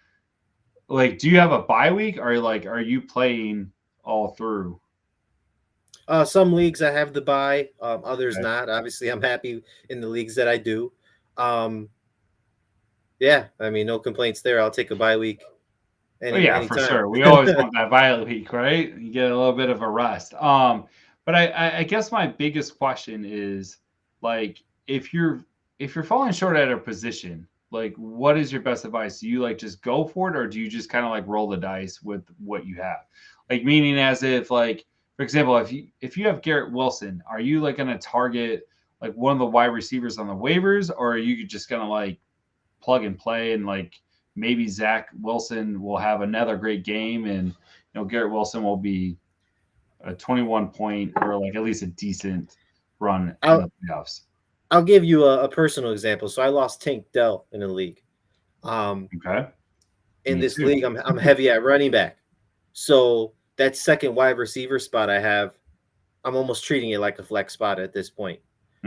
like, do you have a bye week, or are you playing all through? Some leagues I have the bye, others not. Obviously, I'm happy in the leagues that I do. Yeah, I mean, no complaints there. I'll take a bye week. Anytime. For sure. We always want that bye week, right? You get a little bit of a rest. But I guess my biggest question is, like, if you're falling short at a position, like, what is your best advice? Do you, like, just go for it, or do you just kind of, like, roll the dice with what you have? Like, meaning as if, like, for example, if you have Garrett Wilson, are you, like, going to target, like, one of the wide receivers on the waivers, or are you just going to, like, plug and play and, like, maybe Zach Wilson will have another great game, and Garrett Wilson will be a 21-point or, like, at least a decent run in the playoffs? I'll give you a personal example. So I lost Tank Dell in the league. Okay. In this league, I'm heavy at running back. So that second wide receiver spot I have, I'm almost treating it like a flex spot at this point.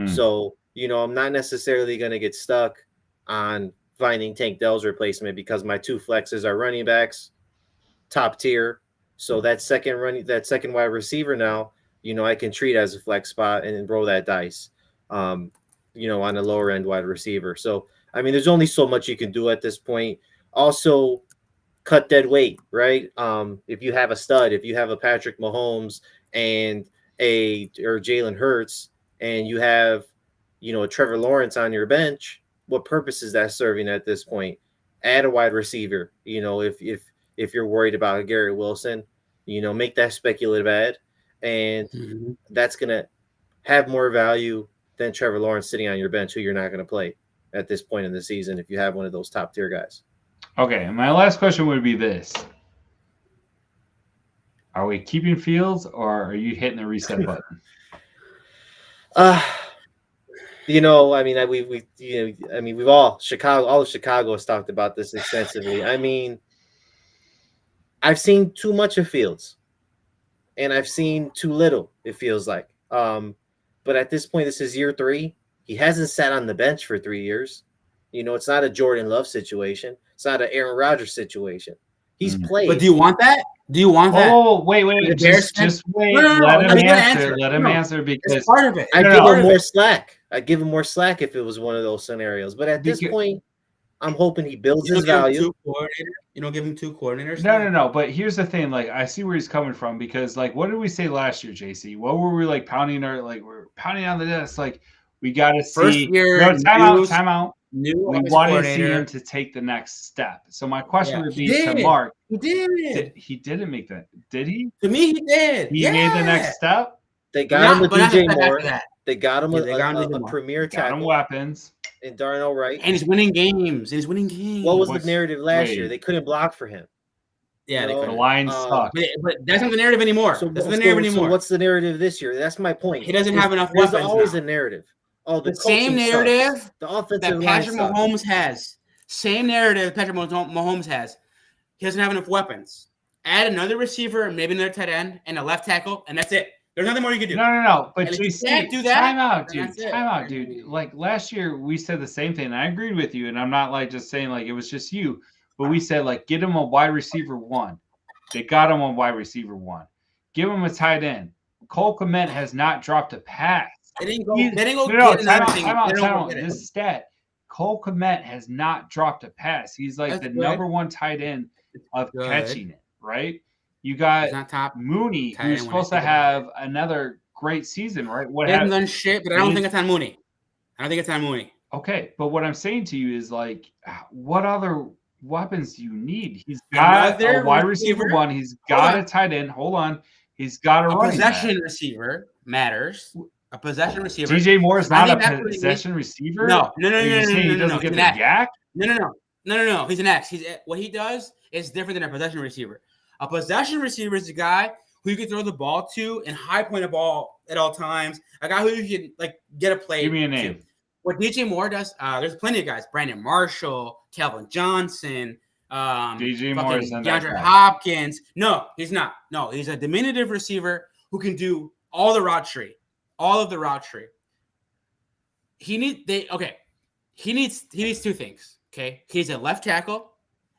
So, I'm not necessarily going to get stuck on finding Tank Dell's replacement, because my two flexes are running backs, top tier. So that second wide receiver now, I can treat as a flex spot and roll that dice, on a lower end wide receiver. So, I mean, there's only so much you can do at this point. Also, cut dead weight, right? If you have a stud, if you have a Patrick Mahomes or Jalen Hurts, and you have, a Trevor Lawrence on your bench, what purpose is that serving at this point? Add a wide receiver. If you're worried about Garrett Wilson, make that speculative ad, and that's gonna have more value than Trevor Lawrence sitting on your bench, who you're not going to play at this point in the season if you have one of those top tier guys. Okay, and my last question would be this. Are we keeping Fields, or are you hitting the reset button? We've all of Chicago has talked about this extensively. I mean, I've seen too much of Fields, and I've seen too little, it feels like. But at this point, this is year 3. He hasn't sat on the bench for 3 years. It's not a Jordan Love situation. It's not an Aaron Rodgers situation. He's played. But do you want that? Do you want that? Oh, wait. Just wait. Let him answer because it's part of it. I give him more slack. I'd give him more slack if it was one of those scenarios. But at this point, I'm hoping he builds his value. You don't give him 2 coordinators? No. But here's the thing. Like, I see where he's coming from because, like, what did we say last year, JC? What were we, like, we're pounding on the desk? Like, we got to see. First year, time out. We wanted to see him to take the next step. So my question would be to Mark. He did. He didn't make that. Did he? To me, he did. He made the next step. They got him a DJ Moore. They got him a premier tackle. Got him weapons. And Darnell Wright. And he's winning games. What was the narrative last year? They couldn't block for him. Yeah, they couldn't. The Lions suck. But that's not the narrative anymore. So what's the narrative this year? That's my point. He doesn't have enough weapons. There's always a narrative. Oh, the same narrative sucks. The offensive that Patrick Mahomes has. Same narrative Patrick Mahomes has. He doesn't have enough weapons. Add another receiver, maybe another tight end, and a left tackle, and that's it. There's nothing more you can do. No. But you can't do that. Time out, dude. Like last year, we said the same thing, and I agreed with you. And I'm not like just saying like it was just you, but we said like get him a wide receiver 1. They got him a wide receiver 1. Give him a tight end. Cole Kmet has not dropped a pass. They didn't go get another thing. Time out. This stat. Cole Kmet has not dropped a pass. He's like the number 1 tight end of catching it, right? You got Mooney, who's supposed to have another great season, right? He hasn't done shit, but I don't think it's on Mooney. Okay, but what I'm saying to you is like, what other weapons do you need? He's got a wide receiver 1. He's got a tight end. Hold on. He's got a possession receiver matters. A possession receiver. DJ Moore is not a possession receiver? No. He doesn't get the yak? No. He's an X. What he does is different than a possession receiver. A possession receiver is a guy who you can throw the ball to and high point a ball at all times. A guy who you can like get a play. Give me a name. What DJ Moore does, there's plenty of guys. Brandon Marshall, Calvin Johnson, DJ Moore is DeAndre Hopkins. No, he's not. No, he's a diminutive receiver who can do all of the route tree. He needs 2 things. Okay, he's a left tackle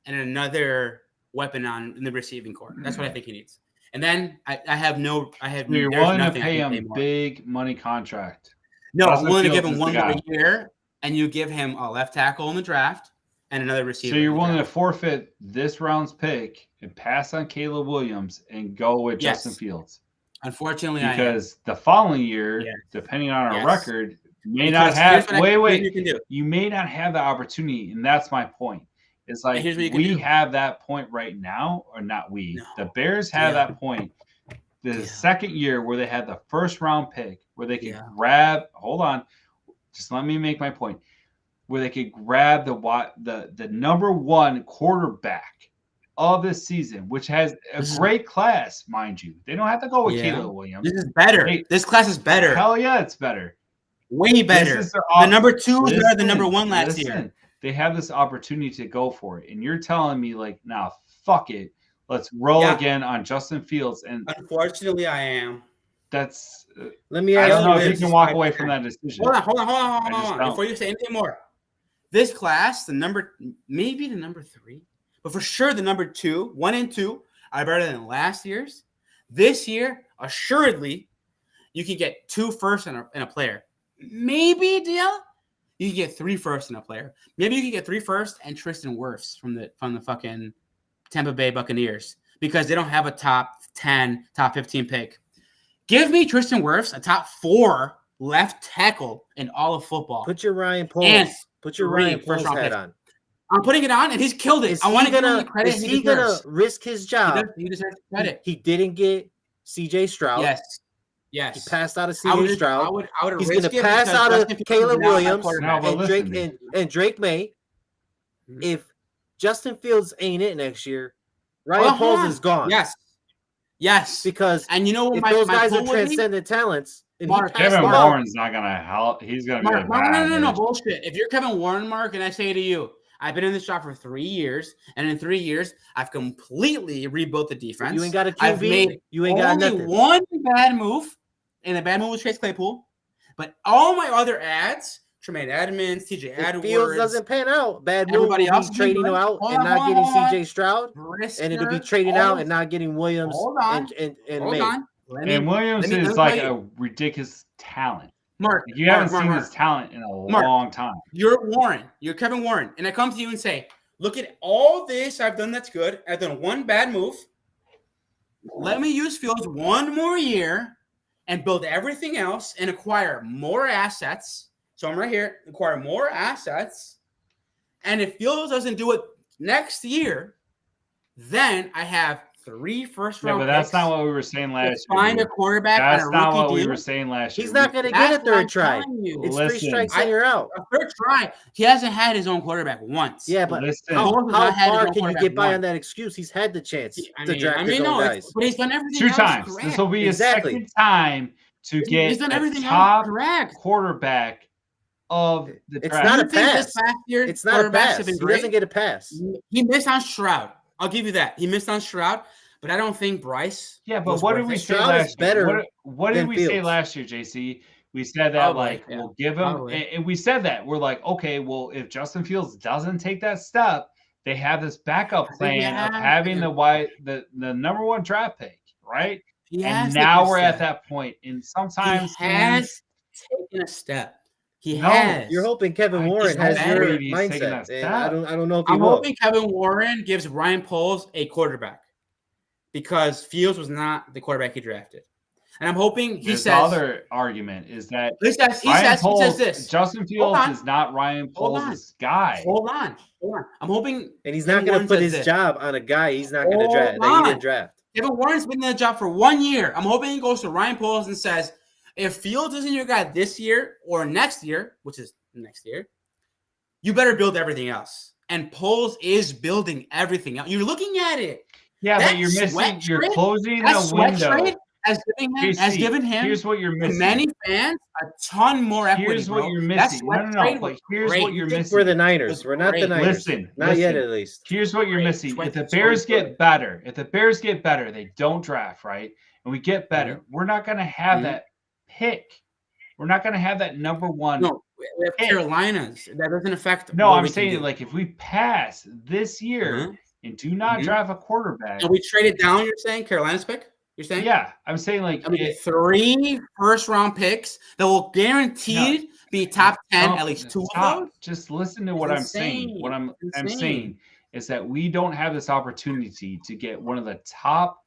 and another weapon in the receiving core. That's what I think he needs. And then You're willing to pay him big money contract. No, I'm willing to give him 1 more year, and you give him a left tackle in the draft and another receiver. So you're willing to forfeit this round's pick and pass on Caleb Williams and go with Justin Fields. Unfortunately, because the following year, depending on our record, you may not have the opportunity, and that's my point. It's like we have that point right now, or not we. No. The Bears have that point. The second year where they had the first round pick, where they could grab. Hold on, just let me make my point. Where they could grab the number 1 quarterback of this season, which has a great class, mind you. They don't have to go with Caleb Williams. This is better. This class is better. Hell yeah, it's better. Way better. The number 2 is better than number 1 last year. They have this opportunity to go for it, and you're telling me like, nah, fuck it. Let's roll again on Justin Fields. And unfortunately, I am. That's. Let me ask you. I don't know if you can walk away from that decision. Hold on. Before you say anything more, this class, maybe the number 3, but for sure the number 2, 1 and 2 are better than last year's. This year, assuredly, you can get 2 firsts and a player. Maybe deal. You can get 3 firsts in a player. Maybe you can get 3 firsts and Tristan Wirfs from the fucking Tampa Bay Buccaneers because they don't have a top 10, top 15 pick. Give me Tristan Wirfs, a top 4 left tackle in all of football. Put your Ryan Poles. Put your Ryan Poles hat on. I'm putting it on, and he's killed it. I want to give him the credit. Is he gonna risk his job? He deserves credit. He didn't get C.J. Stroud. Yes. Yes. He passed out of CJ Stroud. I would He's going to risk it pass because out of Justin Fields Caleb is not my Williams quarterback. No, but and Drake May. If Justin Fields ain't it next year, Hold Ryan on, hold Poles on. is gone. Yes. Because And you know what if my those guys pull are would be? transcendent talents, and Mark, he passed Kevin them out, Warren's not gonna help. He's gonna be Mark, a bad. no, bullshit. If you're Kevin Warren, Mark, and I say to you, I've been in this job for 3 years, and in 3 years, I've completely rebuilt the defense. you ain't got a QB. I've made you ain't got only nothing. one bad move, and the bad move was Chase Claypool. But all my other ads, Tremaine Edmonds, TJ If Edwards, Fields doesn't pan out, bad move everybody will else be trading him out Hold and on, not hold getting on. CJ Stroud, and it'll be Brisker, trading all out those- and not getting Williams Hold on. and Hold May. on. And Williams is like a ridiculous talent. Mark, You haven't seen his talent in a long time. You're Warren. You're Kevin Warren. And I come to you and say, look at all this I've done that's good. I've done one bad move. Let me use Fields one more year and build everything else and acquire more assets. So I'm right here. Acquire more assets. And if Fields doesn't do it next year, then I have 3 first-round Yeah, but that's picks not what we were saying last year. find a quarterback That's on a not rookie what deal. we were saying last year. He's not going to get a third try. It's Listen, 3 strikes and you're out. A third try. He hasn't had his own quarterback once. Yeah, but Listen. how Foles has not had his far own can you quarterback get by once. on that excuse? He's had the chance I to mean, draft his own no, guys. but he's done everything 2 else times. correct. This will be Exactly. his second time to get He's done everything a else top correct. quarterback of the It's draft. not a You think pass. this past year It's not a quarterbacks pass. have been He great? doesn't get a pass. He missed on Stroud. I'll give you that. He missed on Stroud, but I don't think Bryce. Yeah, but was what worth did we it. say Stroud is last better year? What did than we say Fields. last year, JC? We said that Probably, yeah. we'll give him, Probably. and we said that we're like, okay, well, if Justin Fields doesn't take that step, they have this backup plan of having the number 1 draft pick, right? And now we're at that point, and sometimes he has taken a step. He No, has. You're hoping Kevin Warren don't has your believe he's taking mindset, that and step. I don't know if he I'm will. hoping Kevin Warren gives Ryan Poles a quarterback because Fields was not the quarterback he drafted. And I'm hoping he His says. other argument is that He says this. Justin Fields on. is not Ryan Hold on. Poles' guy. Hold on. I'm hoping. And he's Kevin not going to Warren put says his this. job on a guy he's not going to Hold draft. That he on. didn't draft. Kevin Warren's been in the job for 1 year. I'm hoping he goes to Ryan Poles and says, if Fields isn't your guy this year or next year, which is next year, you better build everything else. And Poles is building everything else. You're looking at it. Yeah, That but you're missing. sweat You're trade- closing That a sweat window. trade has given him Here's what you're to missing. many fans a ton more equity. Here's what bro. you're That missing. sweat No. trade But was here's great. what you're We're missing. the Niners. We're not the Great. Niners. Listen, Not yet, listen. at least. Here's what you're Great. missing. Sweat If the trade Bears was good. get better, they don't draft, right? And we get better. We're not going to have that pick. We're not going to have that number 1. No, we have Carolinas. That doesn't affect. No, what I'm we can saying do. like if we pass this year and do not draft a quarterback. And we traded down. You're saying Carolina's pick? You're saying? Yeah, I'm saying like I mean, 3 first-round picks that will guaranteed be top 10, at least 2 of those. Just listen to what I'm saying. What I'm saying is that we don't have this opportunity to get one of the top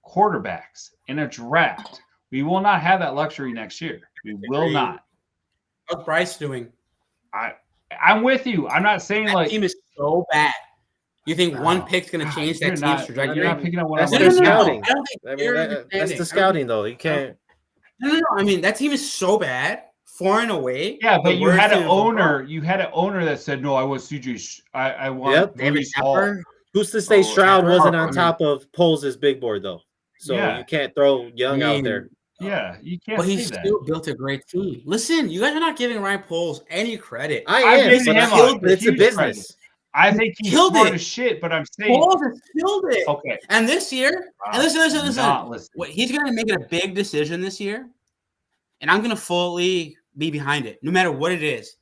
quarterbacks in a draft. We will not have that luxury next year. We will not. How's Bryce doing? I'm with you. I'm not saying That like team is so bad. You think one pick's going to change that team's trajectory? You're not picking up what That's I'm the saying. scouting. I don't think I mean, that's the scouting, though. You can't. No. I mean, that team is so bad, far and away. Yeah, but the you worst had team an in football. owner. You had an owner that said, "No, I want CJ. I want David Brees Hall." Tepper. Who's to say Stroud Tepper. wasn't I on mean- top of Poles' big board, though? So Yeah. you can't throw Young out there. Yeah, you can't But he say that. still built a great team. Listen, you guys are not giving Ryan Poles any credit. I I'm am, giving but him it's a huge business. credit. I think he's Killed smart it. as shit, but I'm saying, Poles has killed it. okay. And this year, and listen. Not listening. What, he's going to make it a big decision this year, and I'm going to fully be behind it, no matter what it is.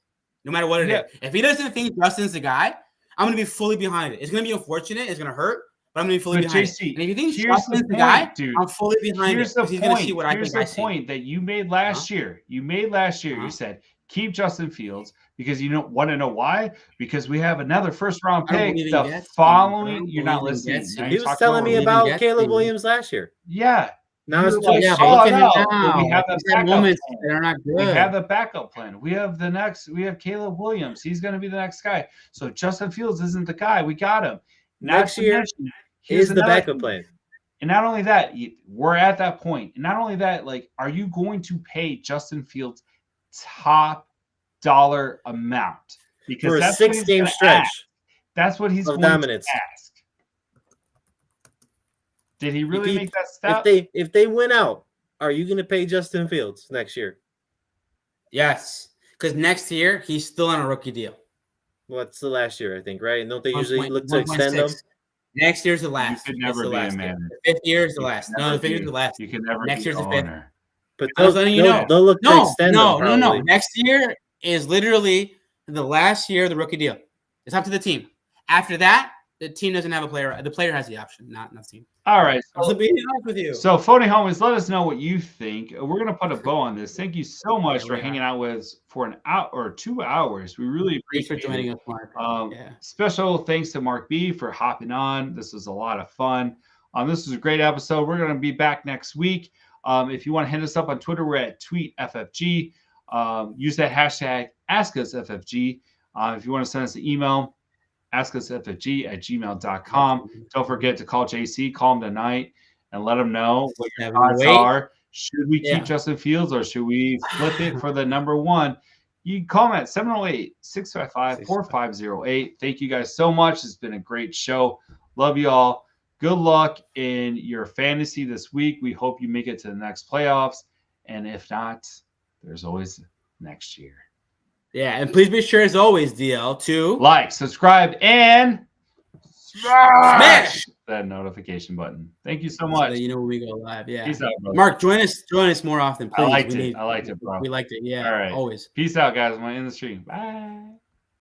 No matter what it is. If he doesn't think Justin's the guy, I'm going to be fully behind it. It's going to be unfortunate. It's going to hurt, but I'm going to be fully behind it. And if you think Justin's the guy, dude. I'm fully behind Here's it. the He's going to see point. what I Here's think I the see. point that you made last year. You made last year. You said keep Justin Fields because you don't want to know why? Because we have another first round I don't pick believe in the Getz. I following. don't You're not believe in listening. Getz. Now He you're was talking telling me over about Getz Caleb team. Williams last year. Yeah. Now it's You're like, just but oh, look at no, it but now. we have the He's had backup moments plan. that are not good. We have the backup plan. We have the next. We have Caleb Williams. He's going to be the next guy. So Justin Fields isn't the guy. We got him. Not Next to year mention, here's is the another backup thing. plan. And not only that, we're at that point. And not only that, like, are you going to pay Justin Fields top dollar amount? Because for a that's what he's 6-game gonna stretch. ask. That's what he's of going dominance. to ask. Did he really make that step? If they win out, are you going to pay Justin Fields next year? Yes, because next year he's still on a rookie deal. Well, it's the last year, I think, right? And don't they 1. usually look to extend them? Next year's the last. You could never be a year. man. The 5th year is the last. No, the 5th year is the last. You can never Next be year's the 5th. owner. But I was letting you know. they'll look to extend them. No. Next year is literally the last year of the rookie deal. It's up to the team. After that, the team doesn't have a player. The player has the option, not the team. All right. So being honest with you. So, phony homies, let us know what you think. We're gonna put a bow on this. Thank you so much for hanging out with us for an hour or 2 hours. We really Thanks for appreciate joining it. us, Mark. Special thanks to Marc B for hopping on. This was a lot of fun. This was a great episode. We're gonna be back next week. If you want to hit us up on Twitter, we're at tweetffg. Use that hashtag AskUsFFG. If you want to send us an email, askusffg@gmail.com. Don't forget to call JC, call him tonight, and let him know what your thoughts are. Should we keep Justin Fields or should we flip it for the number 1? You can call him at 708-655-4508. Thank you guys so much. It's been a great show. Love you all. Good luck in your fantasy this week. We hope you make it to the next playoffs. And if not, there's always next year. Yeah, and please be sure, as always, DL, to like, subscribe, and smash that notification button. Thank you so much. So you know when we go live. Yeah. Peace out, brother. Mark, join us more often, please. I liked it, bro. We liked it. Yeah. All right. Always. Peace out, guys. I'm in the stream. Bye.